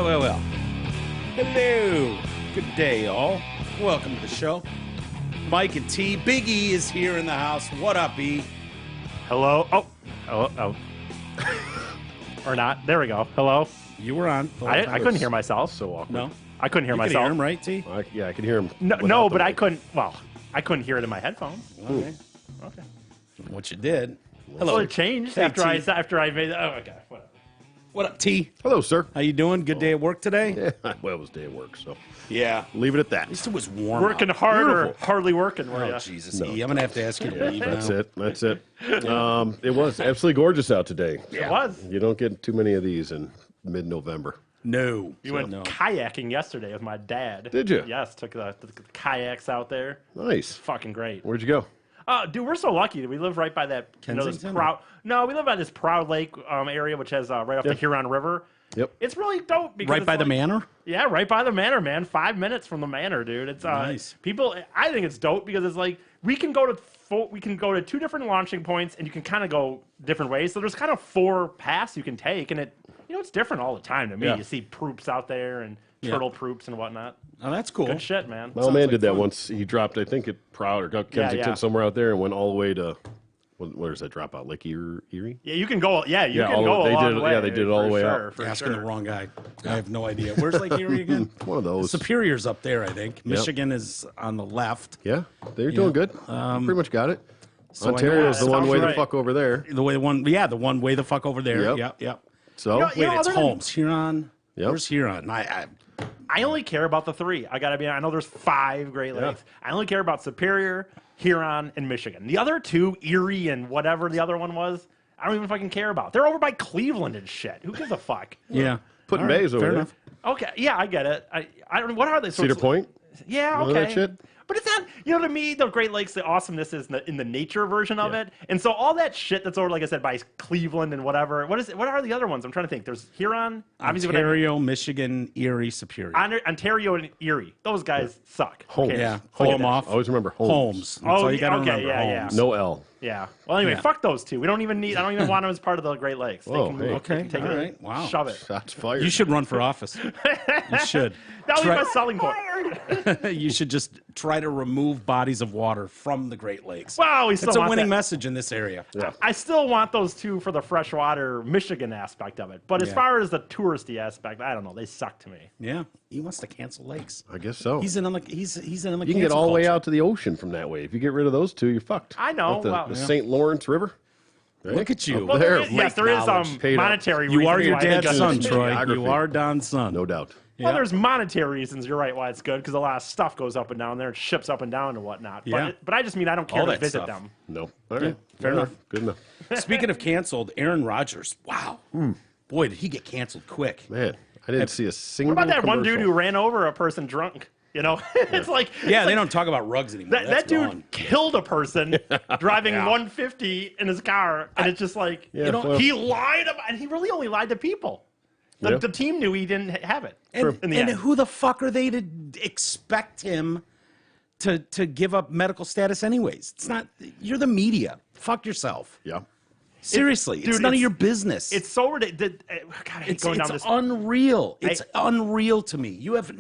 Well. Hello. Good day, all. Welcome to the show. Mike and T. Big E is here in the house. What up, E? Hello. Oh. Or not. There we go. Hello. You were on. I couldn't hear myself. So awkward. No? I couldn't hear You myself. can hear him, right, T? Yeah, I can hear him. No, but I couldn't. Well, I couldn't hear it in my headphones. Okay. Okay. What you did. Well, Hello. it changed Hey, after T. I made it. Oh, okay. Whatever. What up, T? Hello, sir. How you doing? Good day at work today? Yeah, well, it was day of work, so Yeah. leave it at that. At least it was warm Working out. hard or Beautiful. hardly working, were Oh, ya? Jesus, E. I'm going to have to ask you to leave That's now. it. That's it. It was absolutely gorgeous out today. It was. You don't get too many of these in mid-November. No. We went No. kayaking yesterday with my dad. Did you? Yes, took the kayaks out there. Nice. Fucking great. Where'd you go? Dude, we're so lucky. We live right by that. Kensington? We live by this Proud Lake area, which has right off the Yep. Huron River. Yep. It's really dope because Right it's by the like- manor? Yeah, right by the manor, man. 5 minutes from the manor, dude. It's Nice. people. I think it's dope because it's like we can go to two different launching points, and you can kind of go different ways. So there's kind of 4 paths you can take, and it's different all the time to me. Yeah. You see proops out there and turtle proops and whatnot. Oh, that's cool. Good shit, man. My old man like did that fun. once. He dropped, I think, at Proud or Kensington, yeah. somewhere out there, and went all the way to, where's that drop out? Lake Erie? Yeah, you can go. Yeah, you Yeah, can all go the- a they long did it- way. yeah, they did it all the for way sure, up. For You're asking sure. the wrong guy. I have no idea. Where's Lake Erie again? One of those. Superior's up there, I think. Michigan is on the left. Yeah, they're doing good. You pretty much got it. I know- Ontario's the Yeah, one sounds way the right. fuck over there. The way the one way the fuck over there. Yep. Yep. So, You Wait, know, it's other than- Holmes. Huron. Yep. Where's Huron? I only care about the 3. I gotta be. I know there's 5 Great Yeah. Lakes. I only care about Superior, Huron, and Michigan. The other 2, Erie and whatever the other one was, I don't even fucking care about. They're over by Cleveland and shit. Who gives a fuck? Yeah. Putting All right, bays over fair there. enough. Okay, yeah, I get it. I don't. What are they? Cedar Point? Yeah, None okay. of that shit? But it's not, to me, the Great Lakes, the awesomeness is in the nature version of Yeah. it. And so all that shit that's over, like I said, by Cleveland and whatever. What are the other ones? I'm trying to think. There's Huron, obviously. Ontario, Michigan, Erie, Superior. Ontario and Erie. Those guys suck. Holmes. Okay. Yeah. Forget Pull them that. off. Always remember Holmes. That's all you got to okay, remember. yeah, Holmes. No L. Yeah. Well, anyway, Yeah. fuck those 2. We don't even need. I don't even want them as part of the Great Lakes. They Whoa, can hey. move. Okay, They can take all it. right. Wow. Shove it. Shots fired. You should run for office. You should. That would be Try- my selling point. You should just try to remove bodies of water from the Great Lakes. Wow, we still That's a want winning that. message in this area. Yeah. I still want those 2 for the freshwater Michigan aspect of it. But as Yeah. far as the touristy aspect, I don't know. They suck to me. Yeah. He wants to cancel lakes. I guess so. He's in on the he's in on the You can get cancel all the way culture. out to the ocean from that way. If you get rid of those 2, you're fucked. I know, Up the, well, the yeah. St. Lawrence River. Right? Look at you. Well, There, yes, lake there is knowledge. Paid up. monetary You are reasons your why it's dad's good. son, Troy. Geography. You are Don's son. No doubt. Yeah. Well, there's monetary reasons. You're right why it's good because a lot of stuff goes up and down there, and ships up and down and whatnot. Yeah. But I just mean I don't care All to that visit stuff. them. No. All right. fair All enough. right. Good enough. Speaking of canceled, Aaron Rodgers. Wow. Boy, did he get canceled quick. Man, I didn't see a single What about that one dude commercial. who ran over a person drunk? It's like Yeah, it's they like don't talk about rugs anymore. that That's dude gone. killed a person driving Yeah. 150 in his car, and it's just like Yeah, well- he lied about, and he really only lied to people. Yeah. The team knew he didn't have it. And, In the and end. who the fuck are they to expect him to give up medical status anyways? It's not. You're the media. Fuck yourself. Yeah. Seriously, it's dude, none of it's- your business. It's so ridiculous. God, I hate It's going down this. unreal. It's unreal to me. You have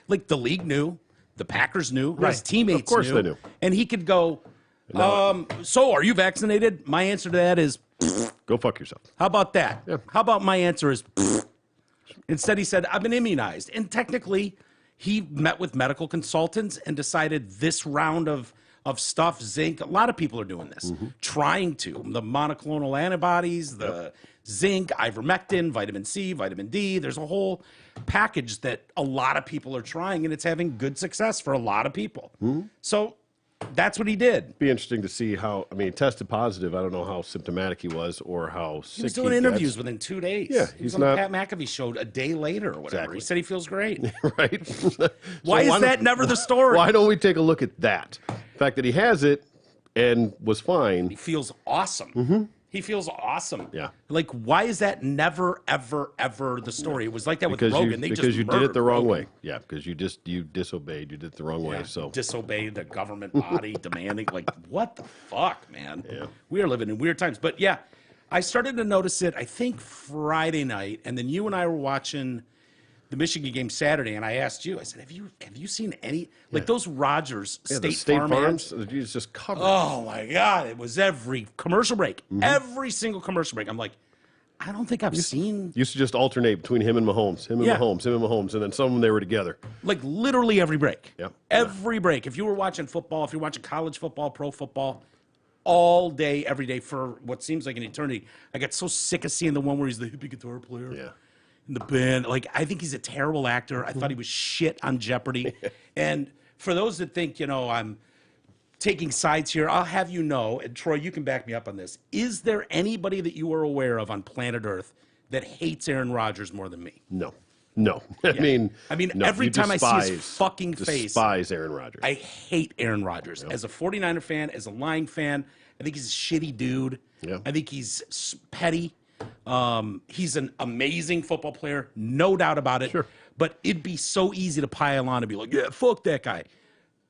like the league knew, the Packers knew, his Right. teammates Of course knew, they knew. and he could go. So, are you vaccinated? My answer to that is, Go fuck yourself. how about that? Yeah. How about my answer is, instead he said, I've been immunized, and technically, he met with medical consultants and decided this round of stuff, zinc. A lot of people are doing this, trying to the monoclonal antibodies, the zinc, ivermectin, vitamin C, vitamin D. There's a whole package that a lot of people are trying, and it's having good success for a lot of people. So that's what he did. Be interesting to see how. I mean, he tested positive. I don't know how symptomatic he was or how sick He was doing gets. interviews within 2 days. Yeah, he was he's on not- the Pat McAfee show a day later or whatever. Exactly. He said he feels great. right? Why is that never the story? Why don't we take a look at that? The fact that he has it and was fine. He feels awesome. He feels awesome. Yeah. Like, why is that never, ever, ever the story? It was like that with Rogan. They because just you did it murdered the wrong Rogan. way. Yeah, because you disobeyed. You did it the wrong way. So Disobeyed the government body demanding, like, what the fuck, man? Yeah. We are living in weird times. But yeah, I started to notice it, I think Friday night, and then you and I were watching the Michigan game Saturday, and I asked you, I said, have you seen any, like those Rogers Yeah, the State Farm ads? it's just covered. Oh my God, it was every commercial break, every single commercial break. I'm like, I don't think I've seen, Used to just alternate between him and Mahomes, him and Yeah. Mahomes, him and Mahomes, and then some of them they were together. like literally every break. Yep. Every break. If you were watching football, if you're watching college football, pro football, all day, every day for what seems like an eternity. I got so sick of seeing the one where he's the hippie guitar player. Yeah. In the band. Like, I think he's a terrible actor. I thought he was shit on Jeopardy. And for those that think, I'm taking sides here, I'll have you know, and Troy, you can back me up on this. Is there anybody that you are aware of on planet Earth that hates Aaron Rodgers more than me? No. I mean, no, every you time I see his despise- fucking face, despise Aaron Rodgers. I hate Aaron Rodgers. As a 49er fan, as a Lion fan, I think he's a shitty dude. Yeah. I think he's petty. He's an amazing football player, no doubt about it. Sure. But it'd be so easy to pile on and be like, yeah, fuck that guy.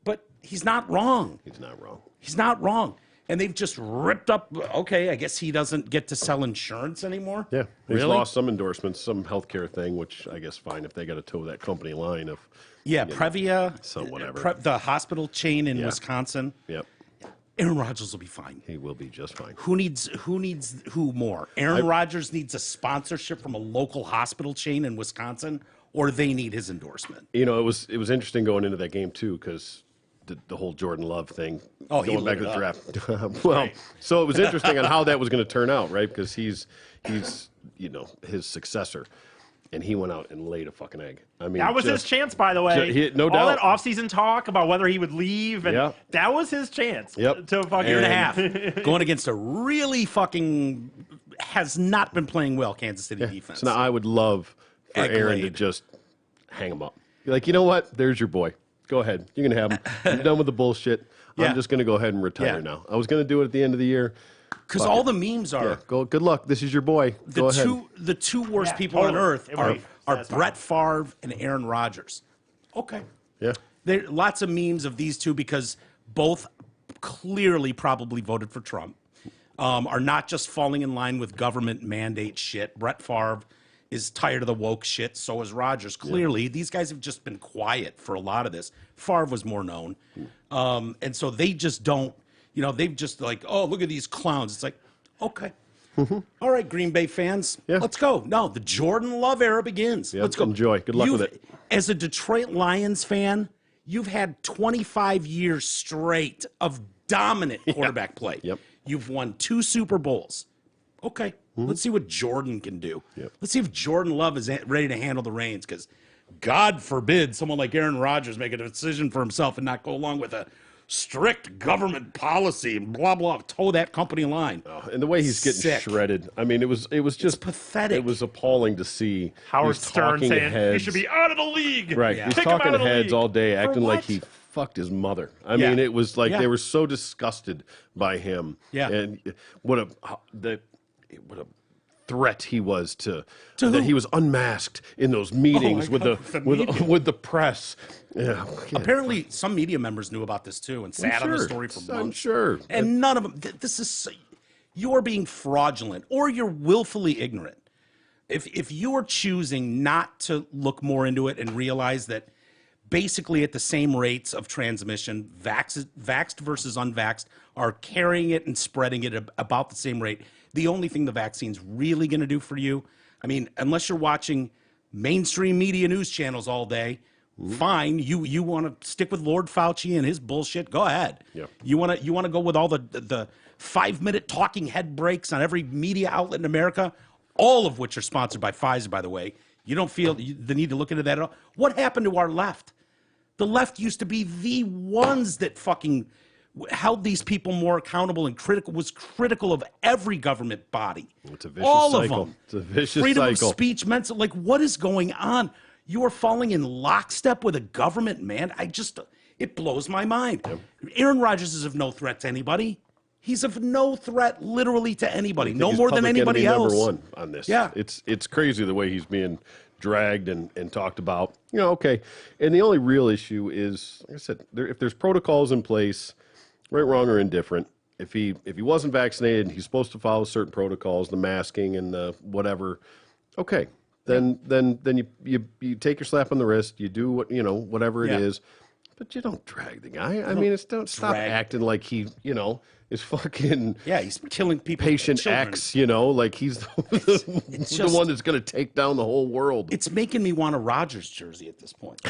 But he's not wrong. He's not wrong. He's not wrong. And they've just ripped up. Okay, I guess he doesn't get to sell insurance anymore. Yeah, he's really? lost some endorsements, some healthcare thing, which I guess fine if they got to toe that company line of. Yeah, Previa, so whatever. the hospital chain in Yeah. Wisconsin. Yep, Aaron Rodgers will be fine. he will be just fine. Who needs who more? Aaron Rodgers needs a sponsorship from a local hospital chain in Wisconsin, or they need his endorsement. It was interesting going into that game too because the whole Jordan Love thing. Oh, he going back to lit the it draft. Well, so it was interesting on how that was going to turn out, right? Because he's his successor, and he went out and laid a fucking egg. I mean, That was his chance, by the way. no All doubt. that offseason talk about whether he would leave, and Yeah. that was his chance. Yep. To fucking Year and a half going against a really fucking has not been playing well Kansas City defense. So now I would love for Aaron to Egg-laid. just hang him up. Be like, you know what? There's your boy. Go ahead. You can have him. I'm done with the bullshit. Yeah. I'm just going to go ahead and retire Yeah. now. I was going to do it at the end of the year. Because all the memes are Yeah, go. Good luck. This is your boy. Go ahead. the two worst Yeah, people on totally. earth It are, would be are satisfying. Brett Favre and Aaron Rodgers. Okay. Yeah. There are lots of memes of these two because both clearly probably voted for Trump, are not just falling in line with government mandate shit. Brett Favre is tired of the woke shit. So is Rodgers. Clearly, these guys have just been quiet for a lot of this. Favre was more known. And so they just don't, they've just like, oh, look at these clowns. It's like, okay. All right, Green Bay fans, Yeah. let's go. No, the Jordan Love era begins. Yep, Let's go. enjoy. Good luck with it. As a Detroit Lions fan, you've had 25 years straight of dominant quarterback play. Yep. You've won 2 Super Bowls. Okay, let's see what Jordan can do. Yep. Let's see if Jordan Love is ready to handle the reins because God forbid someone like Aaron Rodgers make a decision for himself and not go along with a strict government policy and blah, blah, toe that company line. And the way he's getting Sick. shredded. I mean, it was just pathetic. It was appalling to see Howard these Stern talking saying he heads. should be out of the league. Right. Yeah. He's Kick him out talking of the heads league. all day, For acting like what? he fucked his mother. I Yeah. mean, it was like Yeah. they were so disgusted by him. Yeah. And what a threat he was to who? that he was unmasked in those meetings my with God, the with the media. with the press. Yeah. Apparently, some media members knew about this too and sat on the story for months. I'm sure. And none of them. This is you're being fraudulent or you're willfully ignorant. If you are choosing not to look more into it and realize that basically at the same rates of transmission, vaxxed versus unvaxxed are carrying it and spreading it about the same rate. The only thing the vaccine's really going to do for you, I mean, unless you're watching mainstream media news channels all day, fine. You want to stick with Lord Fauci and his bullshit? Go ahead. Yep. You want to go with all the 5-minute talking head breaks on every media outlet in America, all of which are sponsored by Pfizer, by the way. You don't feel the need to look into that at all. What happened to our left? The left used to be the ones that fucking held these people more accountable and was critical of every government body. It's a vicious all cycle. of them. It's a vicious Freedom cycle. of speech, mental, like what is going on? You are falling in lockstep with a government, man. It blows my mind. Aaron Rodgers is of no threat to anybody. He's of no threat literally to anybody. No He's more than public anybody enemy else. Number one on this. Yeah. It's crazy the way he's being dragged and talked about. Okay. And the only real issue is, like I said, if there's protocols in place, right, wrong, or indifferent, if he wasn't vaccinated and he's supposed to follow certain protocols, the masking and the whatever, okay, then you take your slap on the wrist. You do what whatever it Yeah. is, but you don't drag the guy. I mean, don't stop drag. acting like he is fucking Yeah, he's killing people. patient children. X. Like he's the just- one that's going to take down the whole world. It's making me want a Rodgers jersey at this point.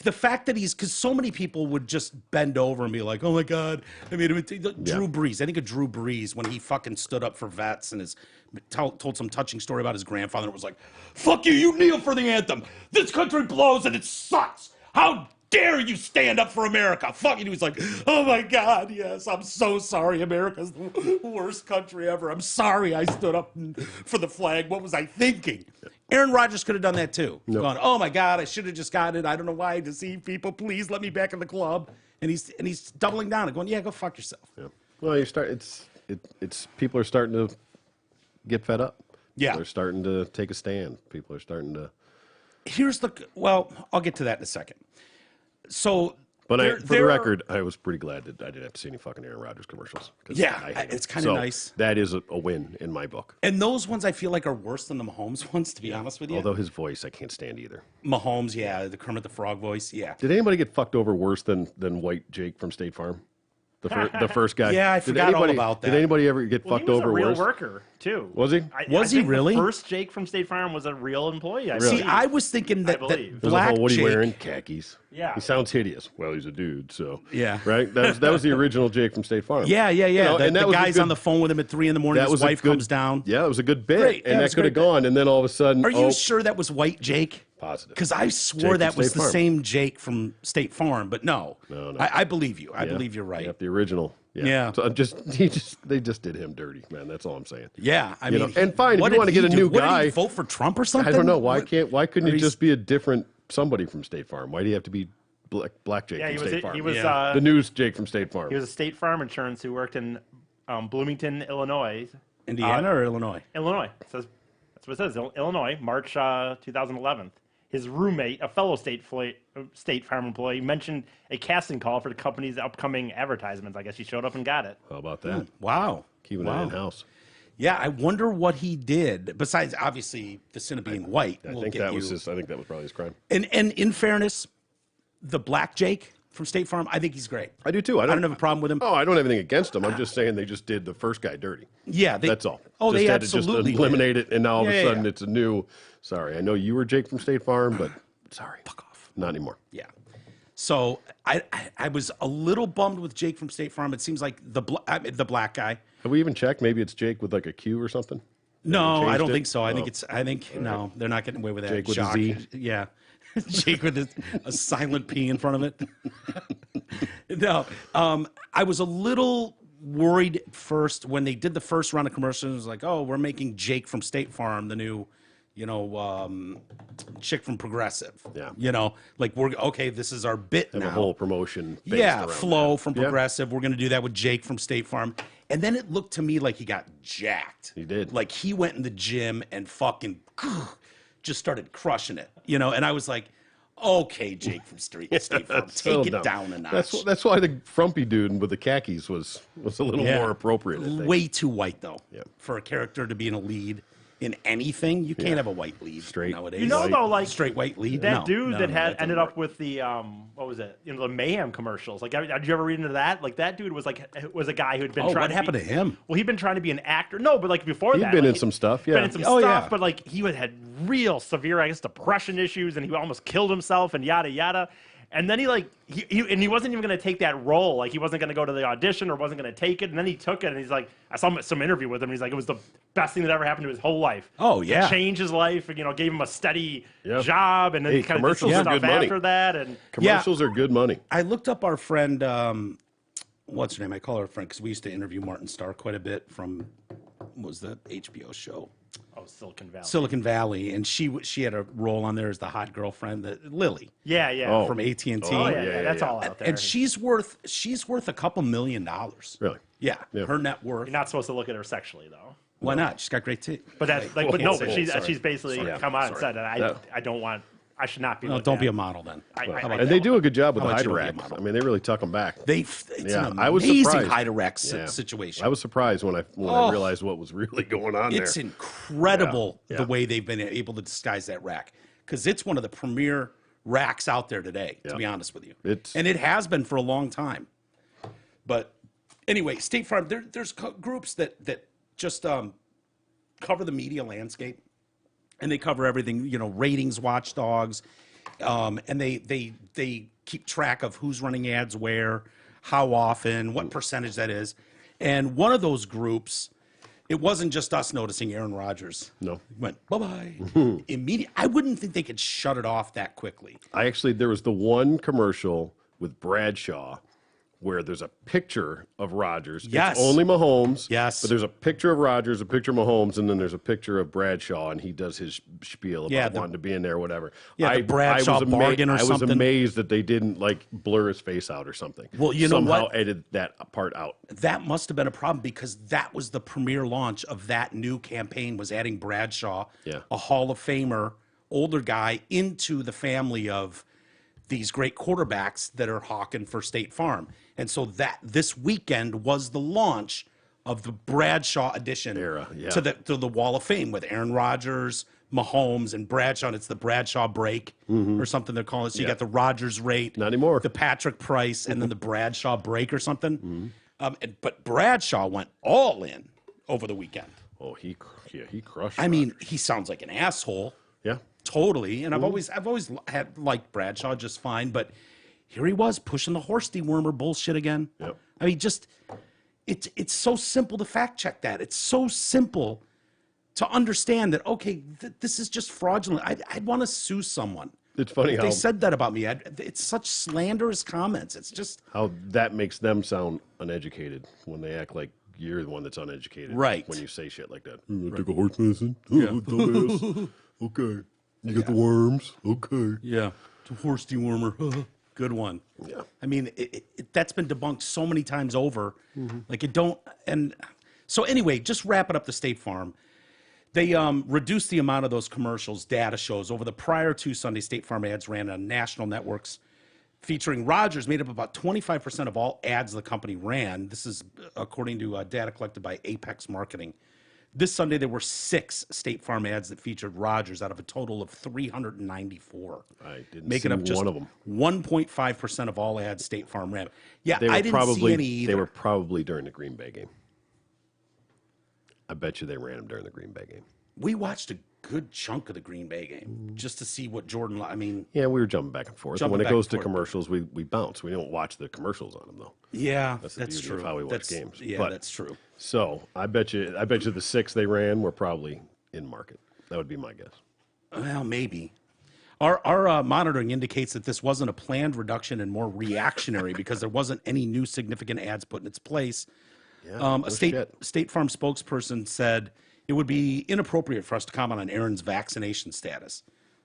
The fact that because so many people would just bend over and be like, "Oh my God!" I mean, Drew Brees. I think of Drew Brees when he fucking stood up for vets and told some touching story about his grandfather. It was like, "Fuck you! You kneel for the anthem. This country blows and it sucks. How dare you stand up for America?" Fuck you. He was like, "Oh my God, yes, I'm so sorry. America's the worst country ever. I'm sorry I stood up for the flag. What was I thinking?" Aaron Rodgers could have done that too. Gone, "Oh my God, I should have just gotten it. I don't know why I deceive people. Please let me back in the club." And he's doubling down and going, "Yeah, go fuck yourself." Yeah. Well, it's people are starting to get fed up. Yeah. They're starting to take a stand. People are starting to. I'll get to that in a second. So, But there- for there the are- record, I was pretty glad that I didn't have to see any fucking Aaron Rodgers commercials. 'Cause Yeah, I hate it's them. kinda So nice. That is a win in my book. and those ones I feel like are worse than the Mahomes ones, to be honest with you. Although his voice, I can't stand either. Mahomes, yeah, the Kermit the Frog voice, yeah. Did anybody get fucked over worse than White Jake from State Farm? The first guy. Yeah, I Did forgot all anybody- about that. Did anybody ever get Well, fucked he was over a real worse? worker too. Was he? Was he think really? The first Jake from State Farm was a real employee. I See, believe. I was thinking that believe. There's Black a whole, what are you Jake, wearing? Khakis. Yeah. He sounds hideous. Well, he's a dude, so. Yeah. Right? That was the original Jake from State Farm. Yeah. And that The was a guy's good- on the phone with him at 3 a.m. That His was a wife good- comes down. Yeah, it was a good bit. Great. Yeah, And it that was a could have great bit. gone, and then all of a sudden. Are you sure that was White Jake? Positive. Because I Jake swore from that was State the Farm. same Jake from State Farm, but no. No. I believe you. I Yeah. believe you're right. Yep, the original. Yeah. So they just did him dirty, man. That's all I'm saying. Yeah, I You mean, know, and fine, if what you did wanna he get a do? new What did guy- he vote for Trump or something? I don't know why What- couldn't or he he's- just be a different somebody from State Farm? Why do you have to be Black Jake Yeah, from he was. State Farm? He was. Yeah. the news Jake from State Farm. He was a State Farm Insurance who worked in Bloomington, Illinois. Indiana or Illinois? Illinois. It says that's what it says. Illinois, March 2011. His roommate, a fellow State Farm employee, mentioned a casting call for the company's upcoming advertisements. I guess he showed up and got it. How about that? Wow. Keeping Wow. it in house. Yeah, I wonder what he did. Besides, obviously, the sin of being white. I will think get that you. was I think that was probably his crime. And in fairness, the Black Jake from State Farm, I think he's great. I do too. I don't have a problem with him. Oh, I don't have anything against him. I'm just saying they just did the first guy dirty. Yeah, That's all. Oh, just they had to absolutely just eliminate it, and now all of Yeah, a sudden yeah. it's a new. Sorry, I know you were Jake from State Farm, but sorry, Fuck off. not anymore. Yeah. So I was a little bummed with Jake from State Farm. It seems like the black guy. Have we even checked? Maybe it's Jake with like a Q or something. No, I changed don't it? think so. I think Oh. it's. I think no, they're not getting away with that. Jake with a Jacques. Z? Yeah, Jake with a silent P in front of it. No, I was a little worried at first when they did the first round of commercials. It was like, oh, we're making Jake from State Farm the new, chick from Progressive. Yeah. Like we're okay. This is our bit And now. the whole promotion. based Yeah, around Flo that. from Yeah. Progressive. We're going to do that with Jake from State Farm. And then it looked to me like he got jacked. He did. Like he went in the gym and fucking just started crushing it, And I was like, okay, Jake from State Farm, Settle take it down a notch. That's why the frumpy dude with the khakis was a little Yeah. more appropriate. I think. Way too white, though, Yeah. for a character to be in a lead in anything. You can't have a white lead Straight. nowadays. You know, White. though, like straight white lead. that No, dude no, that no, had doesn't ended work. up with the what was it? The Mayhem commercials. Like, did you ever read into that? Like, that dude was a guy who'd been Oh, trying. what happened to him? Well, he'd been trying to be an actor. No, but like before He'd that, been like, in some stuff. been Yeah. in some Oh, stuff, yeah. but like he had real severe, I guess, depression issues, and he almost killed himself, and yada yada. And then he wasn't even going to take that role. Like, he wasn't going to go to the audition or wasn't going to take it. And then he took it, and he's like, I saw some interview with him. And he's like, it was the best thing that ever happened to his whole life. Oh, yeah. It changed his life, and gave him a steady Yeah. job, and then Hey, he kind of did some commercials are stuff good money. after that. And Commercials are good money. I looked up our friend, what's her name? I call her a friend because we used to interview Martin Starr quite a bit from, what was the HBO show? Silicon Valley. Silicon Valley, and she had a role on there as the hot girlfriend, Lily yeah. Oh. from AT&T. Oh, yeah, yeah, that's yeah. all out there. And she's worth a couple $1 million. Really? Yeah, Yeah. her net worth. You're not supposed to look at her sexually, though. Why not? She's got great teeth. But that's like, Whoa, but no, whoa, but whoa, she's sorry. she's basically Sorry. come out and Sorry. said that That- I don't want I should not be. No, looked don't at. be a model then. I- How I- about And that? they do a good job with How the about you don't be a Hyderac. model? I mean, they really tuck them back. It's Yeah, an I was amazing surprised. Hyderac Yeah. situation. I was surprised when I Oh. realized what was really going on It's there. incredible Yeah. the way they've been able to disguise that rack because it's one of the premier racks out there today. To Yeah. be honest with you, It's- and it has been for a long time. But anyway, State Farm. There's groups that just cover the media landscape, and they cover everything. You know, ratings watchdogs, and they keep track of who's running ads where, how often, what percentage that is. And one of those groups, it wasn't just us noticing Aaron Rodgers. No. Went bye-bye. Immediate. I wouldn't think they could shut it off that quickly. There was the one commercial with Bradshaw where there's a picture of Rodgers. Yes. It's only Mahomes. Yes. But there's a picture of Rodgers, a picture of Mahomes, and then there's a picture of Bradshaw, and he does his spiel about Yeah, the- wanting to be in there, whatever. Yeah, the Bradshaw bargain or I was something. amazed that they didn't like blur his face out or something. Well, you know Somehow what? edit that part out. That must have been a problem because that was the premier launch of that new campaign, was adding Bradshaw, Yeah. a Hall of Famer, older guy, into the family of these great quarterbacks that are hawking for State Farm. And so that this weekend was the launch of the Bradshaw edition Era, yeah. to the Wall of Fame with Aaron Rodgers, Mahomes, and Bradshaw. And it's the Bradshaw break or something they're calling it. So you got the Rodgers rate, Not anymore. the Patrick Price, and then the Bradshaw break or something. But Bradshaw went all in over the weekend. Oh, he crushed. I mean, he sounds like an asshole, yeah. totally. And I've always had liked Bradshaw just fine, but here he was pushing the horse dewormer bullshit again. Yep. I mean, just it's so simple to fact check that. It's so simple to understand that. Okay, this is just fraudulent. I'd want to sue someone. It's funny If how they said that about me. It's such slanderous comments. It's just how that makes them sound uneducated when they act like you're the one that's uneducated. Right. When you say shit like that. I took a horse medicine. Dumbass. Okay. You got the worms. Okay. yeah, the horse dewormer. Good one. Yeah. I mean, that's been debunked so many times over. Like it don't. And so anyway, just wrapping up the State Farm. They reduced the amount of those commercials, data shows. Over the prior two Sunday, State Farm ads ran on national networks featuring Rodgers made up about 25% of all ads the company ran. This is according to data collected by Apex Marketing. This Sunday, there were 6 State Farm ads that featured Rodgers out of a total of 394. I didn't making see up just one of them. 1.5% of all ads State Farm ran. Yeah, They were I didn't see any either. They were probably during the Green Bay game. I bet you they ran them during the Green Bay game. We watched a good chunk of the Green Bay game just to see what Jordan. I mean, Yeah, we were jumping back and forth. Jumping When it back goes and to forth. commercials, we bounce. We don't watch the commercials on them though. yeah, That's that's, the beauty true. of how we watch That's- games. Yeah, But- that's true. So I bet you the 6 they ran were probably in market. That would be my guess. Well, maybe. Our monitoring indicates that this wasn't a planned reduction and more reactionary because there wasn't any new significant ads put in its place. Yeah, A no State shit. State Farm spokesperson said it would be inappropriate for us to comment on Aaron's vaccination status.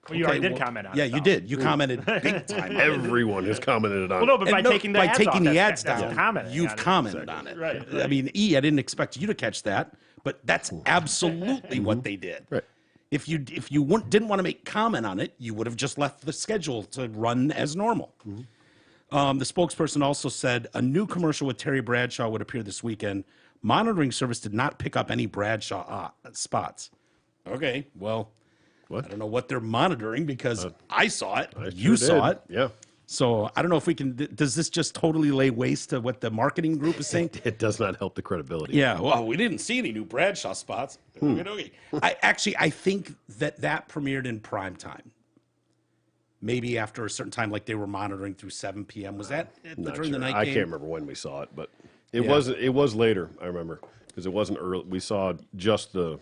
Well, you already did comment on it. Yeah, you though. did. You commented big time. on it. Everyone has commented on Well, no, it. but And by no, taking the by ads taking off, the that's- ads that's down, commenting you've on it. commented on it. Right, I right. mean, I didn't expect you to catch that, but that's absolutely what they did. Right. If you didn't want to make comment on it, you would have just left the schedule to run as normal. The spokesperson also said a new commercial with Terry Bradshaw would appear this weekend. Monitoring service did not pick up any Bradshaw spots. Okay, well, What? I don't know what they're monitoring because I saw it. I You sure saw did. it. Yeah. So I don't know if we can. Does this just totally lay waste to what the marketing group is saying? It does not help the credibility. Yeah. Well, we didn't see any new Bradshaw spots. Okay. I think that premiered in prime time. Maybe after a certain time, like they were monitoring through 7 p.m. Was that Not during the sure. night I game? can't remember when we saw it, but it Yeah. wasn't. It was later. I remember because it wasn't early. We saw just the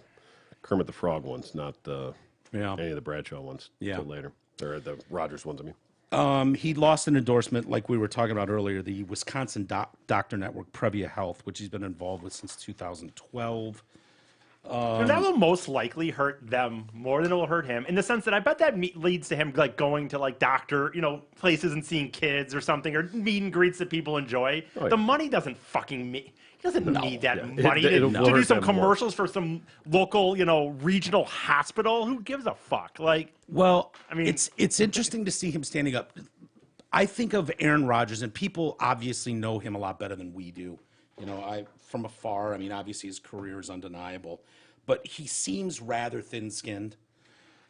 Kermit the Frog ones, not Yeah. any of the Bradshaw ones. Yeah. till later, or the Rogers ones. I mean, He lost an endorsement, like we were talking about earlier, the Wisconsin Doctor Network, Previa Health, which he's been involved with since 2012. And that will most likely hurt them more than it will hurt him, in the sense that I bet that leads to him like going to like doctor, places and seeing kids or something, or meet and greets that people enjoy. Oh, yeah. The money doesn't fucking mean. He doesn't need that Yeah. money It'll to do hurt some them more. commercials for some local, regional hospital. Who gives a fuck? Like, Well, I mean- it's interesting to see him standing up. I think of Aaron Rodgers, and people obviously know him a lot better than we do. From afar. I mean, obviously his career is undeniable, but he seems rather thin-skinned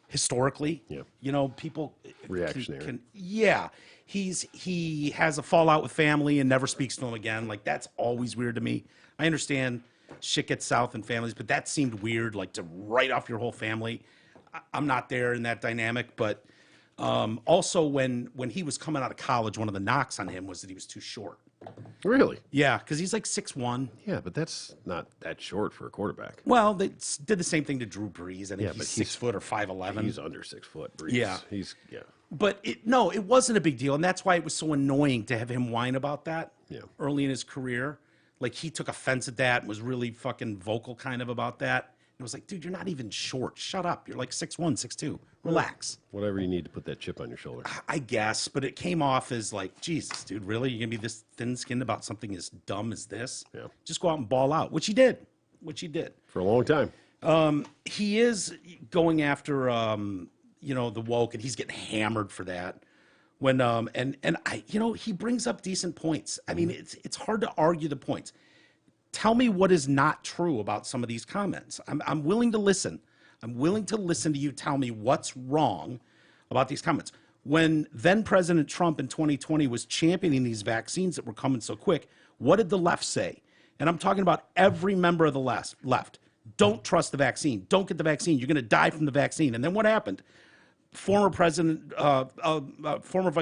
historically. Yeah. People Reactionary. yeah. He has a fallout with family and never speaks to them again. Like, that's always weird to me. I understand shit gets south in families, but that seemed weird, like to write off your whole family. I'm not there in that dynamic, but also when he was coming out of college, one of the knocks on him was that he was too short. Really? Yeah, because he's like 6'1". Yeah, but that's not that short for a quarterback. Well, they did the same thing to Drew Brees. I think Yeah, he's but 6 foot or 5'11". He's under 6 foot. Brees. Yeah. Yeah. But it wasn't a big deal, and that's why it was so annoying to have him whine about that early in his career. Like, he took offense at that and was really fucking vocal kind of about that. It was like, dude, you're not even short. Shut up. You're like 6'1", 6'2". Relax. Whatever you need to put that chip on your shoulder. I guess, but it came off as like, Jesus, dude, really? You're going to be this thin-skinned about something as dumb as this? Yeah. Just go out and ball out, which he did. For a long time. He is going after, the woke, and he's getting hammered for that. When he brings up decent points. I mean, it's hard to argue the points. Tell me what is not true about some of these comments. I'm willing to listen. I'm willing to listen to you tell me what's wrong about these comments. When then President Trump in 2020 was championing these vaccines that were coming so quick, what did the left say? And I'm talking about every member of the left. Don't trust the vaccine. Don't get the vaccine. You're going to die from the vaccine. And then what happened? Former Vice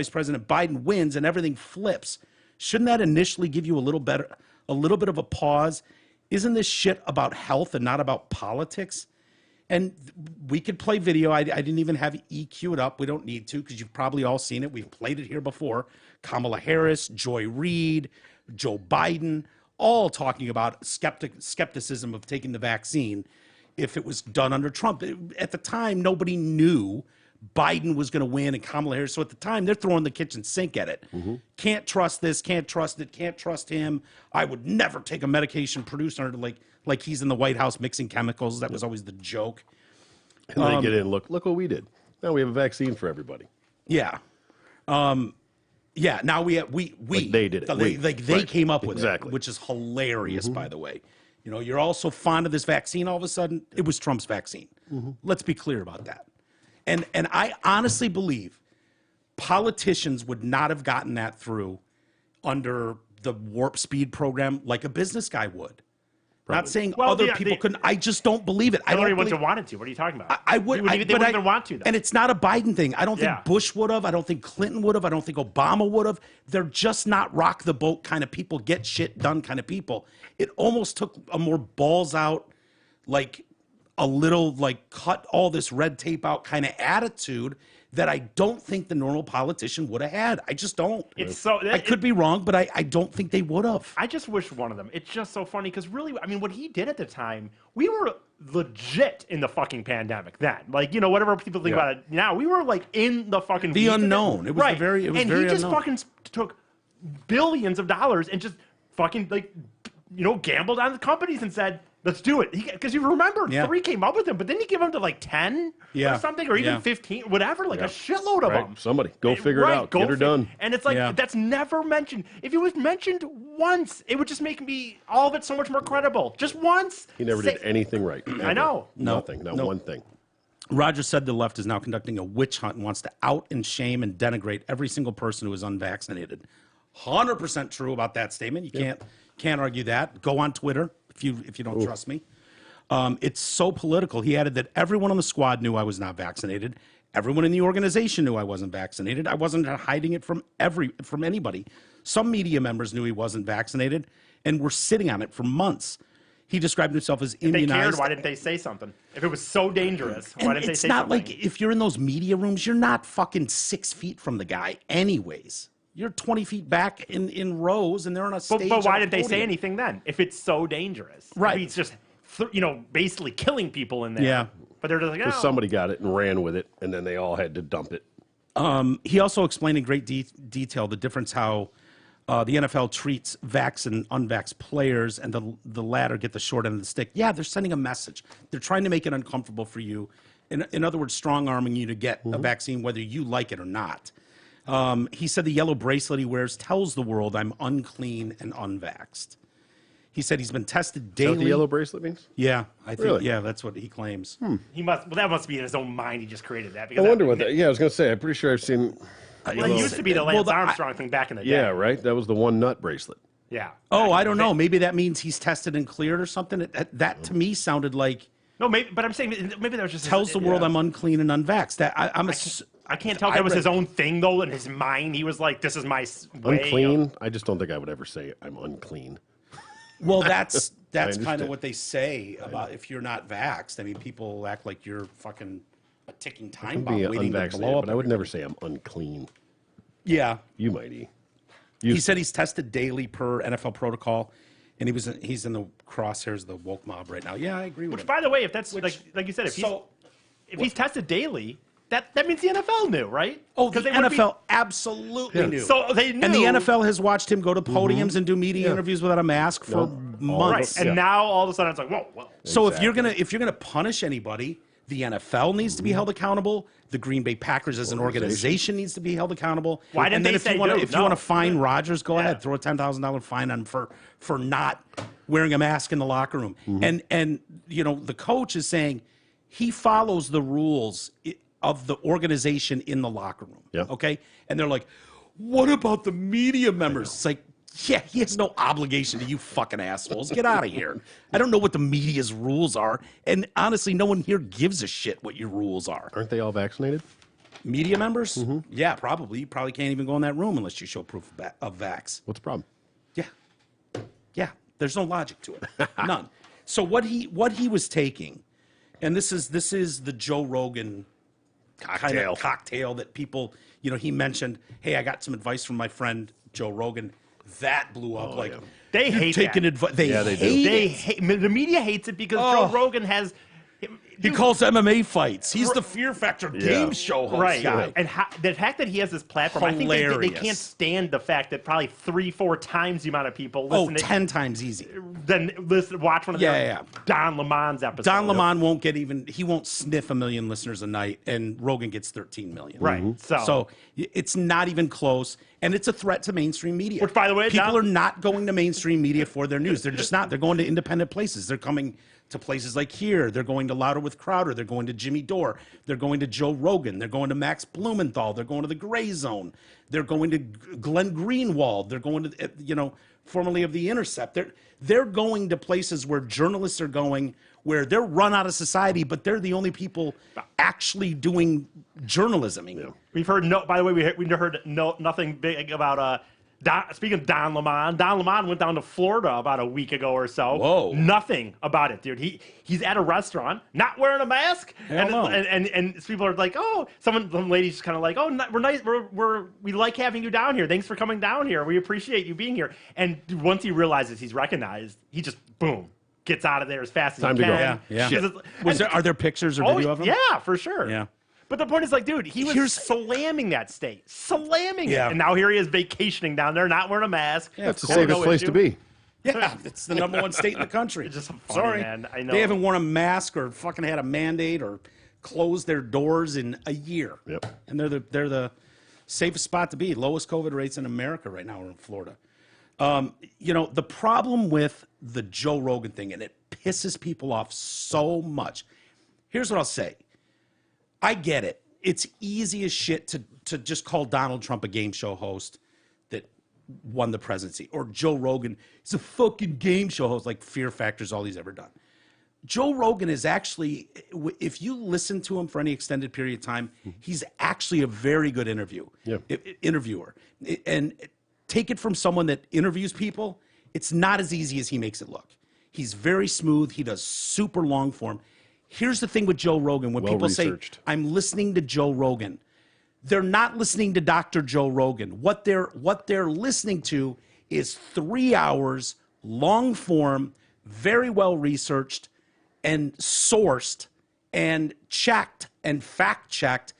President Biden wins and everything flips. Shouldn't that initially give you a little bit of a pause? Isn't this shit about health and not about politics? And we could play video. I didn't even have EQ it up. We don't need to, because you've probably all seen it. We've played it here before. Kamala Harris, Joy Reid, Joe Biden, all talking about skepticism of taking the vaccine if it was done under Trump. At the time, nobody knew Biden was going to win and Kamala Harris. So at the time, they're throwing the kitchen sink at it. Can't trust this, can't trust it, can't trust him. I would never take a medication produced under like he's in the White House mixing chemicals. That was always the joke. And then get in, look what we did. Now we have a vaccine for everybody. Yeah. Now we Like they did it. They came up with Exactly. it, which is hilarious, by the way. You're all so fond of this vaccine. All of a sudden, it was Trump's vaccine. Let's be clear about that. And I honestly believe politicians would not have gotten that through under the warp speed program like a business guy would. Not saying Well, other yeah, people couldn't. I just don't believe it. I nobody don't wouldn't believe, have wanted to. What are you talking about? I would. They wouldn't even want to, though. And it's not a Biden thing. I don't think Yeah. Bush would have. I don't think Clinton would have. I don't think Obama would have. They're just not rock the boat kind of people, get shit done kind of people. It almost took a more balls out, like a little like cut all this red tape out kind of attitude that I don't think the normal politician would have had. I just don't. I could be wrong, but I don't think they would have. I just wish one of them. It's just so funny because really, I mean, what he did at the time, we were legit in the fucking pandemic then. Like, whatever people think about it now, we were like in the fucking The weeds of it. unknown. It was right. very and he just unknown. fucking took billions of dollars and just fucking gambled on the companies and said, let's do it. Because you remember, 3 came up with him, but didn't he give them to like 10 or something, or even 15, whatever, like a shitload of them. Somebody go figure it out. Get her done. And it's like, that's never mentioned. If it was mentioned once, it would just make me all of it so much more credible. Just once. He never did anything right. I know. Nothing. Not one thing. Rogers said the left is now conducting a witch hunt and wants to out and shame and denigrate every single person who is unvaccinated. 100% true about that statement. You can't argue that. Go on Twitter if you don't trust me. It's so political. He added that everyone on the squad knew I was not vaccinated. Everyone in the organization knew I wasn't vaccinated. I wasn't hiding it from anybody. Some media members knew he wasn't vaccinated and were sitting on it for months. He described himself as immunized. If they cared, why didn't they say something? If it was so dangerous, why didn't they say something? It's not like if you're in those media rooms, you're not fucking 6 feet from the guy anyways. You're 20 feet back in rows, and they're on a stage. But why on a didn't they say podium. anything then? If it's so dangerous, Right. If he's just basically killing people in there. Yeah. But they're just like, oh. Somebody got it and ran with it, and then they all had to dump it. He also explained in great detail the difference how the NFL treats vax and unvax players, and the latter get the short end of the stick. Yeah, they're sending a message. They're trying to make it uncomfortable for you. In other words, strong-arming you to get a vaccine, whether you like it or not. He said the yellow bracelet he wears tells the world I'm unclean and unvaxxed. He said he's been tested daily. Is that what the yellow bracelet means? Yeah, I think. Really? Yeah, that's what he claims. He must. Well, that must be in his own mind. He just created that. I Because wonder what that. Yeah, I was going to say. I'm pretty sure I've seen. Well, it used to be the Lance Armstrong thing back in the day. Yeah, right. That was the one nut bracelet. Yeah. Oh, I don't know. Maybe that means he's tested and cleared or something. That to me sounded like No, maybe. But I'm saying maybe that was just tells the world I'm unclean and unvaxxed. That I can't tell if that was his own thing though. In his mind, he was like, "This is my way." Unclean? I just don't think I would ever say I'm unclean. Well, that's kind of understand. what they say about if you're not vaxxed. I mean, people act like you're fucking a ticking time bomb Be waiting to blow unvaccinated, up. but I would never say I'm unclean. Yeah. You might eat. He said he's tested daily per NFL protocol, and he's in the crosshairs of the woke mob right now. Yeah, I agree with Which, him. by the way, if that's like you said, if he's tested daily, that means the NFL knew, right? Oh, the they would NFL absolutely knew. So they knew. And the NFL has watched him go to podiums and do media interviews without a mask for right, months. and now all of a sudden it's like, whoa. So if you're gonna punish anybody, the NFL needs to be held accountable. The Green Bay Packers as an organization needs to be held accountable. Why didn't and then they if say you wanna, no? if you want to fine Rodgers, go Yeah. ahead, throw a $10,000 fine on him for not wearing a mask in the locker room. And the coach is saying he follows the rules of the organization in the locker room. Yeah. Okay, and they're like, what about the media members? It's like, yeah, he has no obligation to you fucking assholes. Get out of here. I don't know what the media's rules are. And honestly, no one here gives a shit what your rules are. Aren't they all vaccinated? Media members? Yeah, probably. You probably can't even go in that room unless you show proof of vax. What's the problem? Yeah. Yeah. There's no logic to it. None. So what he was taking, and this is the Joe Rogan kind of cocktail that people, he mentioned, hey, I got some advice from my friend Joe Rogan. That blew up like They you're hate taking that. advice. They they hate do. it. The media hates it because Oh. Joe Rogan has. He calls MMA fights. He's the Fear Factor game show host Right, guy. and the fact that he has this platform, I think they Hilarious. can't stand the fact that probably 3-4 times the amount of people Oh, listen to 10 times easy. watch one of Yeah. Don Lemon's episodes. Don Lemon won't get he won't sniff 1 million listeners a night, and Rogan gets 13 million. Right. So it's not even close, and it's a threat to mainstream media. Which, by the way, people Don- are not going to mainstream media for their news. They're just not. They're going to independent places. They're coming to places like here. They're going to Louder with Crowder. They're going to Jimmy Dore. They're going to Joe Rogan. They're going to Max Blumenthal. They're going to the Gray Zone. They're going to Glenn Greenwald. They're going to, formerly of The Intercept. They're going to places where journalists are going, where they're run out of society, but they're the only people actually doing journalism. We've heard by the way, we heard nothing big about speaking of Don Lemon went down to Florida about a week ago or so. Whoa. Nothing about it, dude. He's at a restaurant, not wearing a mask, Hell no. and people are like, oh, some lady's just kind of like, oh, we're nice, we like having you down here. Thanks for coming down here. We appreciate you being here. And once he realizes he's recognized, he just boom gets out of there as fast as Time he to go. can. Yeah. Because Are there pictures or video of him? yeah, for sure. Yeah. But the point is, like, dude, he was Here's- slamming that state, slamming Yeah. it, and now here he is vacationing down there, not wearing a mask. That's the Cool, safest no place issue. to be. Yeah, it's the #1 state in the country. It's just funny, Sorry, man. I know. They haven't worn a mask or fucking had a mandate or closed their doors in a year. Yep. And they're the safest spot to be. Lowest COVID rates in America right now are in Florida. The problem with the Joe Rogan thing, and it pisses people off so much. Here's what I'll say. I get it. It's easy as shit to just call Donald Trump a game show host that won the presidency, or Joe Rogan is a fucking game show host, like Fear Factor's all he's ever done. Joe Rogan is actually, if you listen to him for any extended period of time, he's actually a very good interviewer. And take it from someone that interviews people, it's not as easy as he makes it look. He's very smooth. He does super long form. Here's the thing with Joe Rogan. When people say, researched. I'm listening to Joe Rogan, they're not listening to Dr. Joe Rogan. What they're listening to is 3 hours, long form, very well researched, and sourced and checked and fact checked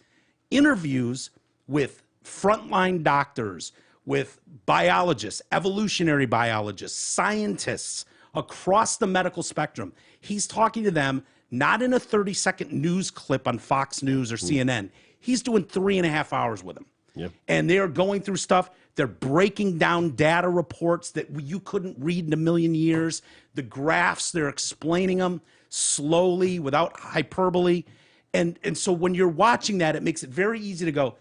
interviews with frontline doctors, with biologists, evolutionary biologists, scientists across the medical spectrum. He's talking to them not in a 30-second news clip on Fox News or CNN. He's doing 3.5 hours with them. Yeah. And they are going through stuff. They're breaking down data reports that you couldn't read in a million years. The graphs, they're explaining them slowly without hyperbole. And so when you're watching that, it makes it very easy to go,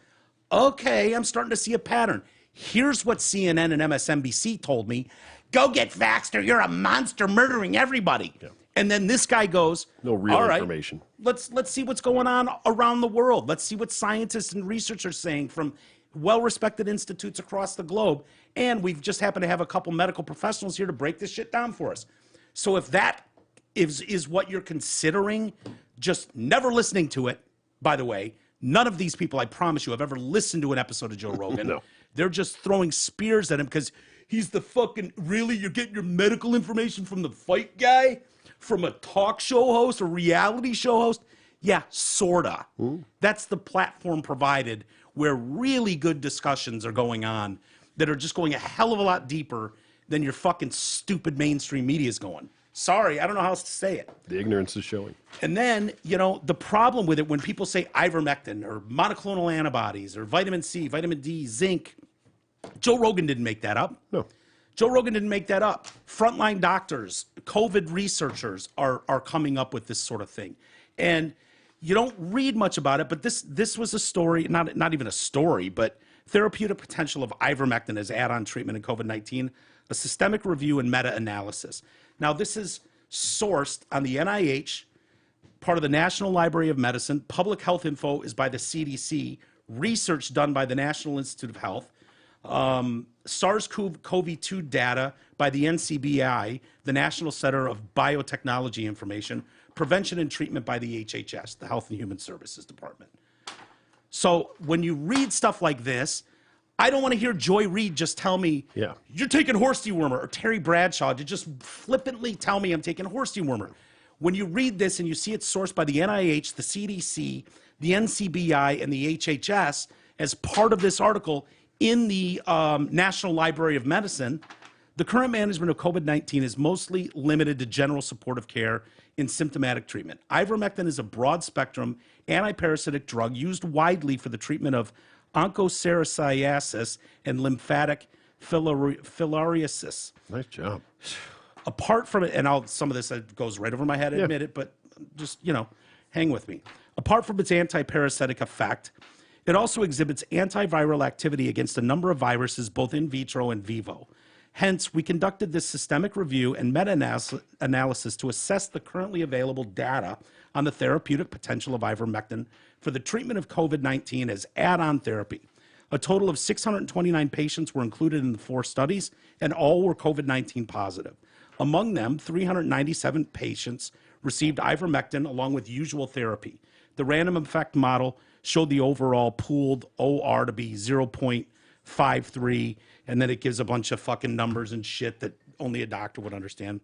okay, I'm starting to see a pattern. Here's what CNN and MSNBC told me. Go get vaxxed or you're a monster murdering everybody. Yeah. And then this guy goes, no real all right, information. Let's see what's going on around the world. Let's see what scientists and researchers are saying from well-respected institutes across the globe. And we've just happened to have a couple medical professionals here to break this shit down for us. So if that is what you're considering, just never listening to it, by the way, none of these people, I promise you, have ever listened to an episode of Joe Rogan. No. They're just throwing spears at him because he's the fucking, really, you're getting your medical information from the fight guy? From a talk show host, a reality show host? Yeah, sorta. That's the platform provided where really good discussions are going on that are just going a hell of a lot deeper than your fucking stupid mainstream media is going. Sorry, I don't know how else to say it. The ignorance is showing. And then, the problem with it, when people say ivermectin or monoclonal antibodies or vitamin C, vitamin D, zinc, Joe Rogan didn't make that up. No. Joe Rogan didn't make that up. Frontline doctors, COVID researchers are coming up with this sort of thing. And you don't read much about it, but this was a story, not even a story, but therapeutic potential of ivermectin as add-on treatment in COVID-19, a systemic review and meta-analysis. Now, this is sourced on the NIH, part of the National Library of Medicine. Public health info is by the CDC, research done by the National Institute of Health, SARS-CoV-2 data by the NCBI, the National Center of Biotechnology Information, prevention and treatment by the HHS, the Health and Human Services Department. So when you read stuff like this, I don't want to hear Joy Reid just tell me, you're taking horse dewormer, or Terry Bradshaw to just flippantly tell me I'm taking horse dewormer. When you read this and you see it sourced by the NIH, the CDC, the NCBI, and the HHS as part of this article in the National Library of Medicine, the current management of COVID-19 is mostly limited to general supportive care in symptomatic treatment. Ivermectin is a broad-spectrum antiparasitic drug used widely for the treatment of onchocerciasis and lymphatic filariasis. Nice job. Apart from it, and some of this goes right over my head, I admit it, but just, hang with me. Apart from its antiparasitic effect, it also exhibits antiviral activity against a number of viruses, both in vitro and vivo. Hence, we conducted this systemic review and meta-analysis to assess the currently available data on the therapeutic potential of ivermectin for the treatment of COVID-19 as add-on therapy. A total of 629 patients were included in the 4 studies, and all were COVID-19 positive. Among them, 397 patients received ivermectin along with usual therapy. The random effect model showed the overall pooled OR to be 0.53, and then it gives a bunch of fucking numbers and shit that only a doctor would understand.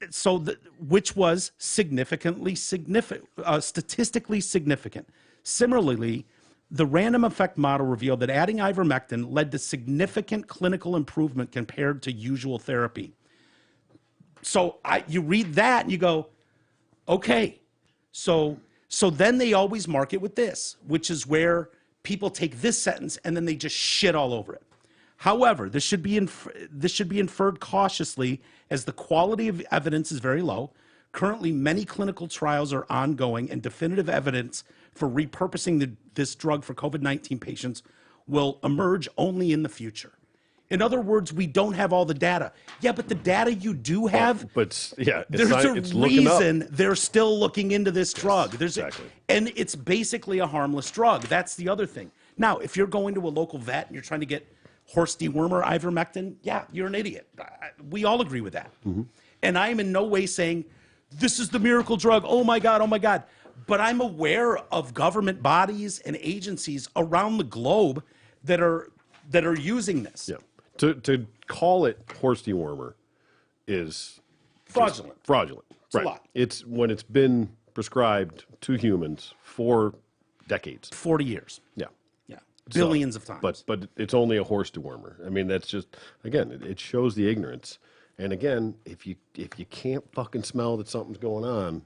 So, which was statistically significant. Similarly, the random effect model revealed that adding ivermectin led to significant clinical improvement compared to usual therapy. So you read that and you go, okay, so then they always mark it with this, which is where people take this sentence and then they just shit all over it. However, this should be inferred cautiously as the quality of evidence is very low. Currently, many clinical trials are ongoing, and definitive evidence for repurposing this drug for COVID-19 patients will emerge only in the future. In other words, we don't have all the data. Yeah, but the data you do have, there's a reason they're still looking into this drug. And it's basically a harmless drug. That's the other thing. Now, if you're going to a local vet and you're trying to get horse dewormer ivermectin, yeah, you're an idiot. We all agree with that. Mm-hmm. And I am in no way saying, this is the miracle drug, oh my God, oh my God. But I'm aware of government bodies and agencies around the globe that are using this. Yeah. To call it horse dewormer is fraudulent. It's a lot. It's when it's been prescribed to humans for decades. 40 years. Yeah. Yeah. Billions of times. But it's only a horse dewormer. I mean, that's just, again, it shows the ignorance. And again, if you can't fucking smell that something's going on,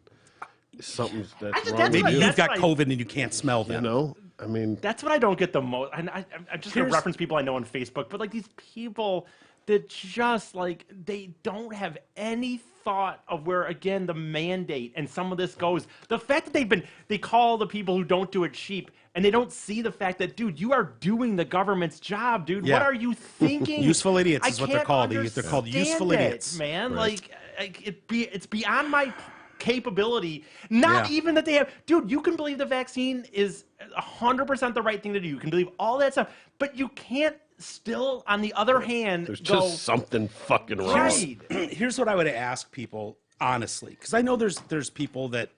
something's that's wrong. Maybe what- you've that's got what I- COVID and you can't smell them. You know, I mean, That's what I don't get the most. And I'm just going to Here's- reference people I know on Facebook, but like these people that just like, they don't have any thought of where, again, the mandate and some of this goes. The fact that they call the people who don't do it cheap, and they don't see the fact that, dude, you are doing the government's job, dude. Yeah. What are you thinking? Useful idiots is what they're can't called. They're called understand useful it, idiots. man. Like it's beyond my capability. Not Yeah. even that they have, dude. You can believe the vaccine is 100% the right thing to do. You can believe all that stuff, but you can't still, on the other hand, there's go just something fucking wrong. right. Here's what I would ask people honestly, because I know there's people that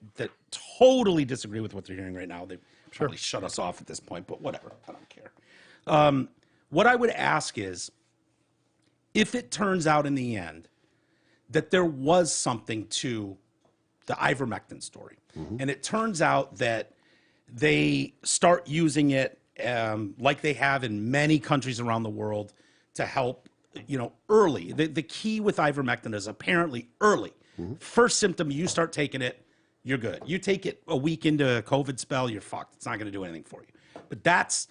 totally disagree with what they're hearing right now. They probably shut us off at this point, but whatever. I don't care. What I would ask is, if it turns out in the end that there was something to the ivermectin story, and it turns out that they start using it like they have in many countries around the world to help, early. The key with ivermectin is apparently early. First symptom, you start taking it, you're good. You take it a week into a COVID spell, you're fucked. It's not going to do anything for you. But that's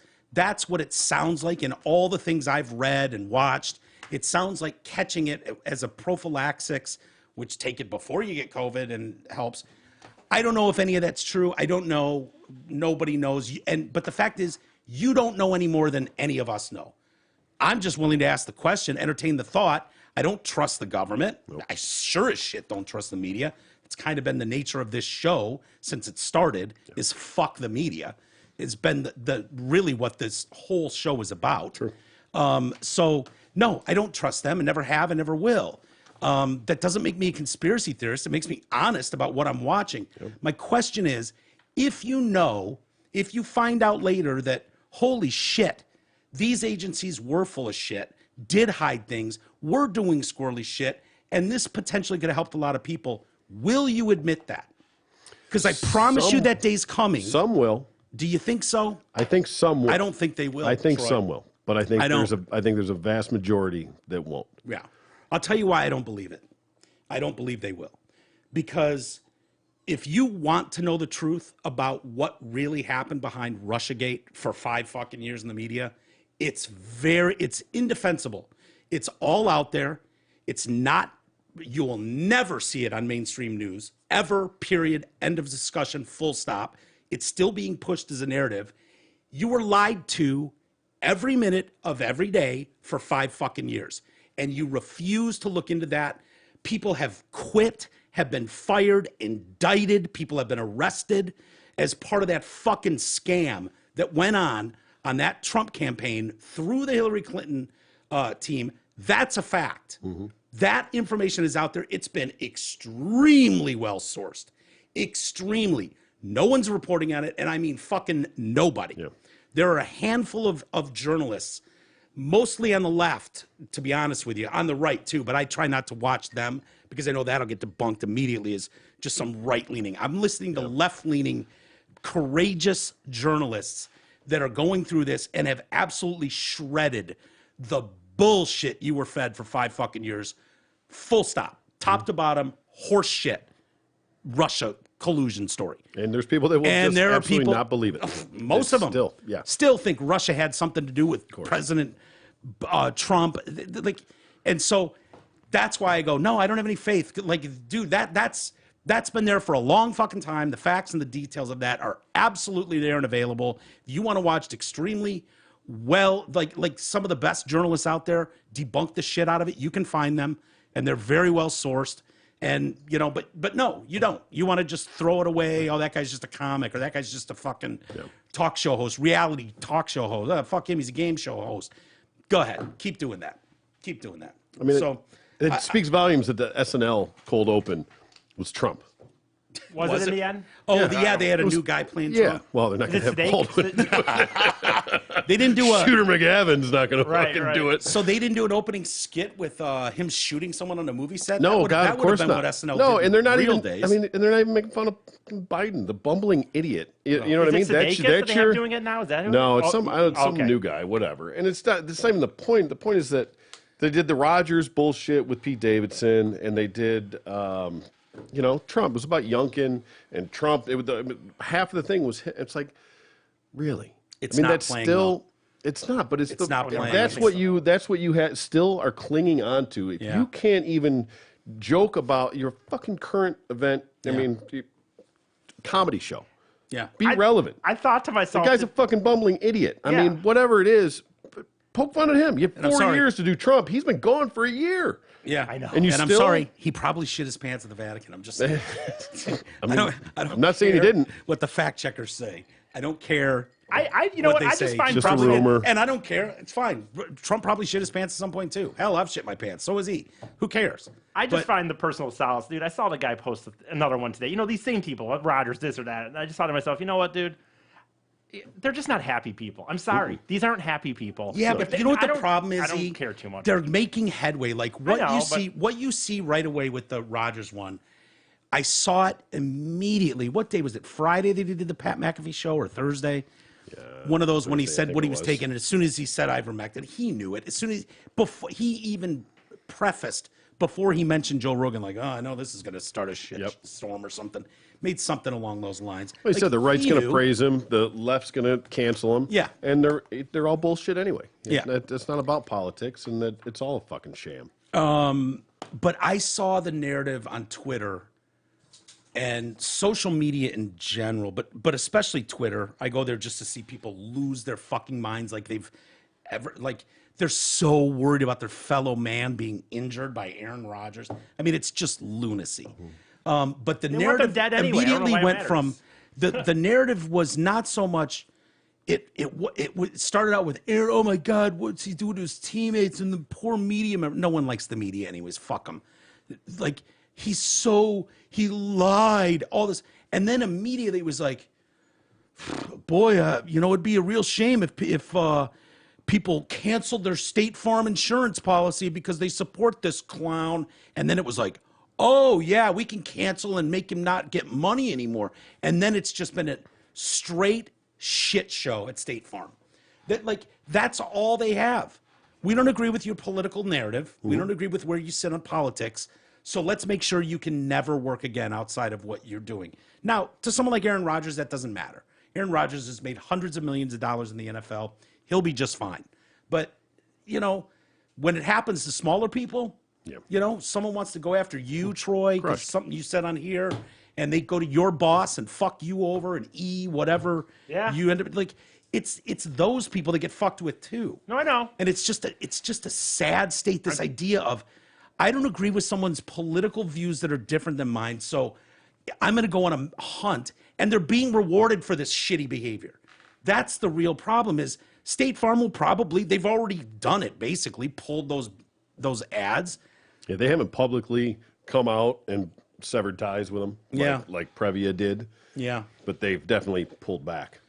what it sounds like in all the things I've read and watched. It sounds like catching it as a prophylaxis, which take it before you get COVID and helps. I don't know if any of that's true. I don't know. Nobody knows. But the fact is, you don't know any more than any of us know. I'm just willing to ask the question, entertain the thought. I don't trust the government. I sure as shit don't trust the media. It's kind of been the nature of this show since it started, is fuck the media. It's been the really what this whole show is about. So no, I don't trust them and never have and never will. That doesn't make me a conspiracy theorist. It makes me honest about what I'm watching. My question is, if you find out later that, holy shit, these agencies were full of shit, did hide things, were doing squirrely shit, and this potentially could have helped a lot of people, will you admit that? Because I promise you that day's coming. Some will. Do you think so? I think some will. I don't think they will. I think Troy. some will, but I think I there's don't. I think there's a vast majority that won't. Yeah. I'll tell you why I don't believe it. I don't believe they will. Because if you want to know the truth about what really happened behind Russiagate for 5 fucking years in the media, it's indefensible. It's all out there. It's not, you will never see it on mainstream news, ever, period, end of discussion, full stop. It's still being pushed as a narrative. You were lied to every minute of every day for 5 fucking years. And you refuse to look into that. People have quit, have been fired, indicted. People have been arrested as part of that fucking scam that went on that Trump campaign through the Hillary Clinton team. That's a fact. That information is out there. It's been extremely well sourced. Extremely. No one's reporting on it, and I mean fucking nobody. Yeah. There are a handful of journalists, mostly on the left, to be honest with you, on the right too, but I try not to watch them because I know that'll get debunked immediately as just some right-leaning. I'm listening to left-leaning, courageous journalists that are going through this and have absolutely shredded the bullshit you were fed for 5 fucking years. Full stop. Top to bottom, horse shit. Russia collusion story. And there's people that will And just there are absolutely people, not believe it. Most of them still think Russia had something to do with President Trump. And so that's why I go, no, I don't have any faith. Like, dude, that's been there for a long fucking time. The facts and the details of that are absolutely there and available. If you want to watch extremely well, like some of the best journalists out there debunk the shit out of it, you can find them, and they're very well sourced. And, but no, you don't. You want to just throw it away. Oh, that guy's just a comic, or that guy's just a fucking talk show host, reality talk show host. Oh, fuck him, he's a game show host. Go ahead. Keep doing that. Keep doing that. I mean, so it speaks volumes that the SNL cold open was Trump. Was it in the end? Oh, they had a new guy playing Yeah. Trump. Well, they're not going Is to it have steak? Baldwin. They didn't do a. Shooter McGavin's not going to Right, fucking right. do it. So they didn't do an opening skit with him shooting someone on a movie set. No, that God, of course been not. What SNL No, did and they're not real even. days. I mean, and they're not even making fun of Biden, the bumbling idiot. You know what I mean? Is it Sudeikis that That's they your. have doing it now? Is that who? No, it's Oh, some okay. new guy, whatever. And it's not. That's not even the point. The point is that they did the Rogers bullshit with Pete Davidson, and they did. Trump. It was about Youngkin and Trump. Half of the thing was. It's like, really. It's not that's playing, still. though. It's not, but it's not playing. That's what you. That's what you still are clinging on to. If Yeah. you can't even joke about your fucking current event, I mean, comedy show. yeah. Be relevant. I thought to The myself, guy's a fucking bumbling idiot. I Yeah. mean, whatever it is, poke fun at him. You have I'm 4 sorry. years to do Trump. He's been gone for a year. Yeah, I know. And you I'm still- sorry, he probably shit his pants at the Vatican. I'm just saying. I'm not saying he care didn't. What the fact checkers say. I don't care. you know what? they I just say. find Just a probably rumor. And I don't care. It's fine. Trump probably shit his pants at some point too. Hell, I've shit my pants. So has he. Who cares? I just But- find the personal solace, dude. I saw the guy post another one today. You know, these same people, Rogers, this or that. And I just thought to myself, you know what, dude? They're just not happy people. I'm sorry. These aren't happy people. Yeah, If but they- you know what I the don't- problem is? I don't E? care too much. They're making headway. Like what know, you but- see, what you see right away with the Rogers one. I saw it immediately. What day was it? Friday they did the Pat McAfee show or Thursday? One of those when he Thursday, I said think what he it was was. taking. And as soon as he said ivermectin, he knew it. As soon as before he even prefaced before he mentioned Joe Rogan, like, oh, I know this is going to start a shit Yep. storm or something. Made something along those lines. Well, he Like, said the right's he going to knew. praise him, the left's going to cancel him. Yeah. And they're all bullshit anyway. Yeah. It's not about politics, and that it's all a fucking sham. But I saw the narrative on Twitter and social media in general, but especially Twitter. I go there just to see people lose their fucking minds, like they're so worried about their fellow man being injured by Aaron Rodgers. I mean, it's just lunacy. But the want them narrative dead anyway. I don't know immediately why it went matters. from the narrative was not so much. It started out with Aaron. Oh my God, what's he doing to his teammates and the poor media? No one likes the media, anyways. Fuck him. Like he lied. All this, and then immediately it was like, boy, it'd be a real shame if people canceled their State Farm insurance policy because they support this clown. And then it was like, oh yeah, we can cancel and make him not get money anymore. And then it's just been a straight shit show at State Farm. That's all they have. We don't agree with your political narrative. We don't agree with where you sit on politics. So let's make sure you can never work again outside of what you're doing. Now, to someone like Aaron Rodgers, that doesn't matter. Aaron Rodgers has made hundreds of millions of dollars in the NFL. He'll be just fine. But, when it happens to smaller people, someone wants to go after you, Troy, because something you said on here, and they go to your boss and fuck you over and whatever. Yeah. You end up it's those people that get fucked with too. No, I know. And it's just a sad state, this idea of I don't agree with someone's political views that are different than mine, so I'm going to go on a hunt, and they're being rewarded for this shitty behavior. That's the real problem is State Farm will they've already done it, basically, pulled those ads. Yeah, they haven't publicly come out and severed ties with them like Previa did. Yeah. But they've definitely pulled back.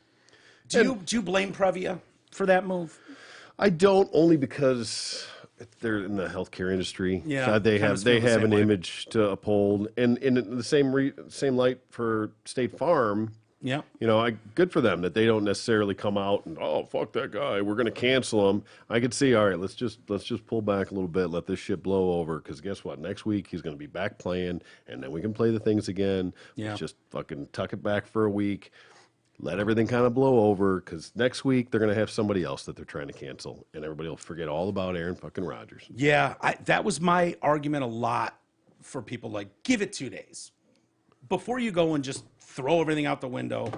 Do you blame Previa for that move? I don't, only because they're in the healthcare industry. Yeah, they kind have of feel the an same way. image to uphold, and in the same light for State Farm. Yeah. Good for them that they don't necessarily come out and fuck that guy, we're going to cancel him. I could see, all right, let's just pull back a little bit, let this shit blow over, because guess what? Next week he's going to be back playing, and then we can play the things again. Yeah. Let's just fucking tuck it back for a week. Let everything kind of blow over, because next week they're going to have somebody else that they're trying to cancel, and everybody will forget all about Aaron fucking Rodgers. Yeah, that was my argument a lot for people. Like, give it 2 days before you go and just throw everything out the window,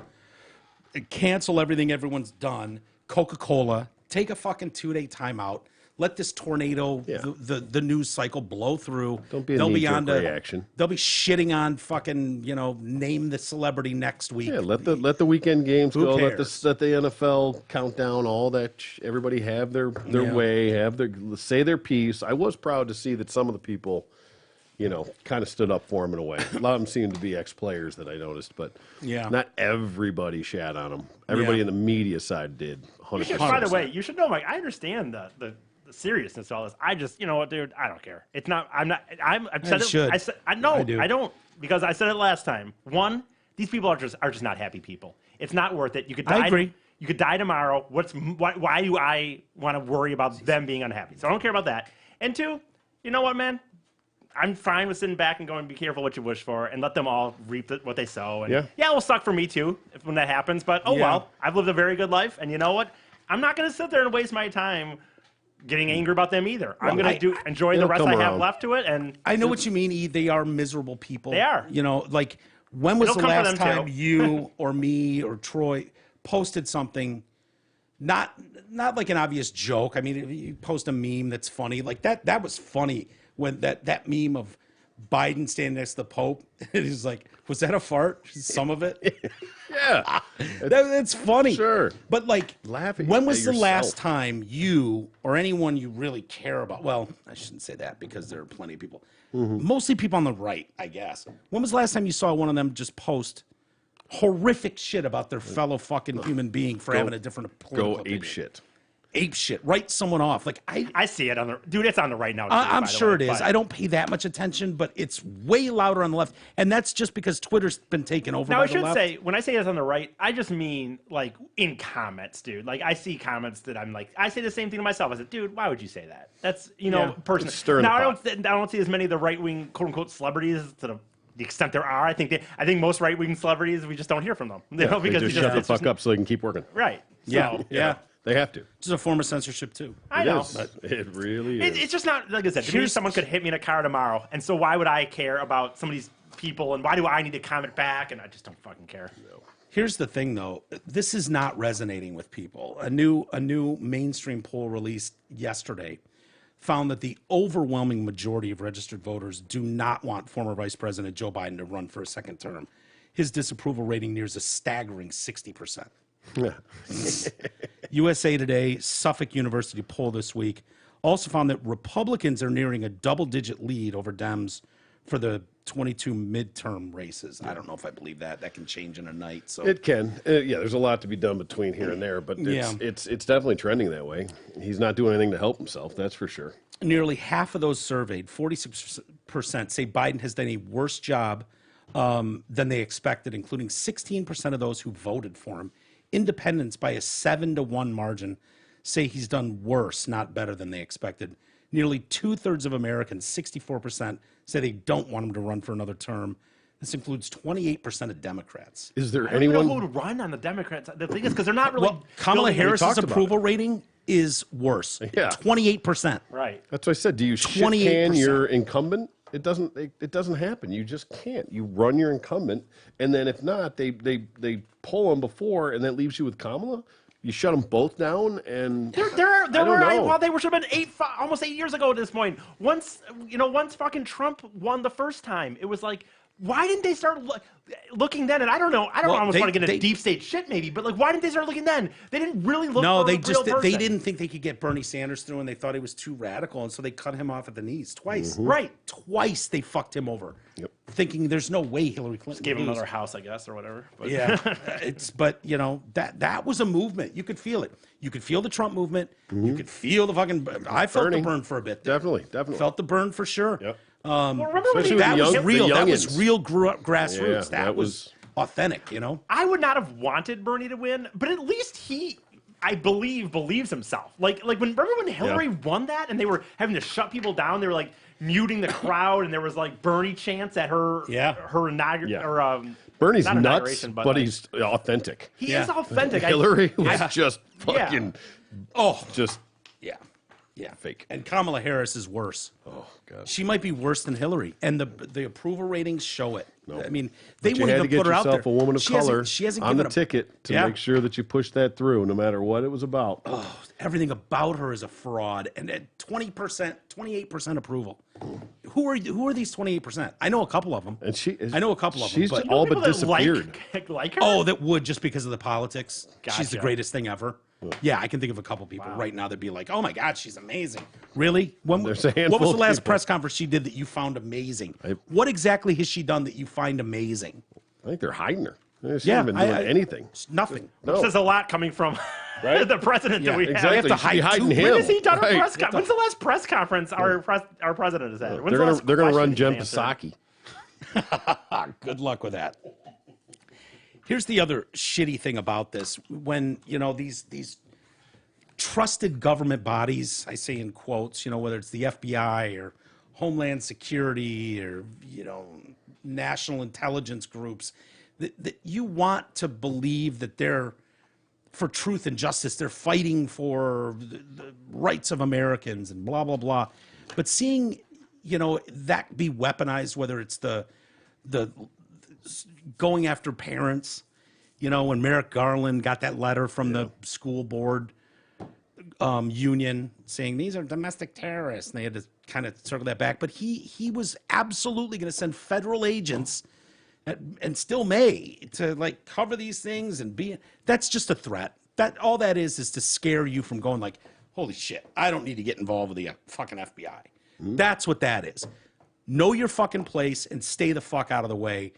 and cancel everything everyone's done. Coca-Cola, take a fucking 2-day timeout. Let this tornado, the news cycle blow through. Don't be a They'll knee-jerk on to- reaction. They'll be shitting on fucking, name the celebrity next week. Yeah, let the weekend games Who go. cares? Let the NFL count down all that. Everybody have their way. Say their piece. I was proud to see that some of the people kind of stood up for him in a way. A lot of them seem to be ex-players that I noticed, but Yeah. not everybody shat on him. Everybody Yeah. in the media side did. 100%. By the way, you should know, Mike. I understand the seriousness of all this. I just, you know what, dude? I don't care. It's not. I'm not. I've said You it. should. I do. I don't, because I said it last time. One, these people are just not happy people. It's not worth it. You could die. I agree. You could die tomorrow. Why do I want to worry about them being unhappy? So I don't care about that. And two, you know what, man? I'm fine with sitting back and going, be careful what you wish for, and let them all reap what they sow. And yeah, it will suck for me too when that happens. But Yeah. well, I've lived a very good life, and you know what? I'm not going to sit there and waste my time getting angry about them either. I'm going to enjoy the it'll rest come I have around. left to it. And I know what you mean. E. They are miserable people. They are. Like when was It'll the come for last them, time too. you or me or Troy posted something? Not like an obvious joke. I mean, if you post a meme that's funny, like that was funny when that meme of Biden standing next to the Pope. It is like, was that a fart? Some of it. Yeah. That's funny. Sure. But like, Laugh at when was the yourself. last time you or anyone you really care about? Well, I shouldn't say that because there are plenty of people, mostly people on the right, I guess. When was the last time you saw one of them just post horrific shit about their fellow fucking human being for having a different political Go opinion? ape shit. Ape shit. Write someone off. Like I see it on the dude. It's on the right now. Too, I'm by the sure way, it is. but- I don't pay that much attention, but it's way louder on the left, and that's just because Twitter's been taken over Now by I the should left. say, when I say it's on the right, I just mean like in comments, dude. Like I see comments that I'm like, I say the same thing to myself. I said, dude, why would you say that? That's Yeah. personal. It's stirring Now the I don't see as many of the right wing quote unquote celebrities to the extent there are. I think most right wing celebrities we just don't hear from them. You know, They because just we shut the it's fuck just- up so they can keep working. Right. Yeah, So, yeah. They have to. It's a form of censorship too. I It know. is. It really is. It's just not like I said. To me, Here's- someone could hit me in a car tomorrow, and so why would I care about some of these people? And why do I need to comment back? And I just don't fucking care. Here's the thing, though. This is not resonating with people. A new mainstream poll released yesterday found that the overwhelming majority of registered voters do not want former Vice President Joe Biden to run for a second term. His disapproval rating nears a staggering 60%. Yeah. USA Today, Suffolk University poll this week also found that Republicans are nearing a double-digit lead over Dems for the 22 midterm races. I don't know if I believe that. That can change in a night. So It can. There's a lot to be done between here and there, but it's definitely trending that way. He's not doing anything to help himself, that's for sure. nearly half of those surveyed, 46%, say Biden has done a worse job than they expected, including 16% of those who voted for him. Independents, by a 7-1 margin, say he's done worse, not better than they expected. Nearly 2/3 of Americans, 64%, say they don't want him to run for another term. This includes 28% of Democrats. Is there I don't know anyone? who would run on the Democrats. The thing is, because they're not really. Well, Kamala building- Harris's talked about approval rating is worse. Yeah. 28%. Right. That's what I said. Do you shit 28%. can your incumbent? It doesn't happen. You just can't. You run your incumbent, and then if not, they pull them before, and that leaves you with Kamala. You shut them both down, and There I don't were know. well, they should have been almost 8 years ago at this point. Once fucking Trump won the first time, it was like, why didn't they start looking then? And I don't know. I don't Well, almost they- want to get into they- deep state shit, maybe, but like, why didn't they start looking then? They didn't really look. No, for they a just real they person. didn't think they could get Bernie Sanders through, and they thought he was too radical, and so they cut him off at the knees twice. Right. Twice they fucked him over, Yep. thinking there's no way Hillary Clinton Gave would him lose. another house, I guess, or whatever. But Yeah, but that was a movement. You could feel it. You could feel the Trump movement. You could feel the fucking. I felt Burning. the burn for a bit. There. Definitely. Felt the burn for sure. Yep. well, remember when Especially he, with That the was young- real. the That was youngins. real grassroots. Yeah, that was authentic. You know. I would not have wanted Bernie to win, but at least he, I believe, believes himself. Remember when Hillary won that and they were having to shut people down? They were like muting the crowd, and there was like Bernie chants at her inauguration. Yeah. Or, Bernie's not nuts, inauguration, but like, he's authentic. he Yeah. is authentic. Hillary was just Yeah. fucking Oh, just yeah. fake. And Kamala Harris is worse. oh god. She might be worse than Hillary, and the approval ratings show it. I mean, they You won't had even to get put her out there. yourself a woman of She color hasn't, she hasn't on the given a, ticket to Yeah. make sure that you push that through, no matter what it was about. Everything about her is a fraud, and at 20%, 28% approval. Who are these 28%? I know a couple of them. And she is, I know a couple of them, She's but- all people but that disappeared. like her. Oh, that would just because of the politics. She's the Gotcha. greatest thing ever. Yeah, I can think of a couple people right now that'd be like, "Oh my God, she's amazing." Really? When, There's a what handful was the of last people. press conference she did that you found amazing? What exactly has she done that you find amazing? I think they're hiding her. She's Yeah, not been doing anything. Nothing. No. Says a lot coming from Right? the president Yeah, that we have. Exactly. have to You should be hide hiding two- him. When has he done Right. a press conference? When's the last press conference our president has had? When's the last They're gonna run question Jen he's answered? Psaki. Good luck with that. Here's the other shitty thing about this. When, these trusted government bodies, I say in quotes, whether it's the FBI or Homeland Security or, national intelligence groups, that you want to believe that they're for truth and justice. They're fighting for the rights of Americans and blah, blah, blah. But seeing, that be weaponized, whether it's the going after parents, when Merrick Garland got that letter from the school board union saying these are domestic terrorists, and they had to kind of circle that back. But he was absolutely going to send federal agents, and still may, to like cover these things and be. That's just a threat. That all that is to scare you from going like, holy shit, I don't need to get involved with the fucking FBI. That's what that is. Know your fucking place and stay the fuck out of the way.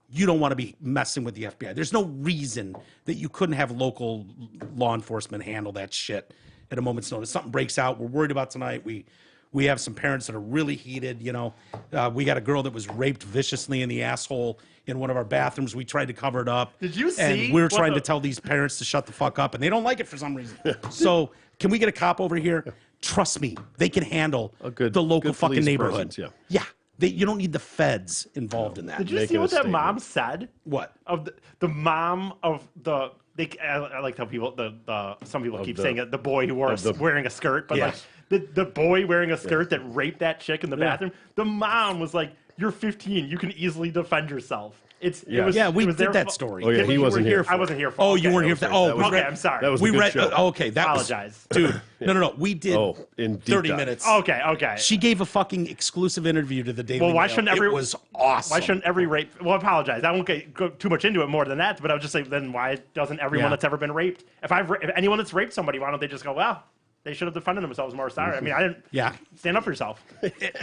You don't want to be messing with the FBI. There's no reason that you couldn't have local law enforcement handle that shit at a moment's notice. Something breaks out, we're worried about tonight. We have some parents that are really heated. We got a girl that was raped viciously in the asshole in one of our bathrooms. We tried to cover it up. Did you see And we're what trying the- to tell these parents to shut the fuck up, and they don't like it for some reason. So can we get a cop over here? Trust me, they can handle good- the local good fucking police neighborhood. presence, Yeah. You don't need the feds involved in that. Did you Making see a what that statement. mom said? What? Of the mom of the. I like how people some people keep saying it, the boy who wearing a skirt, but Yes. like the boy wearing a skirt that raped that chick in the bathroom. The mom was like, "You're 15. You can easily defend yourself." It was Yeah, we it was did their that fu- story. Oh, yeah, Did he we- wasn't here for I it. wasn't here for. Oh, it. you weren't here for that. Oh, That was Okay, I'm sorry. That was we a good read. show. Okay, that Apologize. was, dude. No. We did. In deep 30 dive. minutes. Okay. She gave a fucking exclusive interview to the Daily Well, why Mail. shouldn't every- It was awesome. Why shouldn't every rape? Well, I apologize. I won't go too much into it more than that. But I would just say, then why doesn't everyone Yeah. that's ever been raped? If anyone that's raped somebody, why don't they just go, well, they should have defended themselves more. Sorry. I mean, I didn't. Yeah. Stand up for yourself.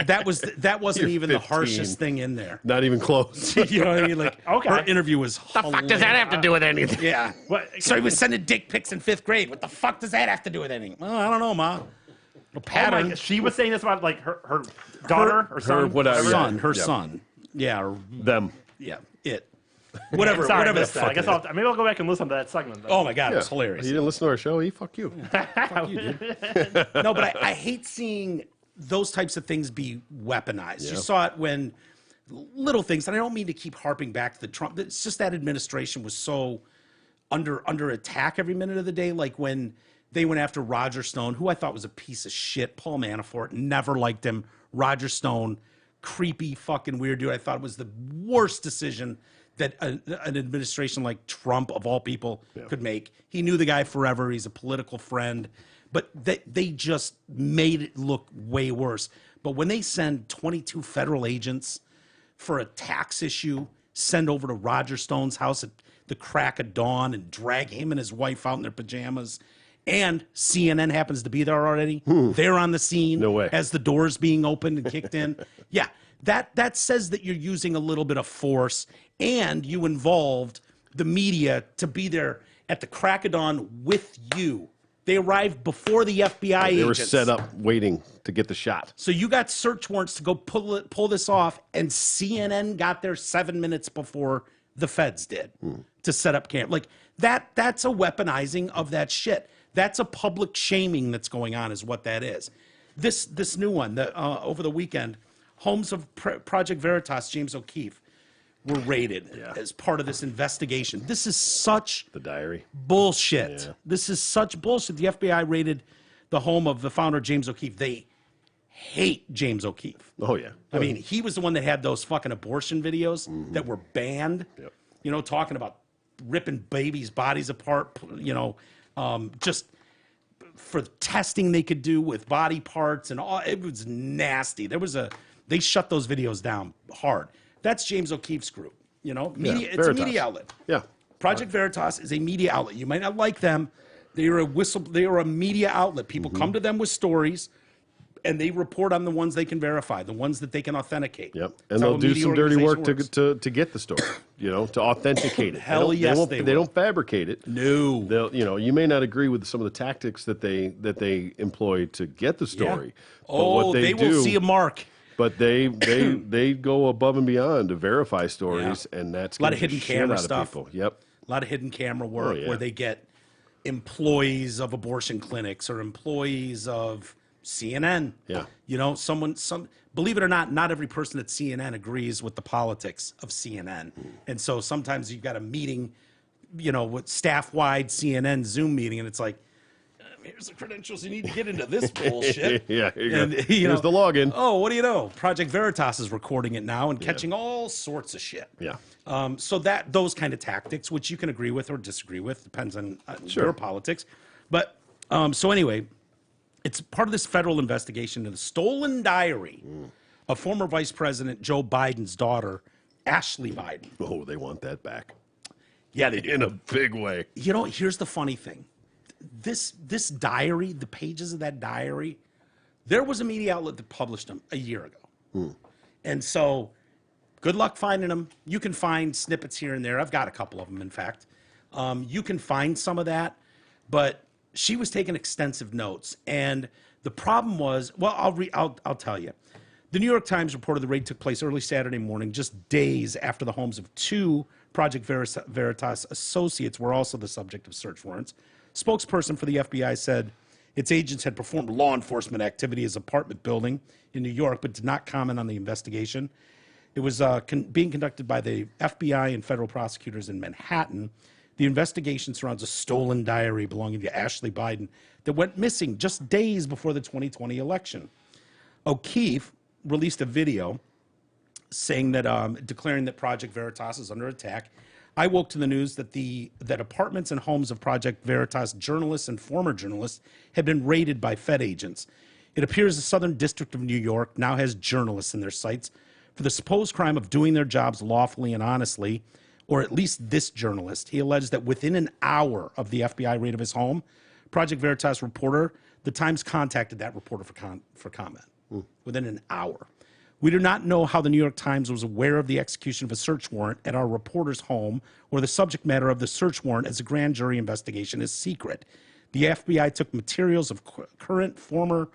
that wasn't You're even the 15. harshest thing in there. Not even close. You know what I mean? Like, Okay. her interview was The fuck does that have to do with anything? Yeah. What- So he was sending dick pics in 5th grade. What the fuck does that have to do with anything? Well, I don't know, Ma. Little Oh pattern. my, she was saying this about like her daughter or son. whatever. Her Yeah. son. Yeah. Or, Them. yeah. It. Whatever. Sorry, whatever the missed that. fuck. I guess it is. maybe I'll go back and listen to that segment. Oh my God, it was Yeah. hilarious. You didn't listen to our show? Fuck you. No, but I hate seeing those types of things be weaponized. You Yeah. saw it when little things, and I don't mean to keep harping back to the Trump. It's just that administration was so under attack every minute of the day. Like when they went after Roger Stone, who I thought was a piece of shit. Paul Manafort, never liked him. Roger Stone, creepy fucking weird dude. I thought it was the worst decision that an administration like Trump, of all people, could make. He knew the guy forever. He's a political friend. But they just made it look way worse. But when they send 22 federal agents for a tax issue, send over to Roger Stone's house at the crack of dawn and drag him and his wife out in their pajamas, and CNN happens to be there already. They're on the scene No way. as the door's being opened and kicked in. Yeah, that says that you're using a little bit of force, and you involved the media to be there at the crack of dawn with you. They arrived before the FBI They were agents. set up waiting to get the shot. So you got search warrants to go pull this off, and CNN got there 7 minutes before the feds did to set up camp. Like that's a weaponizing of that shit. That's a public shaming that's going on, is what that is. This new one, over the weekend, homes of Project Veritas, James O'Keefe, were raided as part of this investigation. This is such The diary. bullshit. Yeah. This is such bullshit. The FBI raided the home of the founder, James O'Keefe. They hate James O'Keefe. Oh, yeah. I mean, he was the one that had those fucking abortion videos that were banned. Yep. You know, talking about ripping babies' bodies apart. You know, just for testing they could do with body parts and all. It was nasty. They shut those videos down hard. That's James O'Keefe's group. You know, media. It's a Veritas. media outlet. Yeah. Project Veritas is a media outlet. You might not like them. They are they are a media outlet. People Mm-hmm. come to them with stories, and they report on the ones they can verify, the ones that they can authenticate. Yep, That's and how they'll a do media some dirty work organization works. to get the story, to authenticate it. Hell yes, won't, they they will. don't fabricate it. No. They'll, you may not agree with some of the tactics that they employ to get the story. But Oh, what they do, will see a mark. But they go above and beyond to verify stories, Yeah. and that's A lot of scares the hidden shit camera out of stuff. people. Yep. A lot of hidden camera work yeah. where they get employees of abortion clinics or employees of CNN. Yeah. Believe it or not every person at CNN agrees with the politics of CNN. And so sometimes you've got a meeting, with staff-wide CNN Zoom meeting, and it's like, here's the credentials you need to get into this bullshit. Yeah, here you go. And, Here's the login. Oh, what do you know? Project Veritas is recording it now and catching all sorts of shit. Yeah. So those kind of tactics, which you can agree with or disagree with, depends on your politics. But so anyway, it's part of this federal investigation into the stolen diary of former Vice President Joe Biden's daughter, Ashley Biden. Oh, they want that back Yeah, they do. in a big way. Here's the funny thing. This diary, the pages of that diary, there was a media outlet that published them a year ago. And so good luck finding them. You can find snippets here and there. I've got a couple of them, in fact. You can find some of that, but she was taking extensive notes. And the problem was, well, I'll tell you. The New York Times reported the raid took place early Saturday morning, just days after the homes of two Project Veritas associates were also the subject of search warrants. Spokesperson for the FBI said its agents had performed law enforcement activity as apartment building in New York, but did not comment on the investigation. It was being conducted by the FBI and federal prosecutors in Manhattan. The investigation surrounds a stolen diary belonging to Ashley Biden that went missing just days before the 2020 election. O'Keefe released a video saying that declaring that Project Veritas is under attack. I woke to the news that apartments and homes of Project Veritas journalists and former journalists had been raided by Fed agents. It appears the Southern District of New York now has journalists in their sights for the supposed crime of doing their jobs lawfully and honestly, or at least this journalist. He alleged that within an hour of the FBI raid of his home, Project Veritas reporter, the Times contacted that reporter for comment. Within an hour. We do not know how the New York Times was aware of the execution of a search warrant at our reporter's home or the subject matter of the search warrant, as a grand jury investigation is secret. The FBI took materials of current, former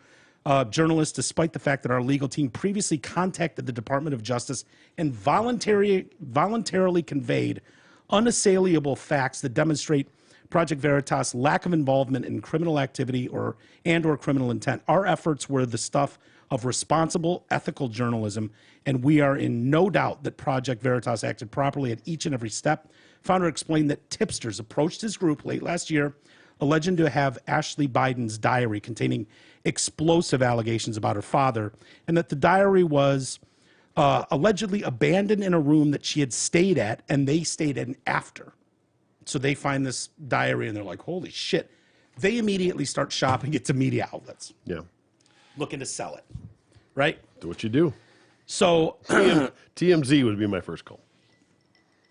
journalists, despite the fact that our legal team previously contacted the Department of Justice and voluntarily conveyed unassailable facts that demonstrate Project Veritas' lack of involvement in criminal activity or criminal intent. Our efforts were the stuff of responsible, ethical journalism, and we are in no doubt that Project Veritas acted properly at each and every step. Founder explained that tipsters approached his group late last year, alleging to have Ashley Biden's diary containing explosive allegations about her father, and that the diary was allegedly abandoned in a room that she had stayed at, and they stayed in after. So they find this diary, and they're like, holy shit. They immediately start shopping it to media outlets. Yeah. Looking to sell it, right? Do what you do. So TMZ would be my first call.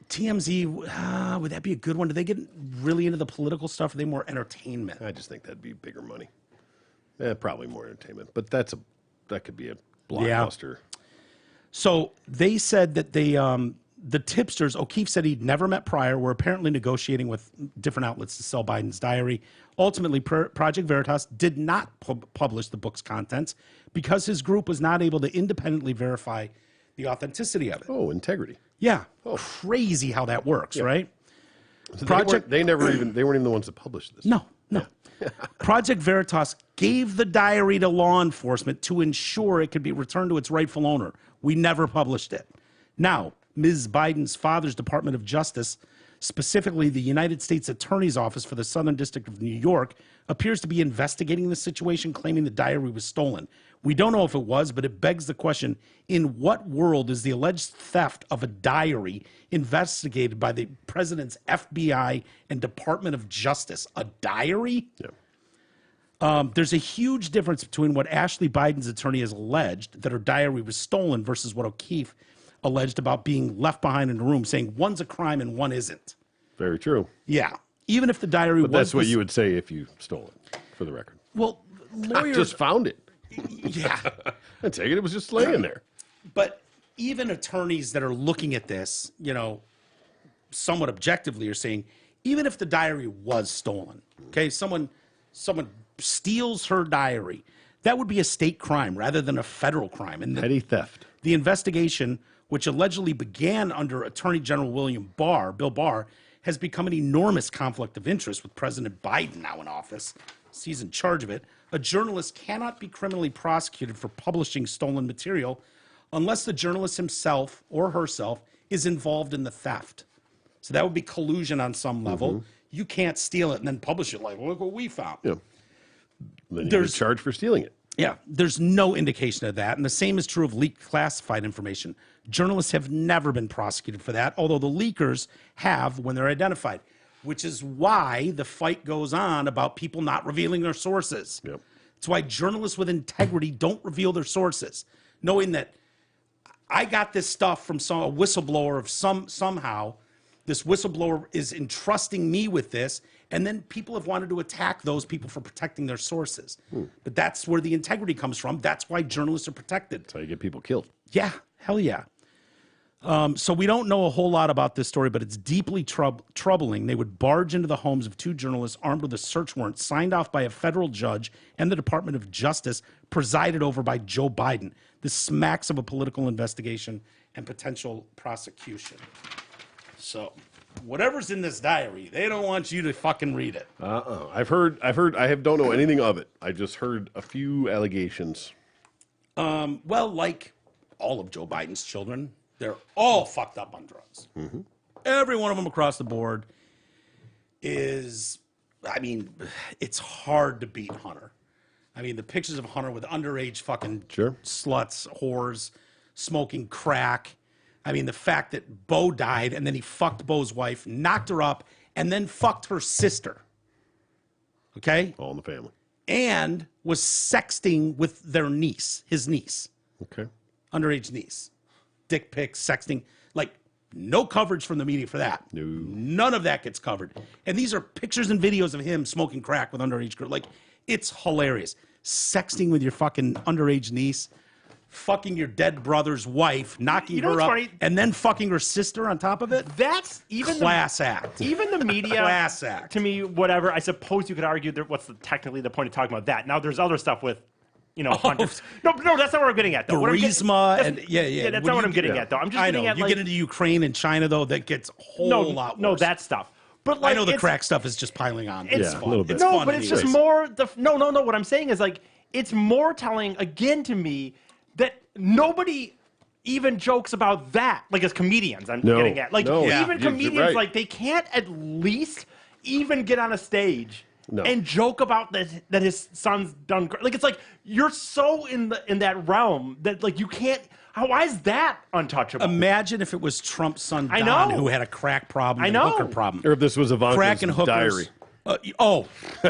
TMZ, would that be a good one? Do they get really into the political stuff? Or are they more entertainment? I just think that'd be bigger money. Probably more entertainment, but that could be a blockbuster. So they said that the tipsters, O'Keefe said he'd never met prior, were apparently negotiating with different outlets to sell Biden's diary. Ultimately, Project Veritas did not publish the book's contents because his group was not able to independently verify the authenticity of it. Oh, integrity. Yeah. Crazy how that works, right? So they weren't even the ones that published this. No. Project Veritas gave the diary to law enforcement to ensure it could be returned to its rightful owner. We never published it. Now, Ms. Biden's father's Department of Justice, specifically the United States Attorney's Office for the Southern District of New York, appears to be investigating the situation, claiming the diary was stolen. We don't know if it was, but it begs the question, in what world is the alleged theft of a diary investigated by the president's FBI and Department of Justice? A diary? Yeah. There's a huge difference between what Ashley Biden's attorney has alleged, that her diary was stolen, versus what O'Keefe alleged about being left behind in a room, saying one's a crime and one isn't. Very true. Yeah. even if the diary was That's what you would say if you stole it, for the record. well, I lawyers just found it. yeah. I take it. It was just laying there. But even attorneys that are looking at this, somewhat objectively are saying, even if the diary was stolen, okay, someone steals her diary, that would be a state crime rather than a federal crime. And Petty theft. the investigation, which allegedly began under Attorney General Bill Barr, has become an enormous conflict of interest with President Biden now in office. He's in charge of it. A journalist cannot be criminally prosecuted for publishing stolen material unless the journalist himself or herself is involved in the theft. So that would be collusion on some level. You can't steal it and then publish it like, look what we found. Yeah. Then you There's- get charged for stealing it. Yeah, there's no indication of that. And the same is true of leaked classified information. Journalists have never been prosecuted for that, although the leakers have when they're identified, which is why the fight goes on about people not revealing their sources. Yep. It's why journalists with integrity don't reveal their sources, knowing that I got this stuff from a whistleblower of somehow. This whistleblower is entrusting me with this, and then people have wanted to attack those people for protecting their sources. But that's where the integrity comes from. That's why journalists are protected. That's how you get people killed. Yeah, hell yeah. So we don't know a whole lot about this story, but it's deeply troubling. They would barge into the homes of two journalists armed with a search warrant signed off by a federal judge and the Department of Justice, presided over by Joe Biden. This smacks of a political investigation and potential prosecution. So whatever's in this diary, they don't want you to fucking read it. Don't know anything of it. I just heard a few allegations. Well, like all of Joe Biden's children, they're all fucked up on drugs. Every one of them across the board is, it's hard to beat Hunter. The pictures of Hunter with underage fucking Sure. sluts, whores, smoking crack. The fact that Bo died and then he fucked Bo's wife, knocked her up, and then fucked her sister. Okay? All in the family. And was sexting with their niece, his niece, Okay. underage niece. Dick pics, sexting. Like, no coverage from the media for that. No. None of that gets covered. And these are pictures and videos of him smoking crack with underage girls. Like, it's hilarious. Sexting with your fucking underage niece. Fucking your dead brother's wife, knocking You know her what's up, funny? and then fucking her sister on top of it. That's even Class act. Even the media, Class act. to me, whatever. I suppose you could argue that technically the point of talking about that. Now, there's other stuff with, Hunter. No, that's not what I'm getting at, though. What I'm getting- Burisma that's- and yeah. that's What not do what you I'm getting get- at, though. I'm just I getting know. at You get into Ukraine and China though, that gets a whole lot worse. No, that stuff. But like, I know the it's- crack stuff is just piling on. It's- It's Yeah, fun. a little bit. It's No, fun but it's anyways. just more. No. What I'm saying is like it's more telling again to me that nobody even jokes about that. Like as comedians, I'm No, getting at like no. Yeah. even You're comedians right. like they can't at least even get on a stage. No. And joke about that his son's done like it's like you're so in that realm that like you can't. Why is that untouchable? Imagine if it was Trump's son I Don know. who had a crack problem, I and know. a hooker problem. Or if this was Ivanka's Crack and hookers. diary.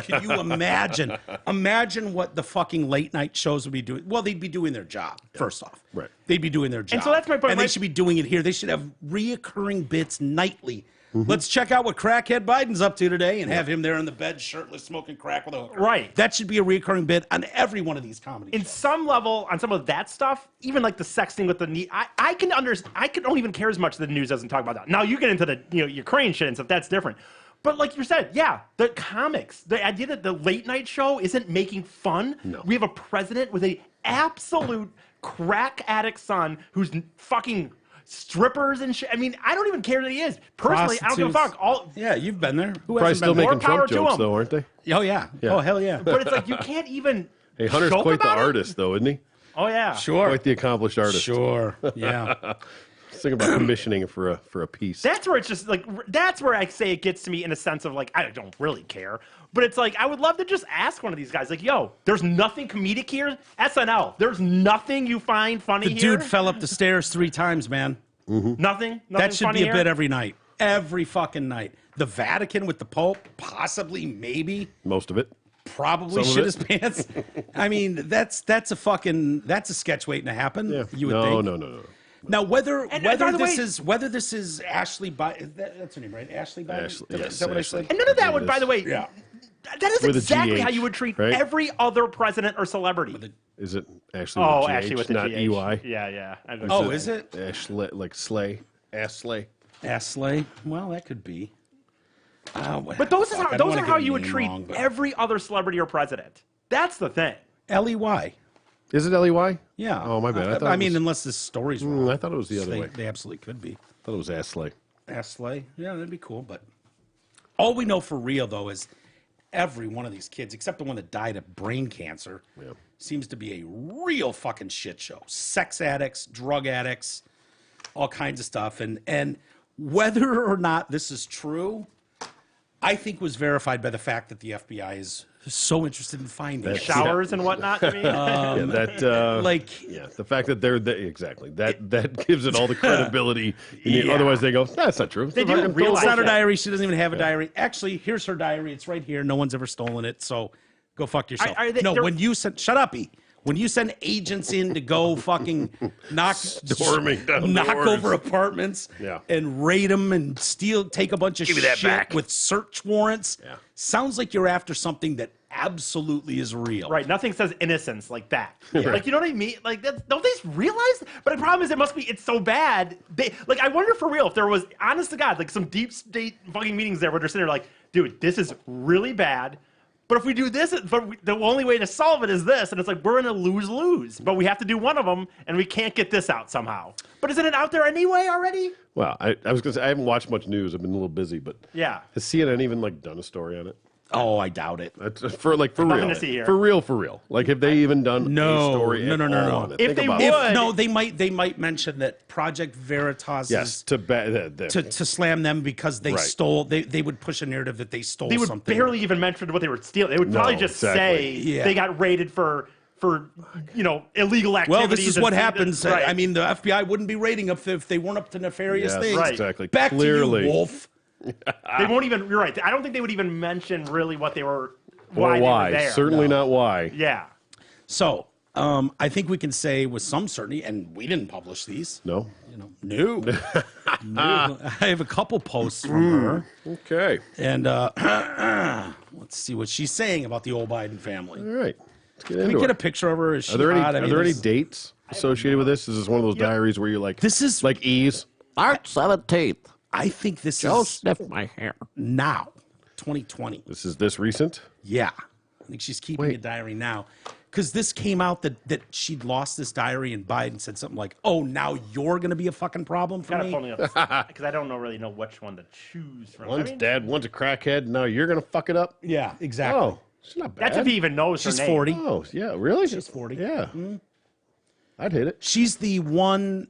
Can you imagine? Imagine what the fucking late night shows would be doing. Well, they'd be doing their job, first off. Right. They'd be doing their job. so that's my point, And they right? should be doing it here. They should have reoccurring bits nightly. Mm-hmm. Let's check out what crackhead Biden's up to today and have him there in the bed, shirtless, smoking crack with a hooker. Right. That should be a reoccurring bit on every one of these comedy in shows. some level, on some of that stuff, even like the sexting with the knee, I can understand. I don't even care as much that the news doesn't talk about that. Now you get into the Ukraine shit and stuff. That's different. But like you said, yeah, the comics, the idea that the late night show isn't making fun. No. We have a president with a absolute crack addict son who's fucking strippers and shit. I don't even care that he is. Personally, I don't give a fuck. Yeah, you've been there. Who Probably hasn't still been there? more making power Trump to jokes, him. though, aren't they? Oh, yeah. Yeah. Oh, hell yeah. But it's like you can't even. Hey, Hunter's joke quite the about it? artist, though, isn't he? Oh yeah. Sure. Quite the accomplished artist. Sure. Yeah. Think about commissioning for a piece. That's where it's just like that's where I say it gets to me in a sense of like I don't really care, but it's like I would love to just ask one of these guys like, "Yo, there's nothing comedic here. SNL, there's nothing you find funny The here. dude fell up the stairs 3 times, man. Nothing. That should funny be a here? bit every night. Every fucking night. The Vatican with the Pope, possibly, maybe, Most of it. probably Some shit of his pants. That's a sketch waiting to happen. Yeah. You would no, think. no. Now, whether And by the way- whether this is Ashley that's her name, right? Ashley Biden. Ashley, Is yes, that what I Ashley. said? And none of that It would, by is. the way, Yeah. that is With a exactly how GH, you would treat right? every other president or celebrity. Is it Ashley? Oh, with a Ashley GH, with the not GH. EY. Yeah. Oh, is it Ashley, like Slay, Ashley. Ashley? Well, that could be. But those are how you would treat every other celebrity or president. That's the thing. Ley. Is it Ley? Yeah. Oh, my bad. I thought I it mean, was- unless this story's wrong. I thought it was the other they, way. they absolutely could be. I thought it was Ashley. Ashley. Yeah, that'd be cool. But all we know for real, though, is every one of these kids, except the one that died of brain cancer, seems to be a real fucking shit show. Sex addicts, drug addicts, all kinds of stuff. And whether or not this is true, I think was verified by the fact that the FBI is so interested in finding it. Showers and whatnot. I mean, The fact that they're exactly that gives it all the credibility. Otherwise, they go, that's not true. They It's do fucking realize It's not her that. diary. She doesn't even have a diary. Actually, here's her diary. It's right here. No one's ever stolen it. So go fuck yourself. they're- When you send, shut up, E. When you send agents in to go fucking knock over apartments Yeah. and raid them and take a bunch of me that shit back. with search warrants, Yeah. sounds like you're after something that absolutely is real. right? Nothing says innocence like that. Like, you know what I mean? Like, don't they realize? But the problem is, it's so bad. I wonder for real if there was, honest to God, like some deep state fucking meetings there where they're sitting there like, dude, this is really bad. But if we do this, the only way to solve it is this. And it's like, we're in a lose-lose. But we have to do one of them, and we can't get this out somehow. But isn't it out there anyway already? Well, I was going to say, I haven't watched much news. I've been a little busy, but Yeah. has CNN even done a story on it? Oh, I doubt it. For Nothing real. to see here. For real. Like, have they even done No. a story No, at no, no, all no. on it? If Think they about would- it. No, they might mention that Project Veritas Yes, is to slam them because they Right. stole. They would push a narrative that they stole They would something. barely even mention what they were stealing. They would No, probably just exactly. say Yeah. they got raided for illegal activities. Well, this is what and- happens. Right. I mean, the FBI wouldn't be raiding if they weren't up to nefarious Yes, things. Right. exactly. Back Clearly. to you, Wolf. They won't even. You're right. I don't think they would even mention really what they were. Or Why? why? They were there. Certainly not why. Yeah. So, I think we can say with some certainty, and we didn't publish these. No? No. No. I have a couple posts from her, Okay. and let's see what she's saying about the old Biden family. All right. Let's get Can into we get it. a picture of her? Is she Are there any, hot? I are mean, there any this- dates associated with this? Is this one of those diaries where you're like, This is- like ease? March 17th. I think this Joe is sniffed my hair. now, 2020. This is this recent? Yeah. I think she's keeping a diary now. Because this came out that she'd lost this diary, and Biden said something like, "Oh, now you're going to be a fucking problem for Gotta me." pull me up because I don't really know which one to choose from. One's dead, one's a crackhead. Now you're going to fuck it up? Yeah, exactly. Oh, she's not bad. That's if he even knows She's her name. 40. Oh, yeah, really? She's 40. Yeah. I'd hit it. She's the one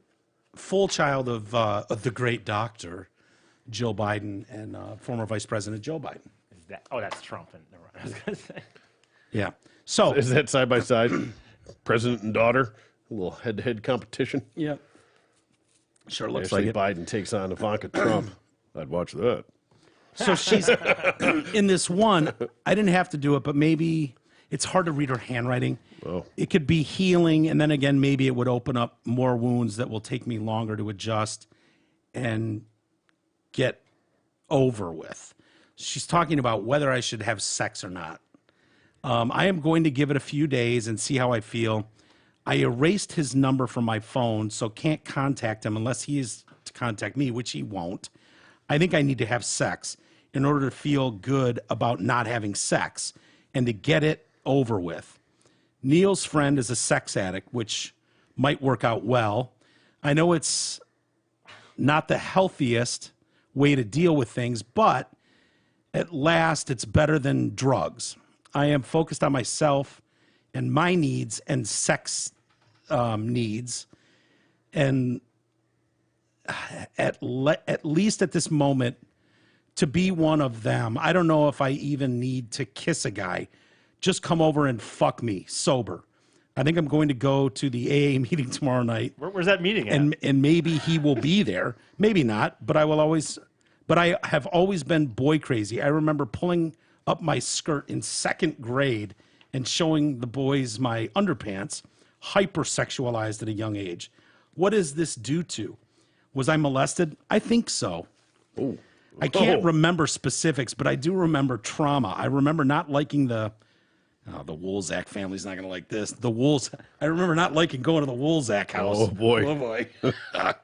full child of the great doctor, Joe Biden, and former Vice President Joe Biden. That's Trump. Never mind. I was gonna say. Yeah. So, Is that side by side? President and daughter? A little head-to-head competition? yeah. Sure looks Ashley like it. Biden takes on Ivanka Trump. I'd watch that. So she's in this one. I didn't have to do it, but maybe it's hard to read her handwriting. Oh. It could be healing, and then again, maybe it would open up more wounds that will take me longer to adjust and get over with. She's talking about whether I should have sex or not. I am going to give it a few days and see how I feel. I erased his number from my phone, so can't contact him unless he is to contact me, which he won't. I think I need to have sex in order to feel good about not having sex and to get it over with. Neil's friend is a sex addict, which might work out well. I know it's not the healthiest way to deal with things, but at last it's better than drugs. I am focused on myself and my needs and sex needs. And at least at this moment, to be one of them, I don't know if I even need to kiss a guy. Just come over and fuck me sober. I think I'm going to go to the AA meeting tomorrow night. Where's that meeting at? And maybe he will be there, maybe not, but I have always been boy crazy. I remember pulling up my skirt in second grade and showing the boys my underpants, hypersexualized at a young age. What is this due to? Was I molested? I think so. Oh. I can't remember specifics, but I do remember trauma. I remember not liking the Woolsack family's not going to like this. I remember not liking going to the Woolsack house. Oh, boy. Oh, boy.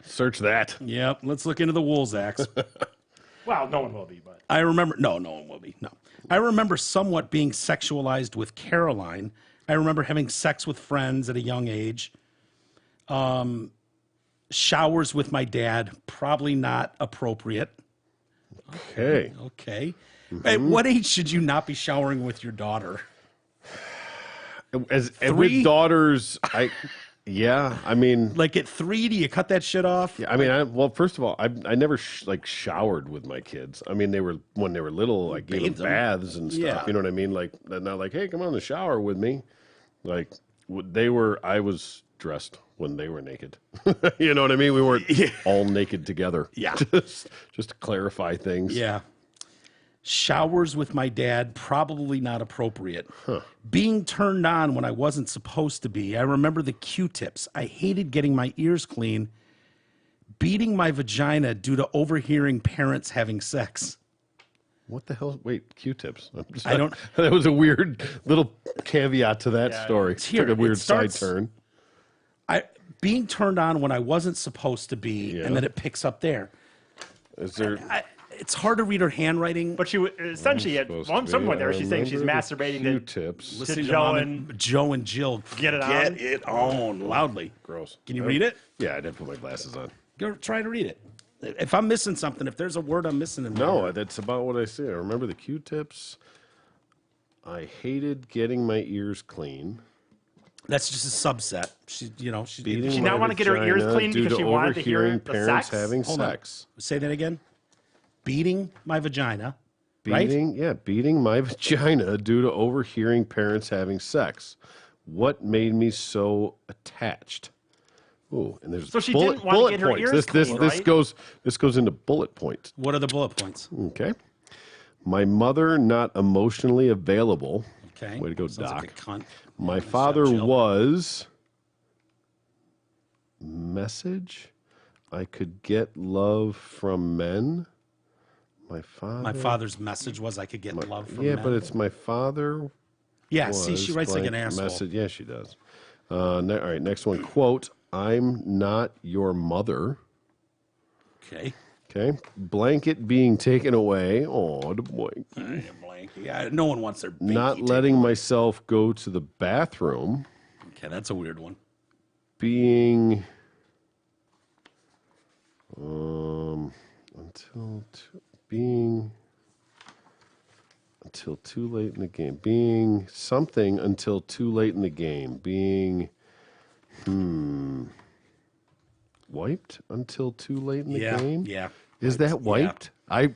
Search that. Yep. Let's look into the Woolsacks. Well, no one will be, but I remember, no one will be. No. I remember somewhat being sexualized with Caroline. I remember having sex with friends at a young age. Showers with my dad, probably not appropriate. Okay. Okay. At what age should you not be showering with your daughter? And 3? with daughters, I mean, Like at 3, do you cut that shit off? I mean, well, first of all, I never showered with my kids. I mean, when they were little, I gave them Bathed them. baths and stuff. Yeah. You know what I mean? Like, they're not like, hey, come on the shower with me. Like, I was dressed when they were naked. You know what I mean? We weren't all naked together. Yeah. Just to clarify things. Yeah. Showers with my dad, probably not appropriate. Being turned on when I wasn't supposed to be. I remember the Q-tips. I hated getting my ears clean. Beating my vagina due to overhearing parents having sex. What the hell? Wait, Q-tips. I don't- That was a weird little caveat to that story. here. Took a weird It starts- side turn. Being turned on when I wasn't supposed to be, Yeah. and then it picks up there. Is there? It's hard to read her handwriting. but she essentially at some point there she's saying she's masturbating to Q-tips. Listening to Joe Mom and- Joe and Jill Get it get on? it on loudly. Gross. Can you read it? Yeah, I didn't put my glasses on. Go try to read it. If I'm missing something, if there's a word I'm missing in No, there, that's about what I say. I remember the Q-tips. I hated getting my ears clean. that's just a subset. She's Beating Did she my not want to get her ears vagina clean due because she wanted to hear overhearing the parents sex? having Hold on. sex. Say that again. Beating my vagina. Right? Beating my vagina due to overhearing parents having sex. What made me so attached? Ooh, and there's So she bullet, didn't want to bullet get her points. ears This clean, this right? goes into bullet points. What are the bullet points? Okay. My mother not emotionally available. Okay. Way to go, Sounds Doc. like a cunt. My Nice job, father Jill. was message. I could get love from men. My father. My father's message was I could get love from Yeah, men. but it's my father. Yeah, see, she was writes like an blank asshole. Message. Yeah, she does. All right, next one. Quote, I'm not your mother. Okay. Okay. Blanket being taken away. Oh, the blanket. I am blank. Yeah, no one wants their binky Not taken. letting myself go to the bathroom. Okay, that's a weird one. Being until too late in the game. Being something until too late in the game. Being wiped until too late in the Yeah, game. yeah. Is that wiped? I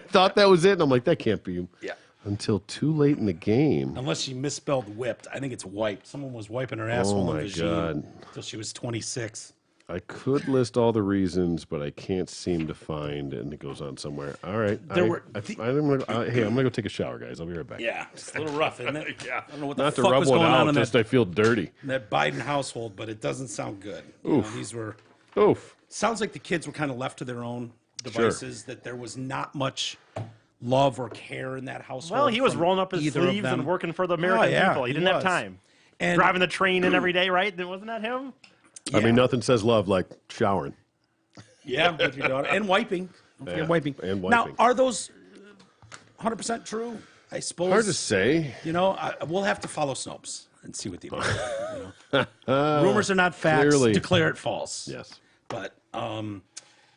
thought that was it, and I'm like, that can't be. Yeah. Until too late in the game. Unless she misspelled whipped. I think it's wiped. Someone was wiping her asshole my in Vagine God. until she was 26. I could list all the reasons, but I can't seem to find, and it goes on somewhere. All right. There were hey, I'm gonna go take a shower, guys. I'll be right back. Yeah, it's a little rough, isn't it? Yeah. I don't know what the Not to fuck rub was one going on out, in just that, I feel dirty. in that Biden household, but it doesn't sound good. You know, these were Oof. sounds like the kids were kind of left to their own devices. That there was not much love or care in that household. Well, he was from rolling up his either of sleeves and them. working for the American yeah, people. He he didn't have was. time. And Driving the train in every day, right? Wasn't that him? I mean, nothing says love like showering. yeah, with your daughter and wiping. Don't forget Yeah, wiping. and Now, wiping. are those 100% true? I suppose. Hard to say. You know, we'll have to follow Snopes and see what they do. You know? Rumors are not facts. Clearly. Declare it false. Yes. But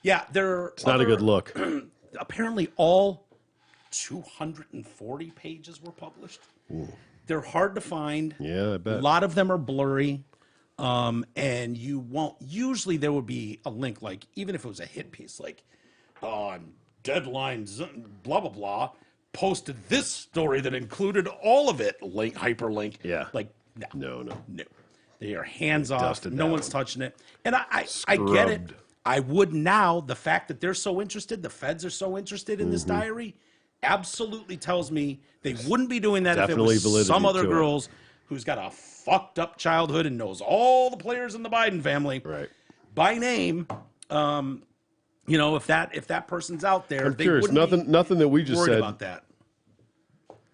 yeah, there. It's not a good look. Apparently, all 240 pages were published. They're hard to find. Yeah, I bet. A lot of them are blurry. And you won't. Usually, there would be a link, like even if it was a hit piece, like on Deadline, blah blah blah, posted this story that included all of it. Link, hyperlink. Yeah. Like No. no. They are hands off. Dusted No that one's one. touching it. And I get it. Scrubbed. I would now. The fact that they're so interested, the feds are so interested in this Mm-hmm. diary, absolutely tells me they wouldn't be doing that Definitely if it was validity some other to it. girls who's got a fucked up childhood and knows all the players in the Biden family. Right. by name. You know, if that person's out there, I'm they curious. wouldn't Nothing that we be just worried said about that.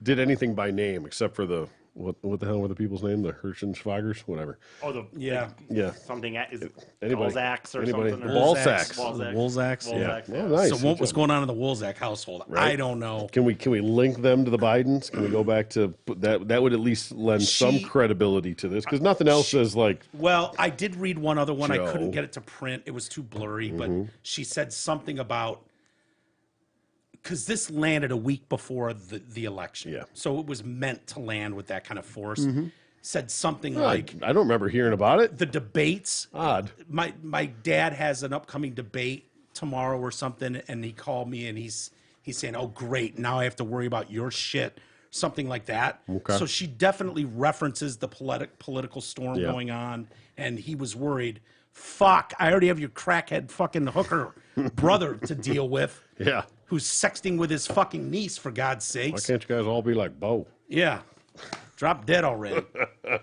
did anything by name except for the what the hell were the people's name? The Hirschenschweigers, whatever. Oh, the Yeah. Yeah. something is it Anybody- Balzacs or anybody- something? or- Balzacs. Balzacs. Woolsacks. Balzacs, Oh, nice. So what Good was job. going on in the Woolsack household? I don't know. Can we link them to the Bidens? Can we go back to that? That would at least lend some She- credibility to this because nothing else says like Well, I did read one other one. I Joe. couldn't get it to print. It was too blurry, but she said something about because this landed a week before the election. Yeah. So it was meant to land with that kind of force. Said something I like don't remember hearing about it. the debates. Odd. My dad has an upcoming debate tomorrow or something, and he called me and he's saying, "Oh, great! Now I have to worry about your shit." Something like that. Okay. So she definitely references the political storm Yeah. going on, and he was worried. Fuck! I already have your crackhead fucking hooker brother to deal with, Yeah. who's sexting with his fucking niece, for God's Why sakes. can't you guys all be like Bo? Yeah, drop dead already.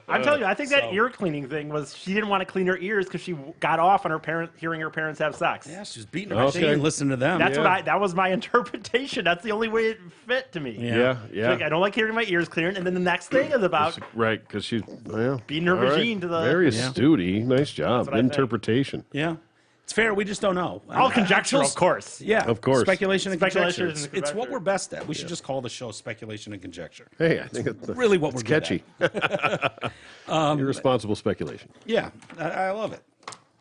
I'm telling you, I think that So- ear cleaning thing was she didn't want to clean her ears because she got off on hearing her parents have sex. Yeah, she's beating her. Okay. She didn't listen to them. That's Yeah. that was my interpretation. That's the only way it fit to me. Yeah. She's like, I don't like hearing my ears clearing. And then the next thing is about Right, because she's beating her all right. vagine to the. Very astute. Nice job. what I think. Interpretation. Yeah, it's fair. We just don't know. All conjecture, Until- of course. Yeah, Of course. Speculation and Speculation conjecture. and It's what conjecture. we're best at. We should just call the show speculation and conjecture. Hey, I think it's Really, what we're good catchy. at. Irresponsible speculation. Yeah, I love it.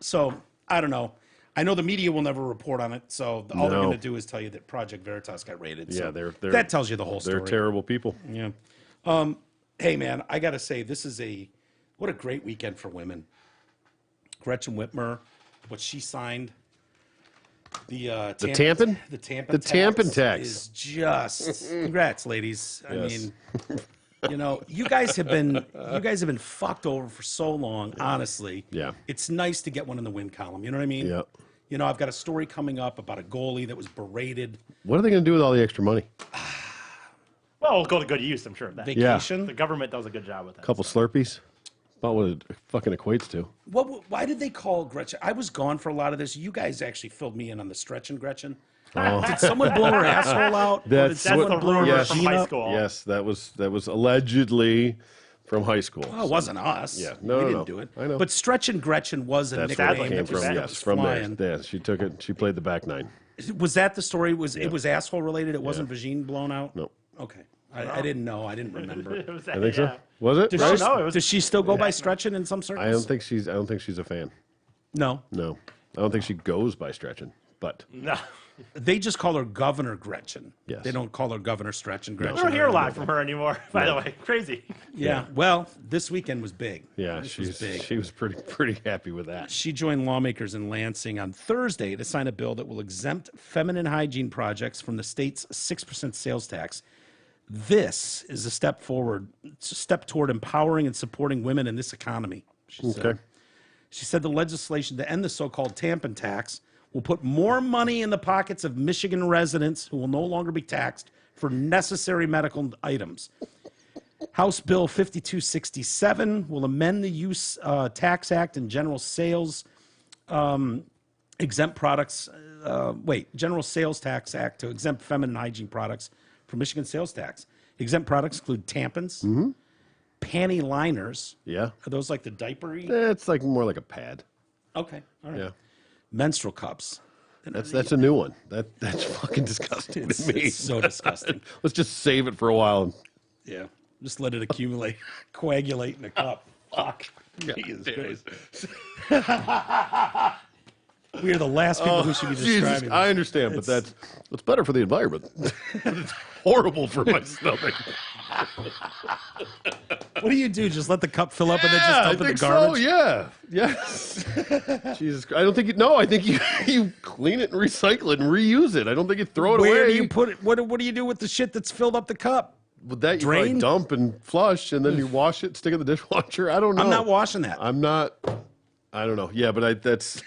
So I don't know. I know the media will never report on it, so all they're No. going to do is tell you that Project Veritas got raided. Yeah, so they're that tells you the whole They're story. terrible people. Yeah. Hey, man, I got to say, what a great weekend for women. Gretchen Whitmer, what she signed. The Tampon? The Tampon The Tampon tax. is just congrats, ladies. I Yes. mean, you guys have been fucked over for so long, honestly. Yeah. It's nice to get one in the win column, you know what I mean? Yeah. You know, I've got a story coming up about a goalie that was berated. What are they going to do with all the extra money? Well, it'll go to good use, I'm sure of that. Vacation. The government does a good job with that. Couple Slurpees? About what it fucking equates to. Why did they call Gretchen? I was gone for a lot of this. You guys actually filled me in on the stretching Gretchen. Did someone blow her asshole out? Or did That's someone the blow her rumor yes. from vagina high up? school. Yes, that was allegedly from high school. Oh, it wasn't us. Yeah. we No, didn't no. do it. I know. But Stretching Gretchen was a That's where nickname it came that was, from. that Yes, was from flying. there. Yeah, she took it. She played the back nine. Was that the story? It was asshole related? It wasn't vagine blown out? No. Okay. I didn't know. I didn't remember. It was, I think yeah. so. Was it? Does, Right? she, no, it was- does she still go by Stretching in some circles? I don't think she's a fan. No. No. I don't think she goes by stretching. But No. They just call her Governor Gretchen. Yes. They don't call her Governor Stretching Gretchen. I don't hear a lot from her anymore, by the way. Crazy. Yeah. Well, this weekend was big. yeah, This was big. she was pretty happy with that. She joined lawmakers in Lansing on Thursday to sign a bill that will exempt feminine hygiene projects from the state's 6% sales tax. This is a step forward, it's a step toward empowering and supporting women in this economy, she said. Okay. She said the legislation to end the so-called tampon tax will put more money in the pockets of Michigan residents who will no longer be taxed for necessary medical items. House Bill 5267 will amend the Use Tax Act and General Sales exempt products. General Sales Tax Act to exempt feminine hygiene products from Michigan sales tax. Exempt products include tampons, panty liners. Yeah. Are those like the diapery? It's like more like a pad. Okay, all right. Yeah. Menstrual cups. That's a new one. That's fucking disgusting to me. It's so disgusting. Let's just save it for a while. And, Yeah, just let it accumulate, coagulate in a cup. Fuck. Jesus Christ. We are the last people who should be Jesus, describing. I understand, but that's better for the environment. It's horrible for my stomach. What do you do? Just let the cup fill up and then just I dump it in think the garbage? so. Yeah. Yes. Jesus Christ. I don't think I think you clean it and recycle it and reuse it. I don't think you throw it Where away. do you put it? What do you do with the shit that's filled up the cup? With that, you probably Drain? dump and flush, and then you wash it, stick it in the dishwasher. I don't know. I'm not washing that. I'm not. I don't know. Yeah, but that's.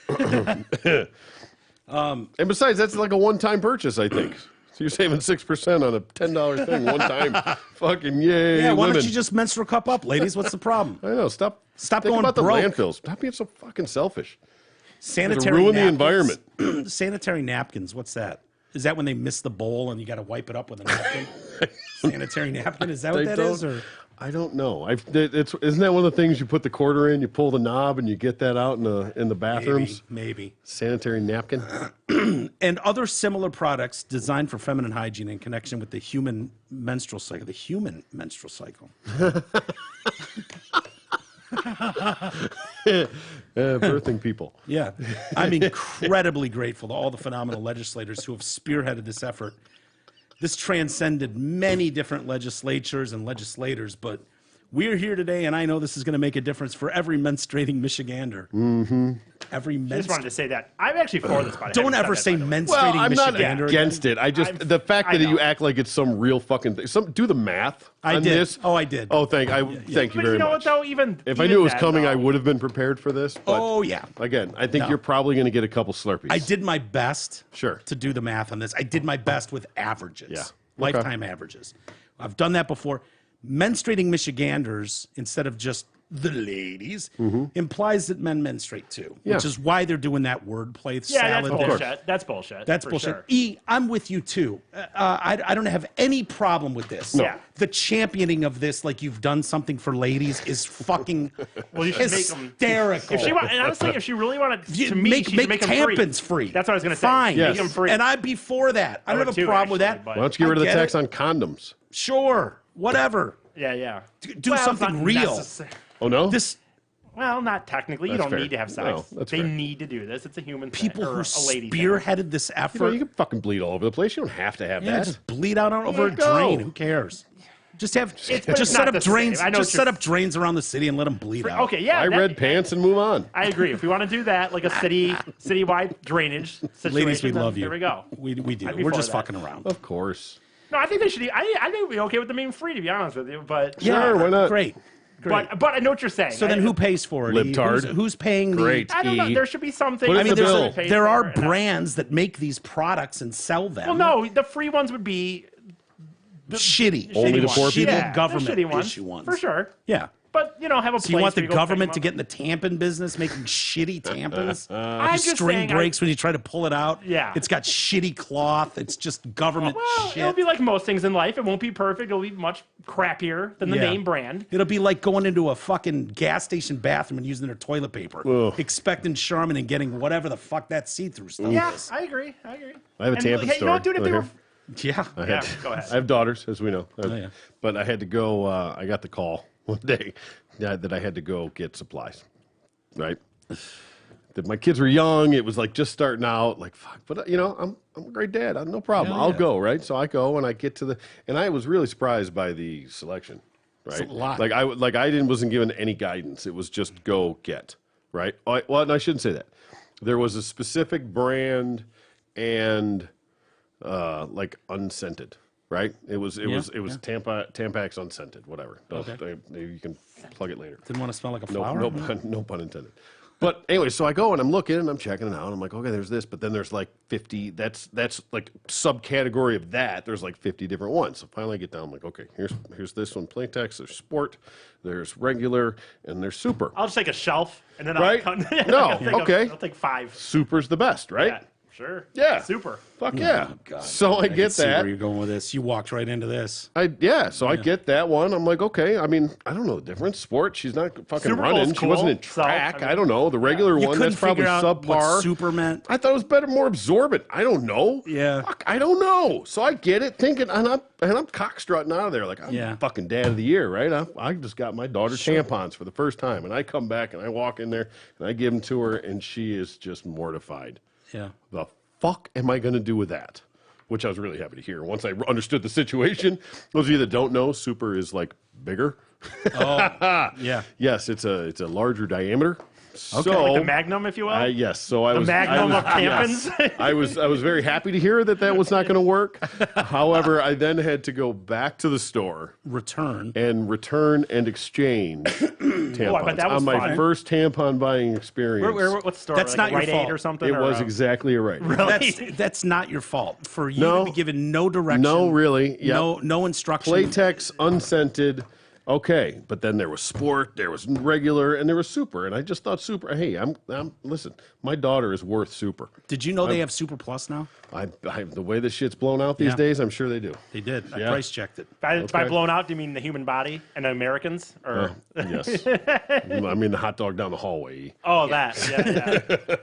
And besides, that's like a one-time purchase. I think. So you're saving 6% on a $10 thing one time. Fucking yay! Yeah, why women. don't you just menstrual cup up, ladies? What's the problem? I know. Stop. Stop Think going about broke. the landfills. Stop being so fucking selfish. Sanitary ruin the napkins. environment. Sanitary napkins. What's that? Is that when they miss the bowl and you got to wipe it up with a napkin? Sanitary napkin. Is that what that is? Or I don't know. Isn't that one of the things you put the quarter in, you pull the knob, and you get that out in the bathrooms? maybe. Sanitary napkin. And other similar products designed for feminine hygiene in connection with the human menstrual cycle. The human menstrual cycle. Birthing people. Yeah. I'm incredibly grateful to all the phenomenal legislators who have spearheaded this effort. This transcended many different legislatures and legislators, but we're here today, and I know this is going to make a difference for every menstruating Michigander. Mm-hmm. Every I just wanted to say that. I'm actually for this. But I Don't haven't ever said say that, by the way. menstruating Well, I'm not Michigander. against it. The fact I that you know. act like it's some real fucking thing. Do the math I on did. this. Oh, I did. Oh, thank you But very you know much. what, though? Even If I even knew it was then, coming, though, I would have been prepared for this. But Oh, yeah. again, I think No. you're probably going to get a couple Slurpees. I did my best Sure. to do the math on this. I did my best with averages, Yeah. lifetime averages. I've done that before. Menstruating Michiganders, instead of just the ladies, implies that men menstruate too, Yeah. which is why they're doing that wordplay Yeah, that's salad. bullshit. That's bullshit. That's for bullshit. Sure. I'm with you too. I don't have any problem with this. No. Yeah. The championing of this, like you've done something for ladies, is fucking Well, you should make 'em- hysterical. If she want, and honestly, if she really wanted You to me, make she should make them tampons free. That's what I was going to say. Fine. Make Yes. them free. And I'd be for that. I don't would have a too, problem with actually, that. but- Why don't you get rid of the I get tax it. on condoms? Sure, whatever. yeah. Do Well, it's something not real. necessary. Oh, no? This Well, not technically. You That's don't fair. need to have sex. No, that's they fair. need to do this. It's a human people thing, or who a lady thing. spearheaded this You know, effort, you can fucking bleed all over the place. You don't have to have yeah, that. just bleed out over a you go. drain. Who cares? Just have but just it's set not up the same. drains. I know Just what you're- set up drains around the city and let them bleed out. Okay, yeah. I that- red pants and move on. I agree. If we want to do that, like a citywide drainage situation, Ladies, we then love you. There we go. We do. I'd be We're for just that. fucking around. Of course. No, I think they should. I think we'd be okay with them being free, to be honest with you. But Sure, why not? Great. Great. but I know what you're saying. So then, who pays for it? Libtard. Who's paying Great. the? I don't know. E. There should be something. Put it I in mean, the bill. there are brands that make these products and sell them. Well, no, the free ones would be shitty. Only shitty the ones. poor people? Shitty Yeah, government the shitty ones, issue ones. for sure. Yeah. But have a. So you want the place where go government to pick get in the tampon business, making shitty tampons? I'm Your just string saying, breaks when you try to pull it out. Yeah. It's got shitty cloth. It's just government Well, shit. it'll be like most things in life. It won't be perfect. It'll be much crappier than the Yeah. name brand. It'll be like going into a fucking gas station bathroom and using their toilet paper, Ugh. expecting Charmin and getting whatever the fuck that see-through stuff Yeah, is. I agree. I have a And, tampon hey, you know what, story dude? If they over were, here. Yeah. yeah, go ahead. I have daughters, as we know. yeah. But I had to go, I got the call one day that I had to go get supplies, right? That my kids were young. It was like just starting out, like, fuck. But, I'm a great dad. No problem. Hell I'll yeah. go, right? So I go and I get to and I was really surprised by the selection, right? a lot. Like, wasn't given any guidance. It was just go get, right? Well, and I shouldn't say that. There was a specific brand and like unscented, right? It was Tampax unscented, whatever. Maybe you can plug it later. Didn't want to smell like a No, flower? no pun intended. But anyway, so I go and I'm looking and I'm checking it out. And I'm like, okay, there's this, but then there's like 50. That's like subcategory of that. There's like 50 different ones. So finally I get down. I'm like, okay, here's this one, Playtex. There's Sport. There's Regular, and there's Super. I'll just take a shelf and then Right? I'll No, take okay. I'll take 5. Super's the best, right? Yeah, sure. Yeah. Super. Fuck yeah. Oh, God. So I can get see that. where you're going with this. You walked right into this. I get that one. I'm like, okay. I mean, I don't know the difference. Sport, she's not fucking Super running. Bowl's She wasn't in cool, so, track. I mean, I don't know. The regular You one, couldn't that's probably figure out subpar. what super meant. I thought it was better, more absorbent. I don't know. Yeah. Fuck, I don't know. So I get it, thinking, and I'm cock strutting out of there like I'm Yeah. fucking dad of the year, right? I just got my daughter tampons for the first time, and I come back and I walk in there and I give them to her, and she is just mortified. Yeah. The fuck am I going to do with that? Which I was really happy to hear. Once I understood the situation, those of you that don't know, Super is like bigger. Yeah. Yes, it's a larger diameter. So Like the Magnum, if you will. yes, so I the was Magnum of yes. tampons. I was very happy to hear that was not going to work. However, I then had to go back to the store Return. and return and exchange tampons bet that was on my fun. first tampon buying experience. What store? That's like not your Rite Aid fault. or something? It or, was exactly right. That's not your fault. For you No. to be given no direction. No, really. Yeah. No instruction. Playtex unscented, Okay, but then there was sport, there was regular, and there was super, and I just thought super. Hey, listen. My daughter is worth super. Did you know they have Super Plus now? The way this shit's blown out these Yeah. days, I'm sure they do. They did. I Yeah. price checked it. By blown out, do you mean the human body and Americans? Or Yes, I mean the hot dog down the hallway. that? Yeah.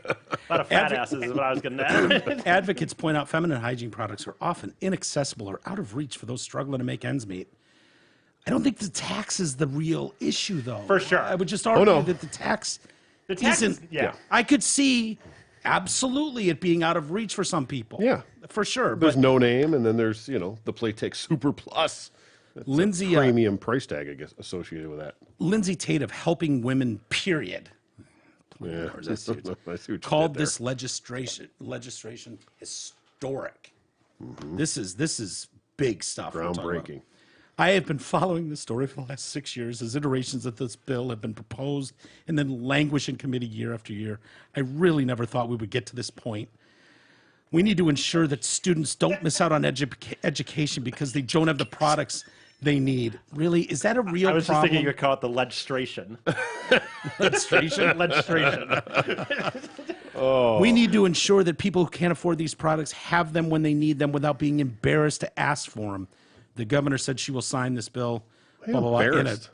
A lot of fat asses is what I was getting at. Advocates point out feminine hygiene products are often inaccessible or out of reach for those struggling to make ends meet. I don't think the tax is the real issue, though. For sure. I would just argue no. that the tax tax is- isn't. yeah. I could see absolutely it being out of reach for some people. Yeah. For sure. There's But no name, and then there's the Playtex Super Plus. It's a Lindsay, premium price tag, I guess, associated with that. Lindsay Tate of Helping Women, period, Yeah, I see what you I see what you called did there. this legislation historic. This is big stuff. we're talking about. Groundbreaking. I have been following this story for the last 6 years as iterations of this bill have been proposed and then languish in committee year after year. I really never thought we would get to this point. We need to ensure that students don't miss out on education because they don't have the products they need. Really? Is that a real I was just problem? thinking you could call it the legislation. Legislation? Legislation. We need to ensure that people who can't afford these products have them when they need them without being embarrassed to ask for them. The governor said she will sign this bill. Blah, blah, blah, in Embarrassed.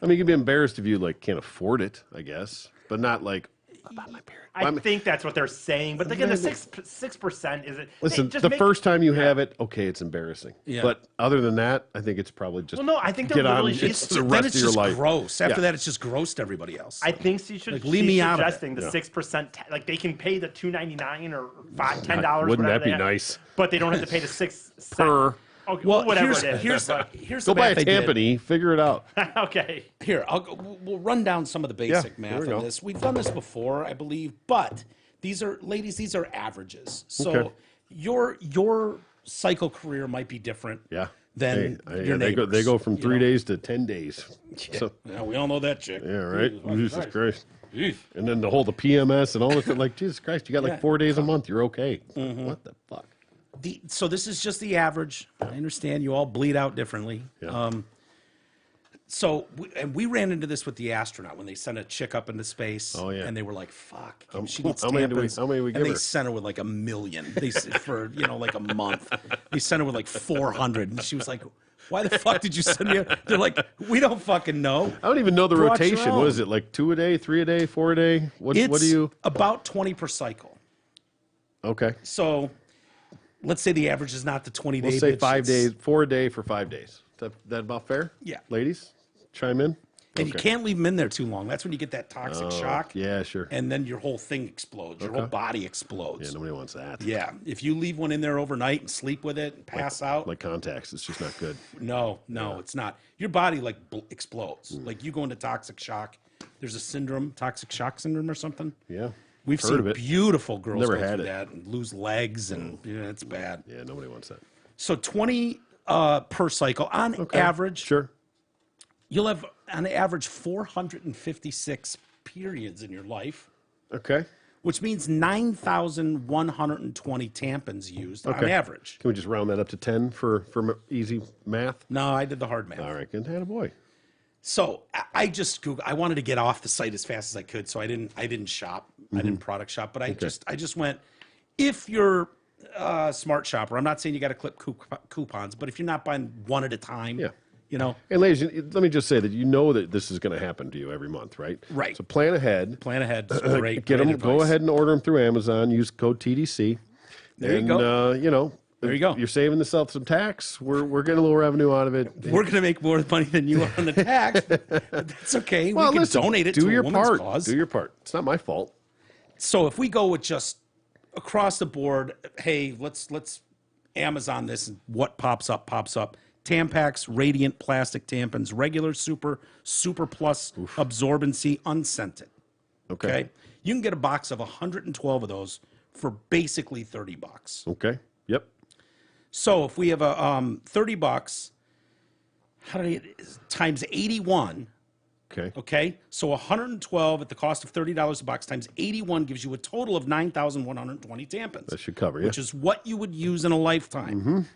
I mean, you can be embarrassed if you can't afford it, I guess, but not like about my parents. I think that's what they're saying. But again, the 6% is it? Listen, just the make- first time you have it, okay, it's embarrassing. Yeah. But other than that, I think it's probably just Well, no, I think they're get on literally- it's it's- the Then rest it's of your just life. gross. After Yeah. that, it's just gross to everybody else. I think she should. leave me she's out of it. suggesting the 6%. Like they can pay the $2.99 or $10. Wouldn't whatever that be they have, nice? But they don't have to pay the 6 Per. Okay, well, whatever here's, it is. here's, but- here's Go the buy a math they did. Tampany, figure it out. okay. Here, we'll run down some of the basic here math we on go. this. We've done this before, I believe, but these are, ladies, these are averages. So Okay. your cycle career might be different Yeah. than Hey, your they neighbors. go from you 3 know? days to 10 days. So, Yeah, we all know that chick. yeah, right? Jesus Christ. Eesh. And then the whole PMS and all this, like, Jesus Christ, you got like Yeah. Mm-hmm. 4 days a month, you're okay. What the fuck? So this is just the average. I understand you all bleed out differently. Yeah. And we ran into this with the astronaut when they sent a chick up into space. Oh, yeah. And they were like, "Fuck, she needs how many tampons." how many we and give they her? sent her with like 1 million. They for like a month. They sent her with like 400, and she was like, "Why the fuck did you send me?" They're like, "We don't fucking know." I don't even know the Brought your rotation. own. What is it, like 2 a day, 3 a day, 4 a day? What It's do you? about 20 per cycle. Okay. So let's say the average is not the 20 We'll day. say bitch, 5 it's- days, 4 a day for 5 days. That about fair? Yeah. Ladies, chime in. And you Okay. can't leave them in there too long. That's when you get that toxic shock. Yeah, sure. And then your whole thing explodes. Your whole body explodes. Yeah, nobody wants that. Yeah, if you leave one in there overnight and sleep with it and pass out, Like contacts, it's just not good. no, it's not. Your body like explodes. Mm. Like you go into toxic shock. There's a syndrome, toxic shock syndrome or something. Yeah. We've Heard seen of it. beautiful girls Never go had through it. that and lose legs, and yeah, it's bad. Yeah, nobody wants that. So 20 per cycle on average. Sure. You'll have on average 456 periods in your life, Okay. which means 9,120 tampons used on Okay. average. Can we just round that up to 10 for easy math? No, I did the hard math. All right, good. Had a boy. So I just Googled. I wanted to get off the site as fast as I could, so I didn't shop. I didn't product shop, but I just went. If you're a smart shopper, I'm not saying you got to clip coupons, but if you're not buying one at a time, Yeah. you know, And ladies, let me just say that you know that this is going to happen to you every month, right? Right. So plan ahead. plan ahead. Is great. Get great them. Go advice. ahead and order them through Amazon. Use code TDC. There you and, go. There you go. You're saving yourself some tax. We're getting a little revenue out of it. We're going to make more money than you are on the tax, but that's okay. Well, we can listen, donate it do to your a woman's part. cause. Do your part. It's not my fault. So if we go with just across the board, hey, let's Amazon this, and what pops up. Tampax, Radiant plastic tampons, regular, super plus, absorbency, unscented. Okay. You can get a box of 112 of those for basically $30. Okay. Yep. So if we have a $30, times 81? Okay. Okay, so 112 at the cost of $30 a box times 81 gives you a total of 9,120 tampons. That should cover you. Which is what you would use in a lifetime.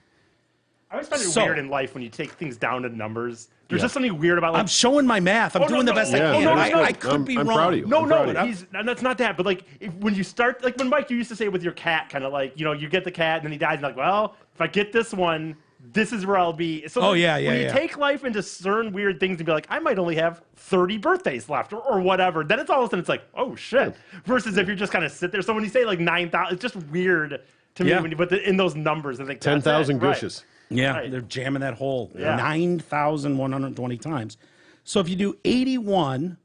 I always find it So- weird in life when you take things down to numbers. There's just something weird about like. I'm showing my math. I'm Oh, no, doing the no. best Yeah, I can. no, that's no, I good. could be I'm wrong. proud of you. No, I'm no, proud of you. and that's not that. But like, when you start, like when Mike, you used to say with your cat, kind of like, you get the cat and then he dies, and you're like, well, if I get this one, this is where I'll be. So Oh, like, yeah, when yeah, you yeah. take life into certain weird things and be like, I might only have 30 birthdays left or whatever, then it's all of a sudden it's like, oh shit. Versus if you just kind of sit there. So when you say like 9,000, it's just weird to me Yeah. when you put in those numbers and think 10,000 that's it. Right. gushes. Yeah, Right. they're jamming that hole Yeah. 9,120 times. So if you do 81,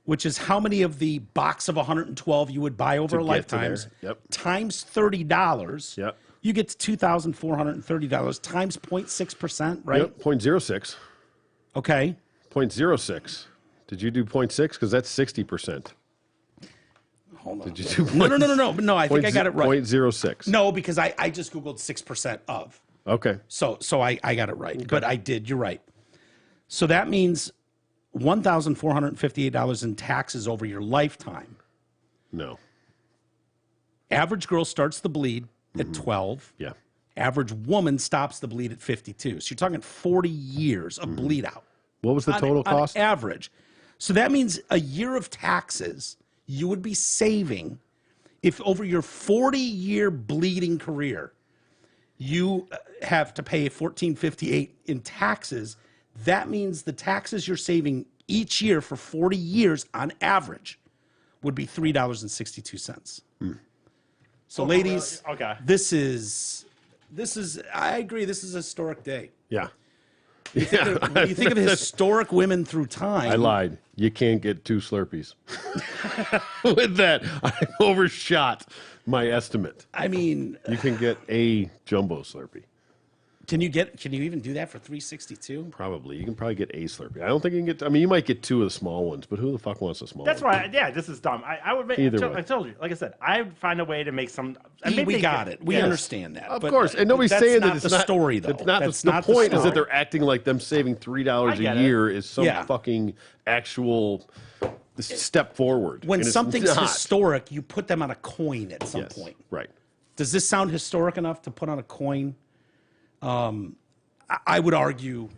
which is how many of the box of 112 you would buy over a To get to lifetime, there. Yep. times $30, Yep. you get to $2,430 times 0.6%, right? Yep. 0.06. Okay. 0.06. Did you do 0.6? Because that's 60%. Hold on. Did you do No, I think I got it right. 0.06. No, because I just Googled 6% of. Okay. So I got it right. But I did. You're right. So that means $1,458 in taxes over your lifetime. No. Average girl starts the bleed at 12. Yeah. Average woman stops the bleed at 52. So you're talking 40 years of bleed out. What was the total cost? On average. So that means a year of taxes you would be saving if over your 40-year bleeding career you have to pay $1,458 in taxes. That means the taxes you're saving each year for 40 years on average would be $3.62. So ladies, Okay. this is I agree, this is a historic day. Yeah. When you think of historic women through time, I lied. You can't get 2 Slurpees. With that, I overshot my estimate. I mean, You can get a jumbo Slurpee. can you even do that for 362? Probably. You can probably get a Slurpee. I don't think you can get, I mean, you might get 2 of the small ones, but who the fuck wants a small That's one? why, yeah, this is dumb. I would make, Either way. I told you, like I said, I'd find a way to make some. and maybe We they got could- it. We yes. understand that. Of but course, and nobody's that's saying not that it's the not story, though. It's not That's the not point is that story. they're acting like them saving $3 I get a it. year is some Yeah. fucking actual step forward. When and it's something's not. historic, you put them on a coin at some Yes, point. right? Does this sound historic enough to put on a coin? I would argue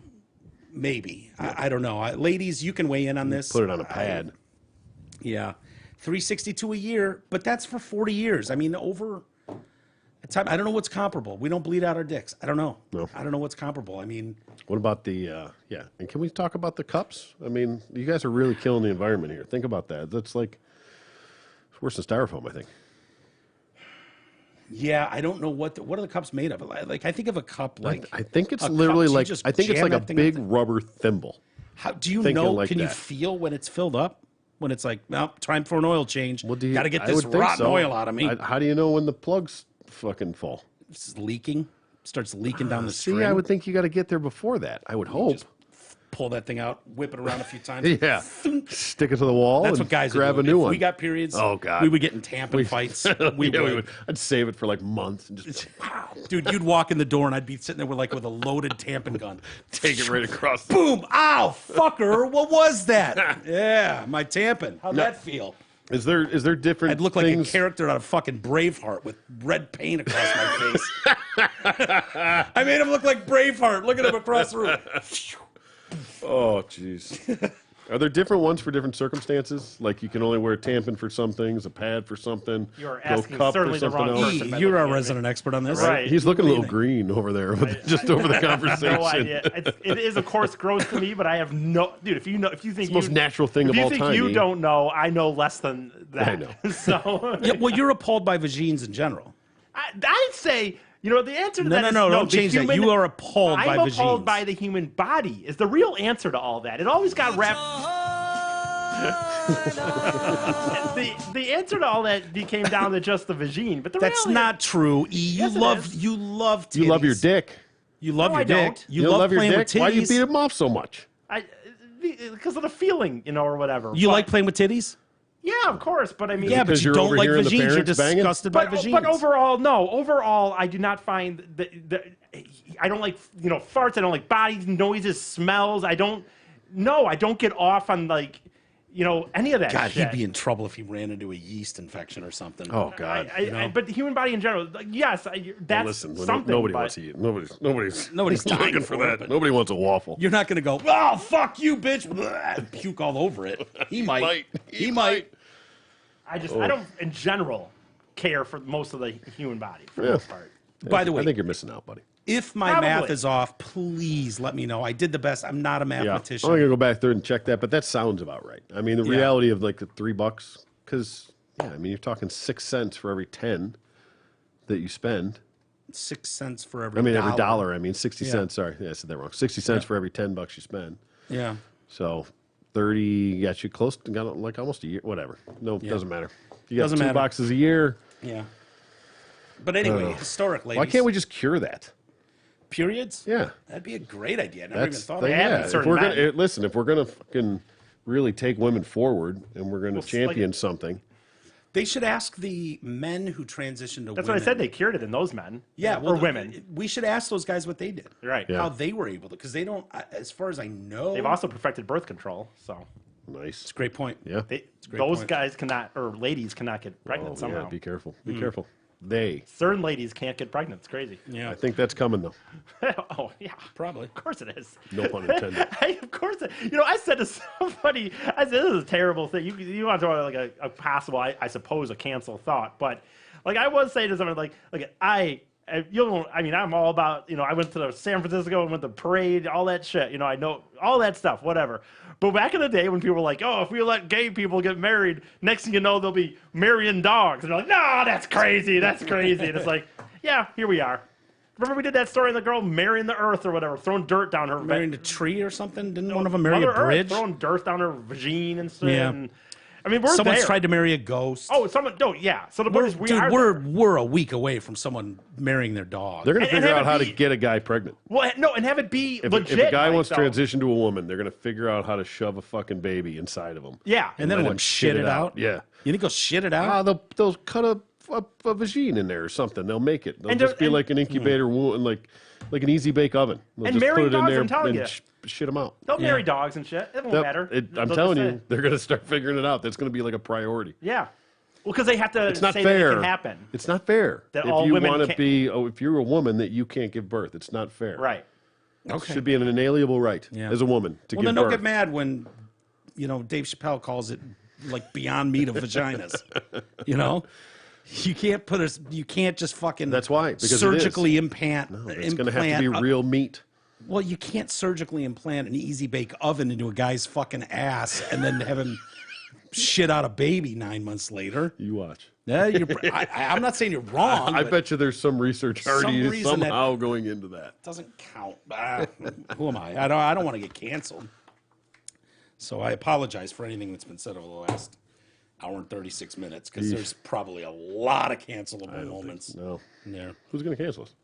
maybe. I don't know. Ladies, you can weigh in on this. Put it on a pad. Yeah. 362 a year, but that's for 40 years. I mean, over a time, I don't know what's comparable. We don't bleed out our dicks. I don't know. No. I don't know what's comparable. I mean, What about the yeah? And can we talk about the cups? I mean, you guys are really killing the environment here. Think about that. That's like it's worse than styrofoam, I think. yeah, I don't know what are the cups made of. Like I think of a cup like I think it's a cup, literally so you like just I think it's jam like a that thing big up rubber thimble. How do you thinking know? like Can you that. feel when it's filled up? When it's like, well, time for an oil change. Well, do you, Got to get I this would think rotten so. oil out of me. How do you know when the plugs fucking fall? It's leaking. Starts leaking down the See, string. I would think you got to get there before that. I would hope. just pull that thing out, whip it around a few times. Yeah, stick it to the wall. That's and what guys would grab do. a new If one. We got periods. Oh, God. we would get in tampon fights. We would. I'd save it for like months and just Dude, you'd walk in the door and I'd be sitting there with a loaded tampon gun. take it right across. Boom! Ow, fucker! What was that? Yeah, my tampon. How'd that feel? Is there different? I'd look like things? a character out of fucking Braveheart with red paint across my face. I made him look like Braveheart. Look at him across the room. Oh, jeez. Are there different ones for different circumstances? Like you can only wear a tampon for some things, a pad for something. You're no asking cup for certainly the something wrong else. person. You're our resident expert on this. Right. He's looking a little What do green over there, just over the conversation. No idea. It is, of course, gross to me, but I have no, dude. If you think the most natural thing of all if you think time, you E. don't know, I know less than that. I know. So Yeah, well, you're appalled by vagines in general. I'd say, the answer to No, that no, is no, no. don't the change that. human- You are appalled by I'm appalled vagines. by the human body. Is the real answer to all that? It always got wrapped. the answer to all that came down to just the vagine, but the That's reality- not true. E, Yes, it is. you love titties. You love your dick. You love No, your I dick. don't. You love your playing dick. with titties. Why do you beat him off so much? Because of the feeling, or whatever. You But- like playing with titties? Yeah, of course, but I mean, Yeah, but because you you're don't like overhearing the vagines. You're parents banging? disgusted by vagines. But overall, no. Overall, I do not find I don't like farts. I don't like bodies, noises, smells. I don't get off on any of that God, shit. he'd be in trouble if he ran into a yeast infection or something. Oh God. But the human body in general, yes, that's Listen, something. nobody but wants to eat. Nobody's Nobody's dying looking for for it, that. but- Nobody wants a waffle. You're not going to go, oh, fuck you, bitch, and puke all over it. He might. He might. I don't, in general, care for most of the human body for the Yeah. most part. By the way, I think you're missing out, buddy. if my Probably. math is off, please let me know. I did the best. I'm not a Yeah, I'm mathematician. gonna go back there and check that, but that sounds about right. I mean, the Yeah. reality of like the $3, because I mean, you're talking 6 cents for every 10 that you spend. 6 cents for every I mean, dollar. every dollar. I mean, 60 Yeah. cents. Sorry, yeah, I said that wrong. 60 cents for every $10 you spend. Yeah. So 30 got you close to got like almost a year. Whatever. No, doesn't matter. You got Doesn't 2 matter. boxes a year. Yeah. But anyway, historically, Why can't we just cure that? periods? Yeah. That'd be a great idea. I never even That's thought the- of Yeah, that. but If certain we're gonna men. listen, if we're gonna fucking really take women forward and we're gonna Well, champion something, They should ask the men who transitioned to That's women. what I said. They cured it in those men. Yeah, well, or women. We should ask those guys what they did. Right. Yeah. How they were able to, because they don't, as far as I know. They've also perfected birth control. So nice. It's a great point. Yeah. they, a great those point. guys cannot, or ladies cannot get Oh, pregnant somehow. yeah. Be careful. Hmm. Be careful. They. Certain ladies can't get pregnant. It's crazy. Yeah, I think that's coming though. Oh yeah, probably. of course it is. No pun intended. Of course, I said to somebody, I said, this is a terrible thing. You want to talk about like a possible, I suppose, a cancel thought, but like I was saying to somebody, like I'm all about, I went to San Francisco and went to the parade, all that shit. I know all that stuff, whatever. But back in the day when people were like, oh, if we let gay people get married, next thing you know, they'll be marrying dogs. And they're like, no, that's crazy. That's crazy. And it's like, yeah, here we are. Remember we did that story of the girl marrying the earth or whatever, throwing dirt down her Marrying a tree or something? Didn't one of them marry Mother a bridge? Earth, throwing dirt down her vagine and stuff. Yeah. And, I mean, we're Someone's there. tried to marry a ghost. Oh, someone. No, yeah. So the point is, we Dude, are we're there. we're a week away from someone marrying their dog. They're gonna And figure have out it how to be- get a guy pregnant. Well, no, and have it be If, legit. if a guy like, wants to though. transition to a woman, they're gonna figure out how to shove a fucking baby inside of him. Yeah, and then let let him him shit it out. Yeah. You think he'll shit it out? They'll cut a vagine in there or something. They'll make it. They'll And just don't- be and- like an incubator, like an easy bake oven. They'll And just put marrying it in dogs, there I'm telling and you. shit them out. they'll marry dogs and shit. It won't matter. I'm They'll telling just you, say- they're gonna start figuring it out. That's gonna be like a priority. Yeah. Well, because they have to It's not say fair. that it can happen. It's not fair. That if all you women want to can't- be, if you're a woman that you can't give birth, it's not fair. Right. Okay. Should be an inalienable right Yeah. as a woman to Well, give then don't birth. get mad when, Dave Chappelle calls it like beyond meat of vaginas. You can't you can't just fucking. That's why, because it is. surgically implant. It's going to have to be real meat. Well, you can't surgically implant an easy bake oven into a guy's fucking ass and then have him shit out a baby 9 months later. You watch. Yeah, I'm not saying you're wrong. I but bet you there's some research some already reason that- somehow going into that. it doesn't count. Who am I? I don't want to get canceled. So I apologize for anything that's been said over the last hour and 36 minutes because there's probably a lot of cancelable moments. No. Yeah. Who's going to cancel us?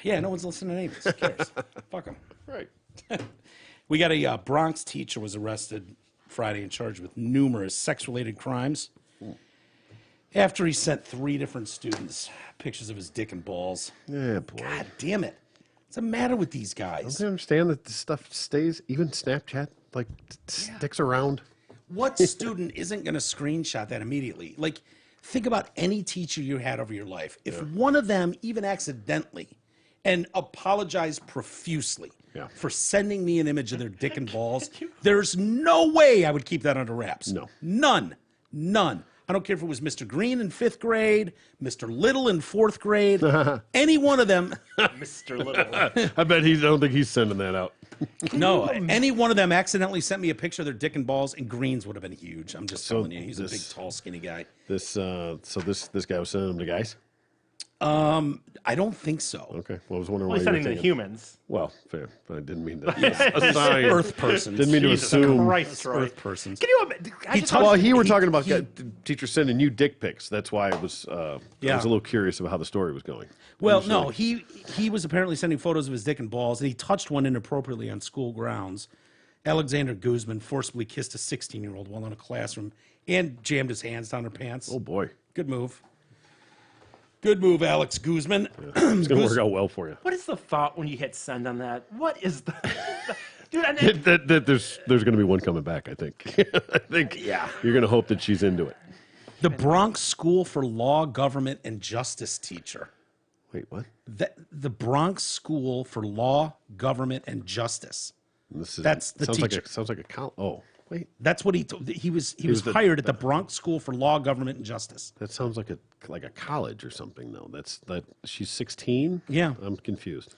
Yeah, no one's listening anyways. Who cares? Fuck them. Right. We got a Bronx teacher was arrested Friday and charged with numerous sex-related crimes after he sent 3 different students pictures of his dick and balls. Yeah, boy. God damn it. What's the matter with these Don't guys? they understand that this stuff stays, even Snapchat, like, sticks around? What student isn't going to screenshot that immediately? Like, think about any teacher you had over your life. If one of them, even accidentally, and apologized profusely Yeah. for sending me an image of their dick and balls, there's no way I would keep that under wraps. No. None. I don't care if it was Mr. Green in 5th grade, Mr. Little in 4th grade, any one of them. Mr. Little. I don't think he's sending that out. No, any one of them accidentally sent me a picture of their dick and balls, and Green's would have been huge. I'm just telling you, he's a big, this- tall, skinny guy. This guy was sending them to guys? I don't think so. Okay. Well, I was wondering Well, why he's you were sending to thinking. humans. Well, fair. But I didn't mean to assign. Earth persons. Didn't mean to Jesus assume. Christ, Troy. Earth persons. Can you imagine? I just- Well, you were talking about he- teachers sending you dick pics. That's why I was I Yeah. was a little curious about how the story was going. Well, no, he was apparently sending photos of his dick and balls, and he touched one inappropriately on school grounds. Alexander Guzman forcibly kissed a 16-year-old while in a classroom and jammed his hands down her pants. Oh boy, Good move. Good move, Alex Guzman. it's gonna work out well for you. What is the thought when you hit send on that? What is the? dude. And that there's going to be one coming back. I think. I think. Yeah. You're going to hope that she's into it. The Bronx School for Law, Government, and Justice teacher. Wait, what? The Bronx School for Law, Government, and Justice. That's the teacher. Sounds like a Oh, wait. That's what he was hired at the Bronx School for Law, Government, and Justice. That sounds like a college or something, though. She's 16. Yeah. I'm confused.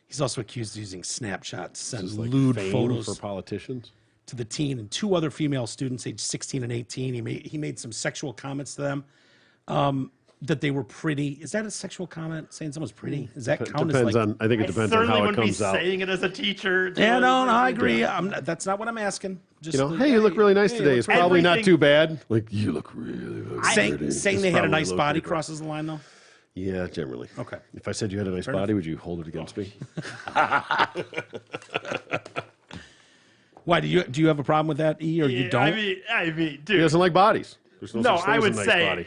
He's also accused of using Snapchat to send Just like lewd fame photos for politicians. to the teen and two other female students, aged 16 and 18. He made some sexual comments to them. That they were pretty. Is that a sexual comment? Saying someone's pretty? Is that count as Depends like? on. I think it I depends on certainly how it wouldn't be comes out. saying it as a teacher. Yeah, no, I agree. That's not what I'm asking. Just Hey, you look really nice hey, today. you It's look probably not Everything- too bad. Like you look really pretty. saying It's they had a probably nice little body pretty. crosses the line though. Yeah, generally. Okay. If I said you had a nice body, would you hold it against me? Why do you have a problem with that, E, or you don't? I mean, He dude. doesn't like bodies. There's No, such thing I as a would nice say, body.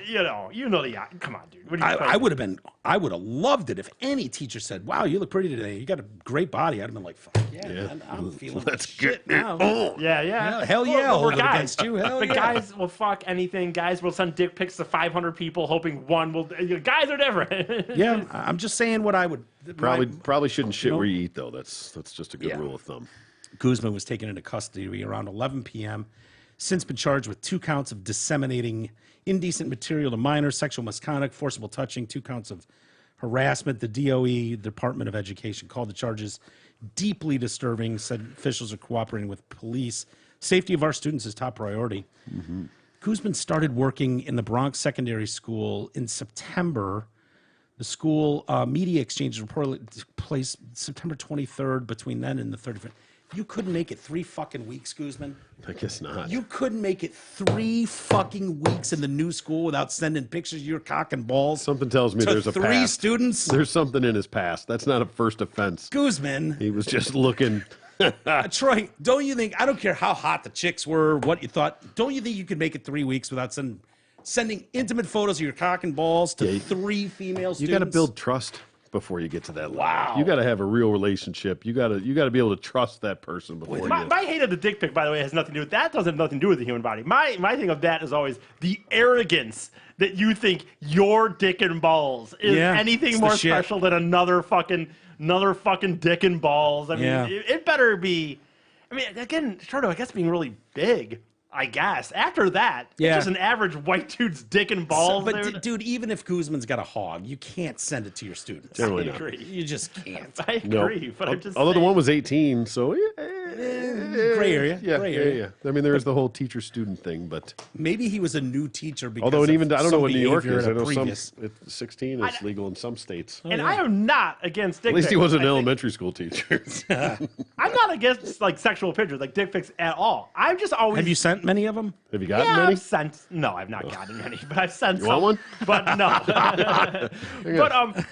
come on, dude. What are you I would have loved it if any teacher said, "Wow, you look pretty today. You got a great body." I'd have been like, "Fuck yeah, man, I'm feeling Let's shit get it now." on. Yeah. Hell yeah, Well, I'll we're hold it guys. against you. Hell But yeah. guys will fuck anything. Guys will send dick pics to 500 people, hoping one will. Guys are different. Yeah, I'm just saying what I would. Probably shouldn't shit Nope. where you eat, though. That's just a good Yeah. rule of thumb. Guzman was taken into custody around 11 p.m. Since been charged with 2 counts of disseminating indecent material to minors, sexual misconduct, forcible touching, 2 counts of harassment. The DOE, Department of Education, called the charges deeply disturbing, said officials are cooperating with police. Safety of our students is top priority. Guzman started working in the Bronx Secondary School in September. The school media exchange reportedly took place September 23rd. Between then and the 31st. You couldn't make it 3 fucking weeks, Guzman. I guess not. You couldn't make it 3 fucking weeks in the new school without sending pictures of your cock and balls. Something tells me to there's a 3 past. students. There's something in his past. That's not a first offense. Guzman, He was just looking. Troy, don't you think? I don't care how hot the chicks were, what you thought. Don't you think you could make it 3 weeks without sending intimate photos of your cock and balls to 3 female students? You got to build trust before you get to that level. Wow. You got to have a real relationship. You got to be able to trust that person before you. My hate of the dick pic, by the way, has nothing to do with that. Doesn't have nothing to do with the human body. My thing of that is always the arrogance that you think your dick and balls is Yeah, anything it's more the shit. special than another fucking dick and balls. I mean, Yeah. it better be. I mean, again, short of I guess being really big. I guess after that, Yeah. it's just an average white dude's dick and balls. But dude. dude, even if Guzman's got a hog, you can't send it to your students. Generally I not. agree. You just can't. I No. agree, but I'm just Although the saying. one was 18, so Gray area. Yeah, Gray yeah, area. yeah. I mean, there is the whole teacher-student thing, but Maybe he was a new teacher because although of even I don't know some what New York behavior is. at I a know previous. some 16 is legal in some states. And I am not against dick At least he pics. wasn't an I think- elementary school teacher. I'm not against like sexual pictures, like dick pics at all. I'm just always. Have you sent many of them? Have you gotten Yeah, many? I've sent. No, I've not gotten many, but I've sent You some. want one? But no.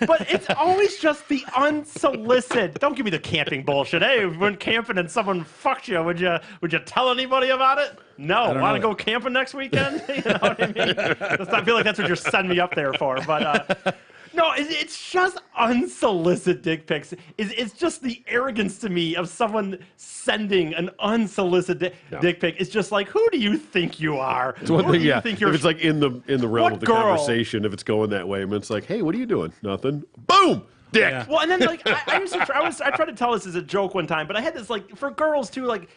but it's always just the unsolicited. Don't give me the camping bullshit. Hey, if you went camping and someone fucked you, would you tell anybody about it? No. don't Want to know. go camping next weekend? You know what I mean? I feel like that's what you're sending me up there for. But no, it's just unsolicited dick pics. It's just the arrogance to me of someone sending an unsolicited dick pic. It's just like, who do you think you are? It's one Who thing, do you yeah. think If you're? it's like in the realm What of the girl- conversation, if it's going that way, I mean, it's like, hey, what are you doing? Nothing. Boom, dick. Yeah. Well, and then like I used to I tried to tell this as a joke one time, but I had this like for girls too, like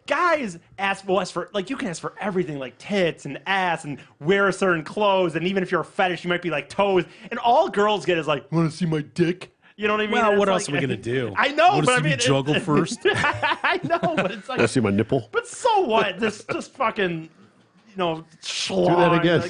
guys ask for like you can ask for everything like tits and ass and wear certain clothes, and even if you're a fetish, you might be like toes, and all girls get is like, want to see my dick? You know what I mean? Well, And what it's else like- are we gonna do? I know, Wanna but I see me mean, juggle first? I know, but it's like, Want to see my nipple? but so what? Just fucking. Schlong. Do that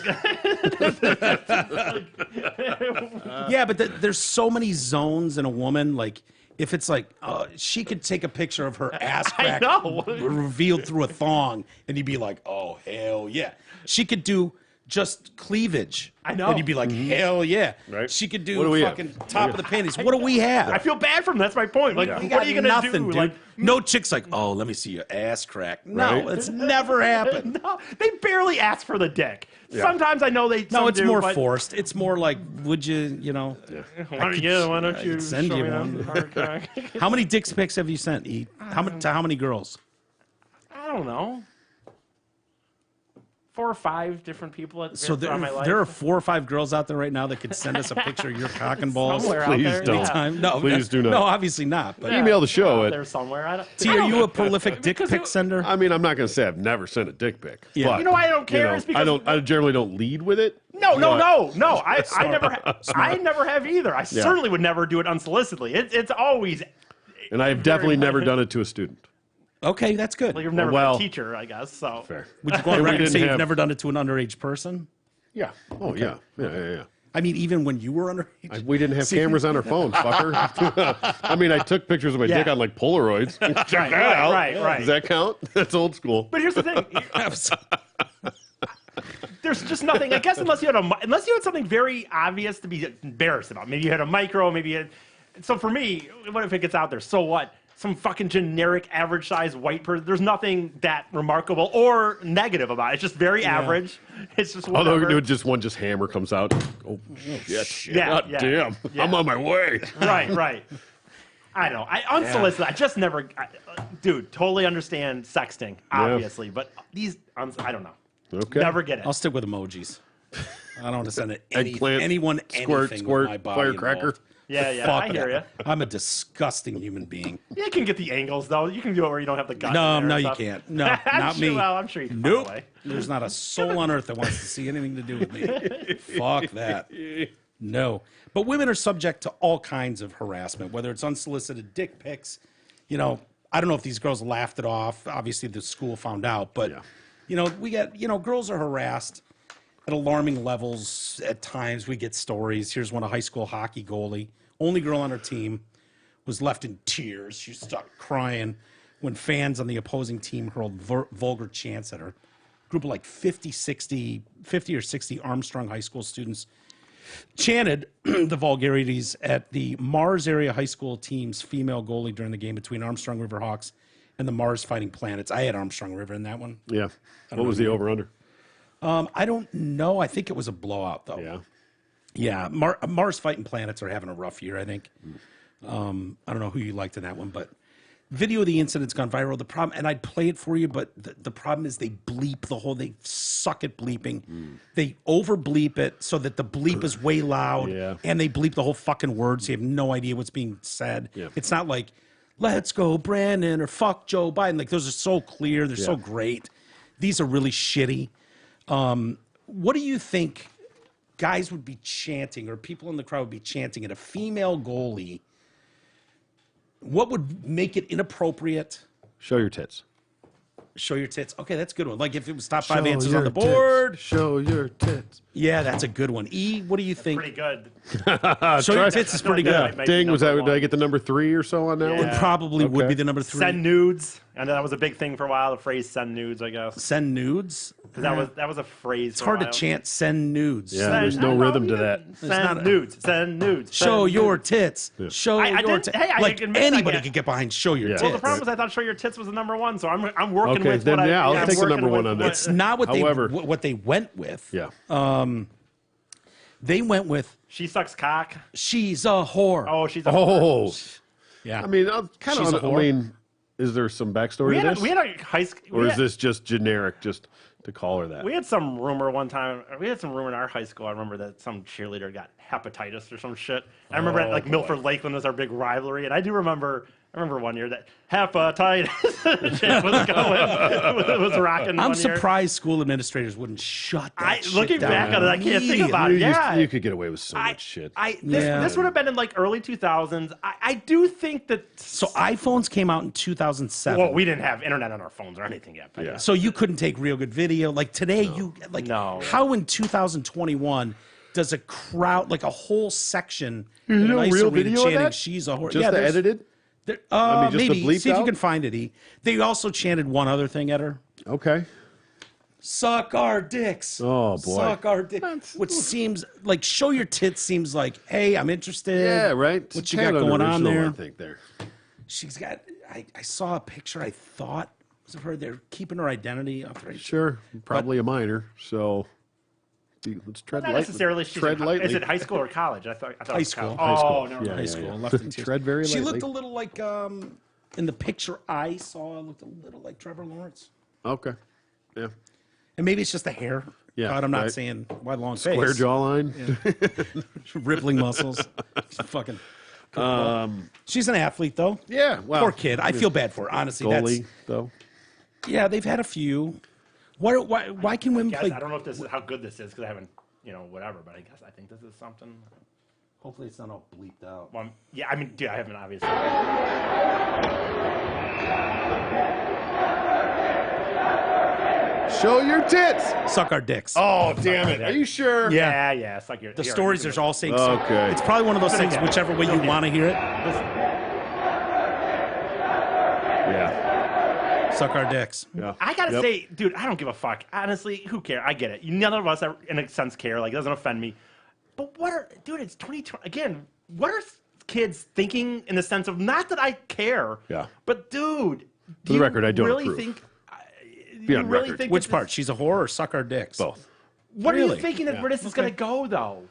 again. Yeah, but there's so many zones in a woman. Like, if it's like, she could take a picture of her ass I crack know. revealed through a thong, and you'd be like, oh, hell yeah. She could do just cleavage. I know. And you'd be like, hell yeah. Right. She could What do do we fucking have? top of the panties. What do we have? I feel bad for them. That's my point. Like, We what are you gonna nothing, do? dude. Like, No chick's like, oh, let me see your ass crack. No, Right. it's never happened. no, they barely ask for the dick. Yeah. Sometimes I know they. No, some it's do, more but- forced. It's more like, would you, Why don't I you could send show you me that one. hard crack? How many dick pics have you sent? E? To how many girls? I don't know. 4 or 5 different people at So throughout my life. there are 4 or 5 girls out there right now that could send us a picture of your cock and balls. somewhere out Please there. don't. Yeah. Time. No, Please do not. No, obviously not. But Email the show Out at. there somewhere. T, are you a prolific dick Because pic it- sender? I mean, I'm not going to say I've never sent a dick pic. Yeah. But, You know why I don't care is because- I generally don't lead with it. No. I Smart. never have either. I certainly would never do it unsolicitedly. It's always. And I have definitely never done it to a student. Okay, that's good. Well, you've never Well- been a teacher, I guess. So Fair. Would you go on And we record and didn't say you've have- never done it to an underage person? Yeah. Oh, yeah. Yeah. I mean, even when you were underage? We didn't have See- cameras on our phones, fucker. I mean, I took pictures of my Yeah. dick on like Polaroids. Check Right, that right, out. right. Does that count? That's old school. But here's the thing. There's just nothing. I guess unless you had something very obvious to be embarrassed about. Maybe you had a micro. Maybe you had. So for me, what if it gets out there? So what? Some fucking generic, average size white person. There's nothing that remarkable or negative about it. It's just very average. It's just whatever. Although one hammer comes out. Oh shit! Yeah, God yeah, damn! yeah. I'm on my way. Right. I know. I unsolicited. I just never. Dude, totally understand sexting, obviously, but these. I don't know. Okay. Never get it. I'll stick with emojis. I don't want to send it Eggplant, anyone squirt, anything squirt, with my body firecracker. involved. Yeah, Fuck I hear that. you. I'm a disgusting human being. You can get the angles though. You can do it where you don't have the gut. No, in there no, and you stuff. can't. No, I'm not sure, me. Well, I'm sure you can Nope. find a way. There's not a soul on earth that wants to see anything to do with me. Fuck that. No. But women are subject to all kinds of harassment, whether it's unsolicited dick pics. You know, I don't know if these girls laughed it off. Obviously, the school found out. But, you know, we get, you know, girls are harassed at alarming levels at times. We get stories. Here's one, a high school hockey goalie. Only girl on her team was left in tears. She started crying when fans on the opposing team hurled vulgar chants at her. Group of like 50 or 60 Armstrong High School students chanted the vulgarities at the Mars area high school team's female goalie during the game between Armstrong River Hawks and the Mars Fighting Planets. I had Armstrong River in that one. Yeah. What was the over under? I don't know. I think it was a blowout, though. Yeah. Yeah, Mars Fighting Planets are having a rough year, I think. I don't know who you liked in that one, but video of the incident's gone viral. The problem, and I'd play it for you, but the problem is they bleep they suck at bleeping. They over bleep it so that the bleep is way loud, and they bleep the whole fucking word, so you have no idea what's being said. Yeah. It's not like, let's go Brandon, or fuck Joe Biden. Like, those are so clear. They're so great. These are really shitty. What do you think guys would be chanting, or people in the crowd would be chanting at a female goalie? What would make it inappropriate? Show your tits. Show your tits. Okay, that's a good one. Like if it was top 5 answers on the board. Show your tits. Yeah, that's a good one. E, what do you think? Pretty good. Show your tits is pretty Yeah. good. Might be Ding, was that? number Did I one. get the number 3 or so on that Yeah. one? It probably would Okay. be the number 3. Send nudes. And that was a big thing for a while. The phrase "send nudes," I guess, Send nudes. because that was a phrase. It's hard to chant. Send nudes. Yeah, there's no rhythm to that. Send not a- nudes. Send nudes. Show send your nudes. tits. Show I your didn't- tits. hey, I Like admit I anybody get- could get behind. Show your Yeah. tits. Well, the problem is I thought "show your tits" was the number one, so I'm working Okay, with then, what yeah, I'll I'm take the working number one with on what- that. It's not what However- what they went with. Yeah. They went with She sucks cock. she's a whore. Oh, she's a Oh, yeah. I mean, I'm kind She's a of. I whore. mean, is there some backstory we to had, this, we had a high school. or is this just generic, just to call her that? We had some rumor one time. We had some rumor in our high school. I remember that some cheerleader got hepatitis or some shit. I remember at, like Milford Lakeland was our big rivalry, and I do remember. I remember one year that hepatitis shit was going. It was rocking. I'm one year. surprised school administrators wouldn't shut that shit Looking down back on it, I can't think about it. You, Yeah, you could get away with so much shit. This would have been in like early 2000s. I do think that. So iPhones came out in 2007. Well, we didn't have internet on our phones or anything yet. But Yeah. So you couldn't take real good video. Like today, you like No. how in 2021 does a crowd, like a whole section, There's in no an real arena video of chanting that? she's a whore? Just the there's- edited? there- mean, just the maybe. bleeped See if you out? can find it. E. They also chanted one other thing at her. Okay. suck our dicks. Oh, boy. Suck our dicks. Which seems like show your tits seems like, hey, I'm interested. Yeah, right. What you got going on Unoriginal, there? I think there. She's got. I saw a picture. I thought was of her. They're keeping her identity up right. Sure, probably a minor. So let's tread Not lightly. necessarily. Tread lightly. Is it high school or college? I thought it High was school. college. High Oh, school. never mind. High school. Left in tears. Tread very She lightly. looked a little like in the picture I saw. Looked a little like Trevor Lawrence. Okay. Yeah. And maybe it's just the hair. Yeah, God, I'm not right. saying why long Square face. jawline. Rippling muscles. Fucking. She's an athlete though. Yeah. Well, Poor kid. I feel bad for her. Honestly, goalie though. yeah, they've had a few. Why can women Guys, play? I don't know if this is how good this is because I haven't, whatever. But I think this is something. Hopefully, it's not all bleeped out. Well, yeah, I mean, dude, I haven't obviously. Show your tits. Suck our dicks. Oh, damn it. Are you sure? Yeah. Yeah. It's like The stories are all saying. Okay. It's probably one of those things. get it. Whichever way you You'll get want to hear it. Yeah. Suck our dicks. Yeah. I gotta Yep. say, dude, I don't give a fuck. Honestly, who cares? I get it. None of us, in a sense, care. Like, it doesn't offend me. But dude, it's 2020. Again, what are kids thinking in the sense of, not that I care. Yeah. But, dude. For the record, I don't really approve. think. Be You on really record. think Which that part? She's a whore or suck our dicks? Both. What are Really? you thinking that where this is going to go, though?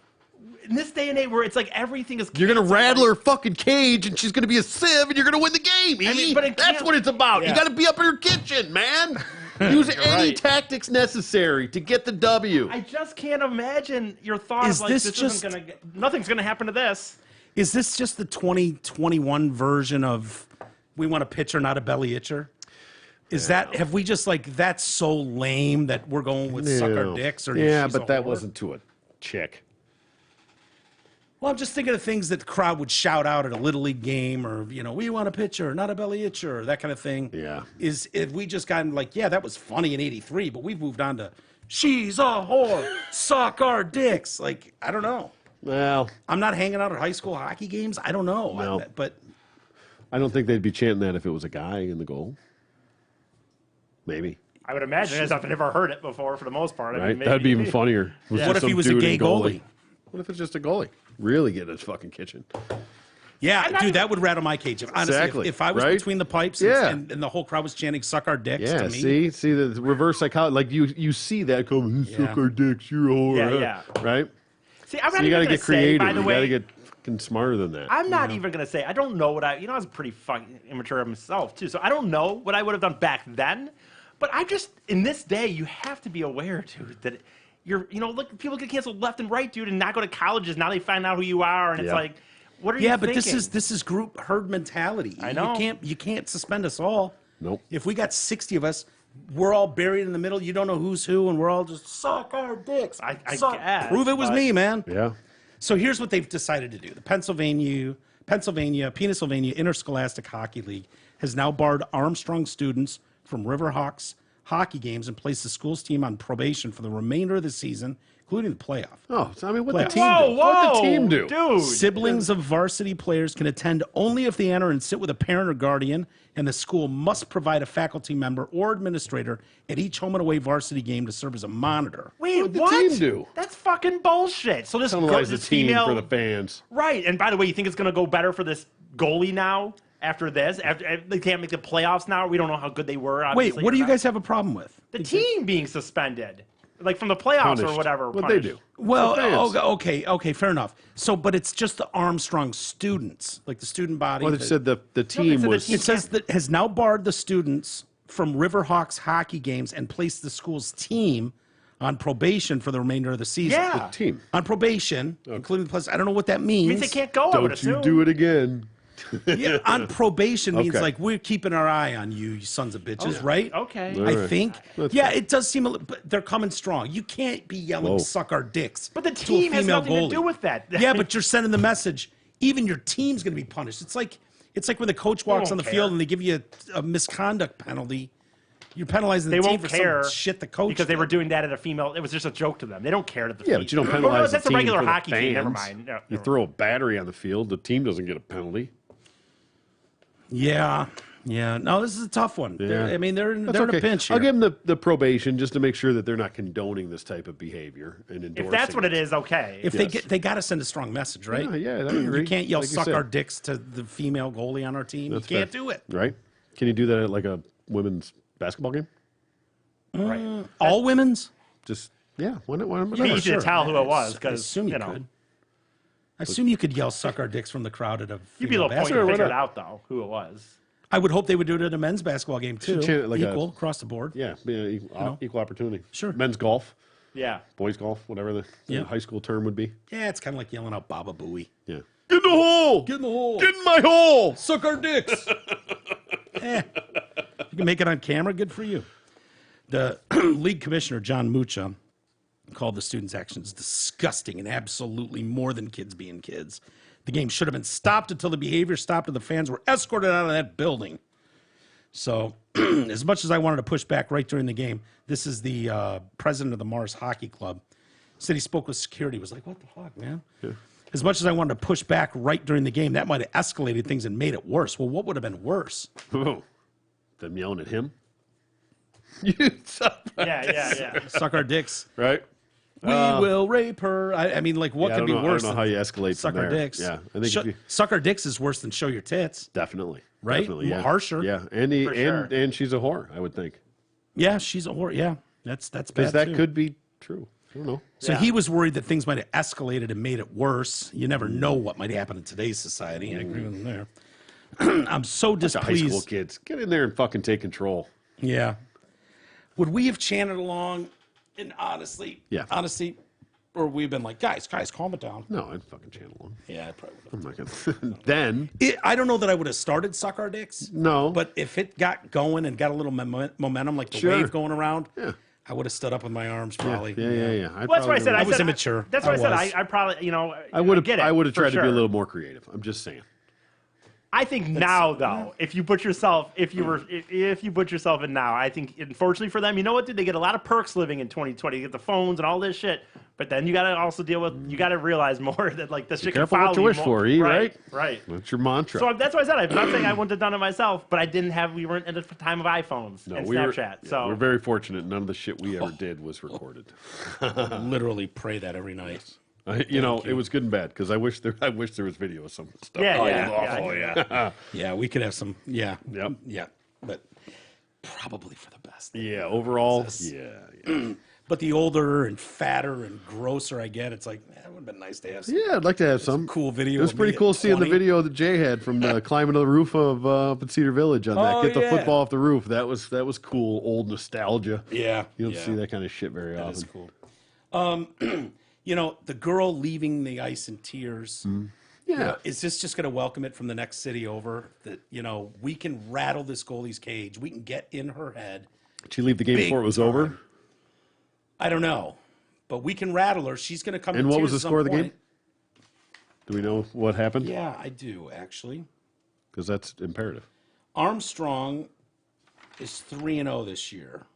In this day and age where it's like everything is You're gonna canceled, rattle like- her fucking cage, and she's gonna be a sieve, and you're gonna win the game. I mean, E. but it That's can't- what it's about. Yeah. You got to be up in her kitchen, man. Use any right. tactics necessary to get the W. I just can't imagine your thought Is of like this this just- isn't gonna nothing's gonna happen to this. Is this just the 2021 version of we want a pitcher, not a belly itcher? Is that have we just like that's so lame that we're going with suck our dicks or yeah, she's a but that whore? wasn't to a chick. Well, I'm just thinking of things that the crowd would shout out at a little league game, or we want a pitcher, not a belly itcher, that kind of thing. Yeah. Is if we just gotten like, yeah, that was funny in '83, but we've moved on to she's a whore, suck our dicks. Like I don't know. Well, I'm not hanging out at high school hockey games. I don't know. No. But I don't think they'd be chanting that if it was a guy in the goal. Maybe. I would imagine I've never heard it before for the most part. I Right? mean, maybe- That'd be even funnier. Was What just if he some was a dude gay in goalie? What if it's just a goalie? Really get in his fucking kitchen. yeah, not dude, even- that would rattle my cage. Honestly, Exactly, if I was right? between the pipes Yeah. and the whole crowd was chanting "suck our dicks" Yeah, to me, see the reverse psychology. Like you see that come, suck Yeah. our dicks, you're a whore. Yeah, huh? Right? See, I'm So not you even got to gonna get say, creative. by the You way, got to get fucking smarter than that. I'm not even gonna say. I don't know what I was pretty fucking immature of myself too. So I don't know what I would have done back then. But I just in this day, you have to be aware, dude, that look, people get canceled left and right, dude, and not go to colleges. Now they find out who you are, and it's Yeah. like, what are you yeah, but thinking? this is group herd mentality. I know. You can't suspend us all. Nope. If we got 60 of us, we're all buried in the middle. You don't know who's who, and we're all just suck our dicks. I Suck. guess, Prove it was but- me, man. Yeah. So here's what they've decided to do: the Pennsylvania Interscholastic Hockey League has now barred Armstrong students from Riverhawks hockey games and placed the school's team on probation for the remainder of the season, including the playoff. Oh, so I mean, what Playoffs. the team Whoa, do? whoa, What the team do? dude? Siblings of varsity players can attend only if they enter and sit with a parent or guardian, and the school must provide a faculty member or administrator at each home and away varsity game to serve as a monitor. Wait, What'd the what? team do? That's fucking bullshit. So this Penalize the this team female, for the fans. right? And by the way, you think it's gonna go better for this goalie now after this? After they can't make the playoffs now, we don't know how good they were. Wait, Obviously, what do or you not. guys have a problem with? The team being suspended, like from the playoffs or Punished. whatever. What'd they punished. do? Well, The fans. okay, fair enough. So, but it's just the Armstrong students, like the student body. Well, they said the team said the was. team- It says that has now barred the students from Riverhawks hockey games and placed the school's team on probation for the remainder of the season. Yeah. team. On probation, including the plus. I don't know what that means. Means they can't go. I would Don't you assume. do it again. Yeah, on probation means Okay. like we're keeping our eye on you, you sons of bitches, right? Okay. All I right. think. That's Yeah, fine. it does seem a little, but they're coming strong. You can't be yelling Whoa. "suck our dicks." But the to a team has female nothing to goalie. do with that. Yeah, but you're sending the message. Even your team's going to be punished. It's like when the coach walks won't on the care. field and they give you a misconduct penalty. You're penalizing the They team won't for care some shit the coach because they did. were doing that at a female. It was just a joke to them. They don't care that the Yeah, feet- but you don't Oh, penalize no, the that's team a regular for the hockey team. Never fans. mind. No, You never throw a battery on the field, the team doesn't get a penalty. Yeah, Yeah, no, this is a tough one. Yeah. I mean, they're That's in okay. a pinch here. I'll give them the probation just to make sure that they're not condoning this type of behavior and endorsing If that's what it is, okay. If they got to send a strong message, right? Yeah, I agree. You can't yell Like you "suck said. our dicks" to the female goalie on our team. That's you can't fair. do it. Right? Can you do that at like a women's basketball game? Right. All women's? Just yeah, why not? Why not? It'd be easy to tell who it was I because assume you know could. I assume you could yell "suck our dicks" from the crowd at a. you'd be a female little point to basketball. figure it out though who it was. I would hope they would do it at a men's basketball game too. chant it like Equal across the board. Yeah, equal opportunity. Sure. Men's golf, Yeah. boys golf, whatever the Yeah. high school term would be. Yeah, it's kind of like yelling out "Baba Booey." Yeah. Get in the hole. Get in the hole. Get in my hole. Suck our dicks. You can make it on camera. Good for you. The league commissioner, John Mucha, called the students' actions disgusting and absolutely more than kids being kids. The game should have been stopped until the behavior stopped and the fans were escorted out of that building. So, as much as I wanted to push back right during the game, this is the president of the Mars Hockey Club. Said he spoke with security. Was like, what the fuck, man? Yeah. As much as I wanted to push back right during the game, that might have escalated things and made it worse. Well, what would have been worse? Oh, them yelling at him. Yeah. Suck our dicks. Right. We will rape her. I mean, like, what Yeah, could be I worse? don't know how you escalate suck from our there. dicks. Yeah, I think if you, suck our dicks is worse than show your tits. definitely, Right? definitely, yeah. Harsher. Yeah, and he, For sure. and she's a whore, I would think, Yeah, she's a whore. Yeah, that's bad because that too. could be true. I don't know. So Yeah. he was worried that things might have escalated and made it worse. You never know what might happen in today's society. I agree with him there. I'm so High school displeased. kids, get in there and fucking take control. Yeah. Would we have chanted along? And honestly, Yeah. or we've been like, guys, calm it down. No, I'd fucking channel them. Yeah, I probably would have. I'm not gonna. Then I don't know that I would have started Suck Our Dicks. no, But if it got going and got a little momentum, like the Sure. wave going around, Yeah. I would have stood up with my arms probably. yeah. Well, that's why I said I was immature. That's why I I said was. I probably I would get have. it, I would have for tried to be a sure. little more creative. I'm just saying. I think now though, if you put yourself if you put yourself in now, I think unfortunately for them, you know what, dude, they get a lot of perks living in 2020. You get the phones and all this shit, but then you got to also deal with you got to realize more that like this shit can careful follow what you wish more. for, E, right? Right. That's your mantra. So that's why I said I'm not saying I wouldn't have done it myself, but I didn't have. We weren't at the time of iPhones and we were, Snapchat. So we're very fortunate. None of the shit we ever did was recorded. Literally pray that every night. It was good and bad because I wish there was video of some stuff. yeah, Oh, yeah, yeah. yeah. Oh, yeah. Yeah, we could have some. Yeah. Yep. Yeah. But probably for the best. Yeah, overall, yeah. But the older and fatter and grosser I get, it's like, man, it would have been nice to have some Yeah, I'd like to have some cool video. It was of pretty me cool at seeing the 20. video that Jay had from climbing to the roof of up at Cedar Village on that. Oh, Get the yeah. football off the roof. That was cool. Old nostalgia. Yeah. You don't yeah. see that kind of shit very That often. is cool. The girl leaving the ice in tears. Yeah. Is this just going to welcome it from the next city over? That, we can rattle this goalie's cage. We can get in her head. Did she leave the game Big before it was time. over? I don't know. But we can rattle her. She's going to come And to what tears was the at some score of the game? point. Do we know what happened? Yeah, I do, actually. Because that's imperative. Armstrong is 3-0 this year.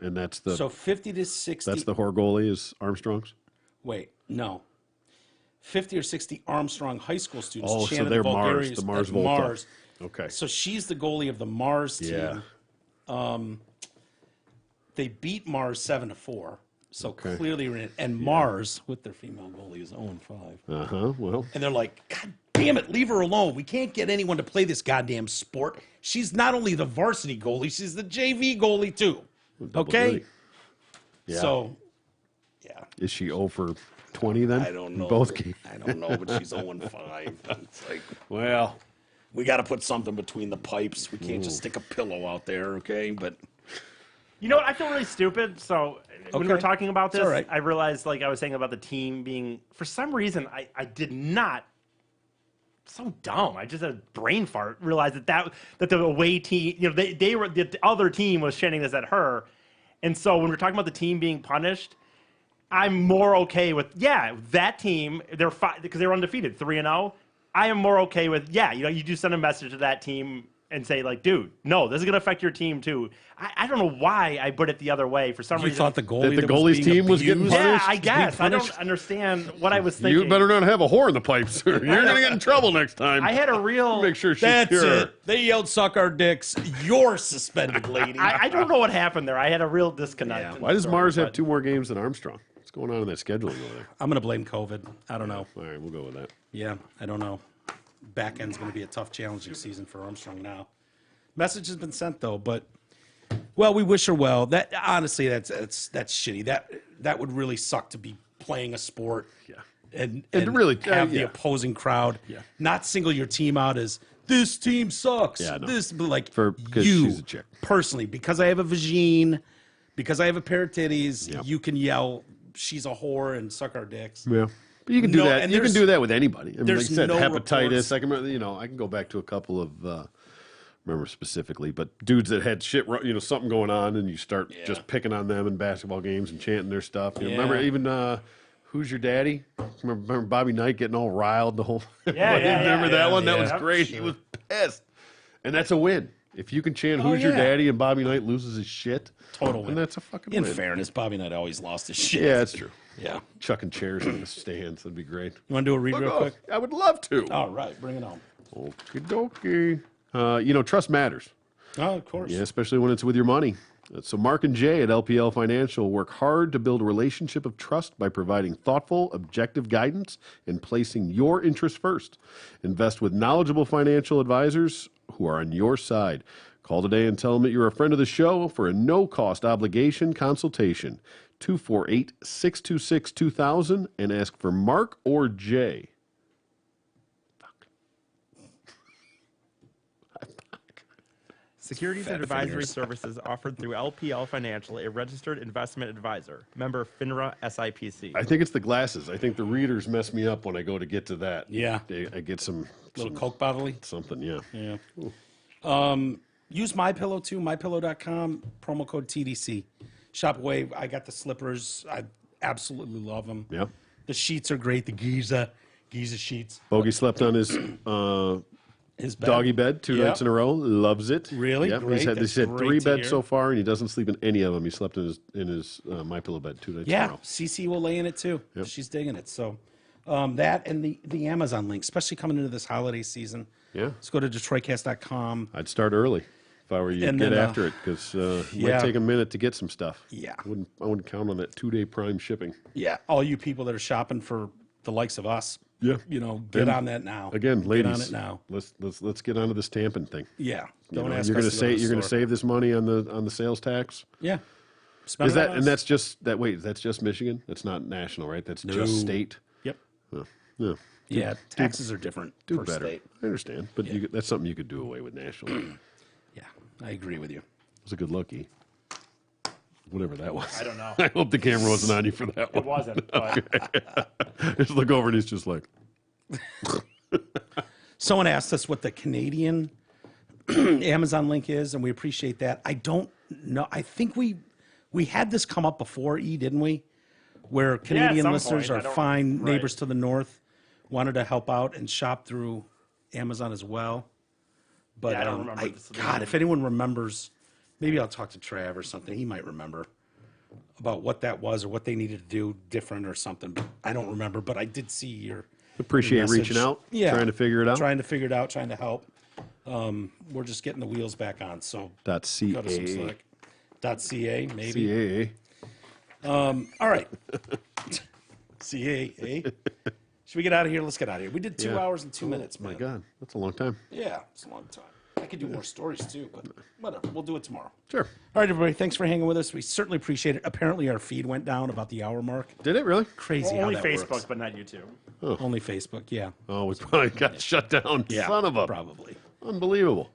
And that's the So 50 to 60. that's the whore goalie is Armstrong's. Wait, no. 50 or 60 Armstrong high school students. Oh, so chanted they're the Mars, Bulgarians the Mars at Volta. Mars. Okay. So she's the goalie of the Mars team. Yeah. They beat Mars 7-4. So Okay. clearly we're in it. And Mars, with their female goalie, is 0-5. Well, And they're like, God damn it, leave her alone. We can't get anyone to play this goddamn sport. She's not only the varsity goalie, she's the JV goalie too. Okay? duty. Yeah. So, yeah. Is she 0 for 20 then? I don't know. Both games. I don't know, but she's 0-5. It's like, Well, we got to put something between the pipes. We can't just stick a pillow out there, okay? But You know what? I feel really stupid. So when we were Okay. talking about It's this, all right. I realized, like I was saying about the team being, for some reason, I did not. So dumb. I just had a brain fart. Realized that the away team, they were the other team was chanting this at her, and so when we're talking about the team being punished, I'm more okay with that team. Because they were undefeated, 3-0. I am more okay with you do send a message to that team and say like, dude, no, this is gonna affect your team too. I don't know why I put it the other way. For some You reason, thought the goalie, the that goalie's being team was getting abused? yeah, punished? I guess I punished? don't understand what I was thinking. You better not have a whore in the pipes. You're gonna get in trouble next time. I had a real. Make sure she's That's pure. it. They yelled, "Suck our dicks." You're suspended, lady. I don't know what happened there. I had a real disconnect. Yeah. in Why the does story, Mars have but- 2 more games than Armstrong? What's going on in that scheduling over there? I'm gonna blame COVID. I don't know. All right, we'll go with that. Yeah, I don't know. Back end's going to be a tough, challenging season for Armstrong now. Message has been sent though, but well, we wish her well. That honestly, that's shitty. That would really suck to be playing a sport. Yeah. And to really have the yeah. opposing crowd. Yeah. Not single your team out as this team sucks. Yeah, no. This, but like Because you she's a chick. personally, because I have a vagine, because I have a pair of titties, Yep. you can yell she's a whore and suck our dicks. Yeah. But you can do No, that. and You can there's- do that with anybody. I mean, like there's I said, no hepatitis. reports. I can, I can go back to a couple of, remember specifically, but dudes that had shit, something going on, and you start just picking on them in basketball games and chanting their stuff. You know, remember Yeah. even Who's Your Daddy? Remember Bobby Knight getting all riled the whole. Yeah, remember that one? That yeah. was great. He was pissed, and that's a win. If you can chant "Who's Your yeah. Daddy" and Bobby Knight loses his shit, Total and win. that's a fucking In win. fairness, Bobby Knight always lost his shit. Yeah, that's true. Yeah. Chucking chairs in the stands, that'd be great. You want to do a read real Oh, quick? I would love to. All right, bring it on. Okie dokie. Trust matters. Oh, of course. Yeah, especially when it's with your money. So Mark and Jay at LPL Financial work hard to build a relationship of trust by providing thoughtful, objective guidance and placing your interests first. Invest with knowledgeable financial advisors who are on your side. Call today and tell them that you're a friend of the show for a no-cost obligation consultation. 248-626-2000 and ask for Mark or Jay. Securities and advisory services offered through LPL Financial, a registered investment advisor. Member FINRA SIPC. I think it's the glasses. I think the readers mess me up when I go to get to that. Yeah. I get some Little Coke bottle. something, yeah. Yeah. Use MyPillow too, mypillow.com, promo code TDC. Shop away. I got the slippers. I absolutely love them. Yeah. The sheets are great. The Giza sheets. Bogey slept on his His bed. doggy bed 2 Yep. nights in a row. Loves it. Really? Yep. Great. He's had, That's he's had great 3 to beds hear. so far, and he doesn't sleep in any of them. He slept in his My Pillow bed 2 nights in a Yeah, row. CC will lay in it too. She's digging it. So that and the Amazon link, especially coming into this holiday season. Yeah. Let's go to DetroitCast.com. I'd start early if I were you. And Get then, after it because it yeah. might take a minute to get some stuff. Yeah. I wouldn't count on that 2-day Prime shipping. Yeah, all you people that are shopping for the likes of us. Yeah. Get And on that now. Again, ladies, get on it now. Let's get onto this tamping thing. Yeah, You don't know, ask you're us gonna to go to the you're gonna store. save this money on the sales tax. Yeah, Spend Is it that on and us. that's just that? Wait, that's just Michigan. That's not national, right? That's just state. Yep. Yeah, Yeah, taxes are different do per better. state. I understand, but that's something you could do away with nationally. It Yeah, I agree with you. was a good lucky. Whatever that was. I don't know. I hope the camera wasn't on you for that It one. wasn't. But Just look over and he's just like, Someone asked us what the Canadian Amazon link is, and we appreciate that. I don't know. I think we had this come up before, didn't we? Where Canadian some listeners point. are I don't- fine right. neighbors to the north wanted to help out and shop through Amazon as well. But Yeah, I don't remember this- God, if anyone remembers, maybe I'll talk to Trav or something. He might remember about what that was or what they needed to do different or something. But I don't remember, but I did see your appreciate message. reaching out, Yeah. trying to figure it out. trying to figure it out, trying to help. We're just getting the wheels back on. So go to some .ca. Slack. .ca maybe. CAA. All right. CAA. Should we get out of here? Let's get out of here. We did 2 Yeah. hours and 2 minutes, My man. God, that's a long time. Yeah, it's a long time. I could do more stories too, but whatever. We'll do it tomorrow. Sure. All right, everybody. Thanks for hanging with us. We certainly appreciate it. Apparently, our feed went down about the hour mark. Did it really? Crazy only how that Facebook, works. but not YouTube. Only Facebook. Yeah. Oh, we probably got shut down. Yeah. Son of a. Probably. Unbelievable.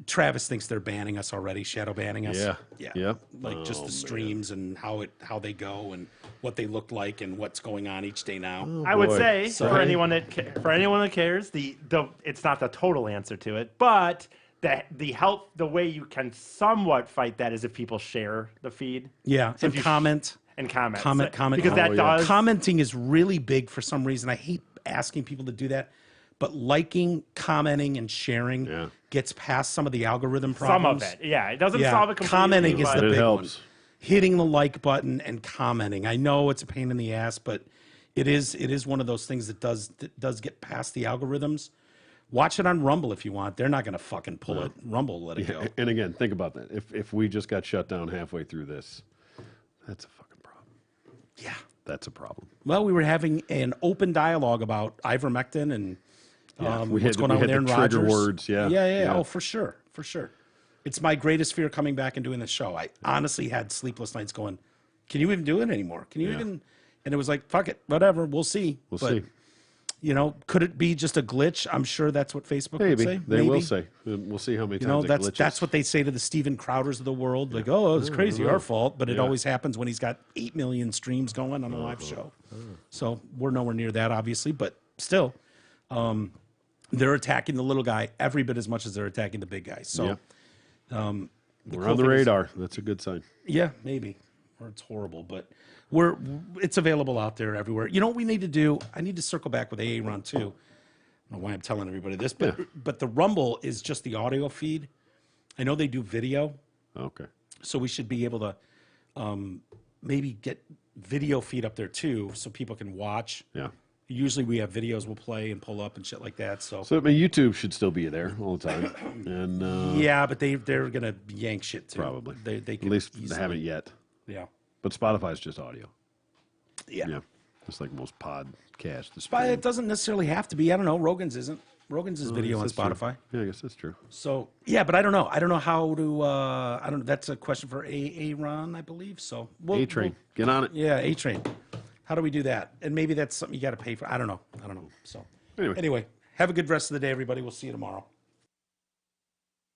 Travis thinks they're banning us already, shadow banning us. Yeah. Yeah. Yep. Like just the streams and how they go and what they look like and what's going on each day now. I would boy. say So- for anyone that cares, the it's not the total answer to it, but the way you can somewhat fight that is if people share the feed Yeah. And you- comment. and comment Comment. because that Oh, yeah. does Commenting is really big for some reason. I hate asking people to do that, but liking, commenting, and sharing Yeah. gets past some of the algorithm Some problems. of it, yeah. It doesn't Yeah, solve it completely. commenting is but- the But it big helps. one. Hitting the like button and commenting. I know it's a pain in the ass, but it is one of those things that does get past the algorithms. Watch it on Rumble if you want. They're not going to fucking pull it. Rumble will let it go. And again, think about that. If we just got shut down halfway through this, that's a fucking problem. Yeah. That's a problem. Well, we were having an open dialogue about ivermectin and we had what's going on with the Aaron trigger Rodgers. words, yeah. Yeah. Oh, for sure. For sure. It's my greatest fear coming back and doing the show. I honestly had sleepless nights going, can you even do it anymore? Can you even? And it was like, fuck it, whatever. We'll see. We'll But, see. You know, could it be just a glitch? I'm sure that's what Facebook would Maybe say. they will say. We'll see how many You know, times it that's glitches. that's what they say to the Steven Crowders of the world. Like, oh, it's crazy, our fault. But it Yeah. always happens when he's got 8 million streams going on a live show. So we're nowhere near that, obviously. But still, they're attacking the little guy every bit as much as they're attacking the big guy. So We're on the thing is- radar. That's a good sign. yeah, maybe. Or it's horrible, but it's available out there everywhere. You know what we need to do? I need to circle back with Aaron too. I don't know why I'm telling everybody this, but the Rumble is just the audio feed. I know they do video, Okay. so we should be able to maybe get video feed up there too, so people can watch. Yeah. Usually we have videos we'll play and pull up and shit like that. So, So I mean, YouTube should still be there all the time, and yeah, but they're gonna yank shit too. probably They at can least they easily- haven't yet. Yeah. But Spotify's just audio. Yeah. Yeah, just like most podcasts. The But stream. it doesn't necessarily have to be. I don't know. Rogan's isn't. Rogan's is video on That's true. Spotify. Yeah, I guess that's true. So yeah, but I don't know. I don't know how to. I don't. That's a question for Aaron, I believe. So A Train, get on it. yeah, A Train. How do we do that? And maybe that's something you got to pay for. I don't know. So Anyway. anyway, have a good rest of the day, everybody. We'll see you tomorrow.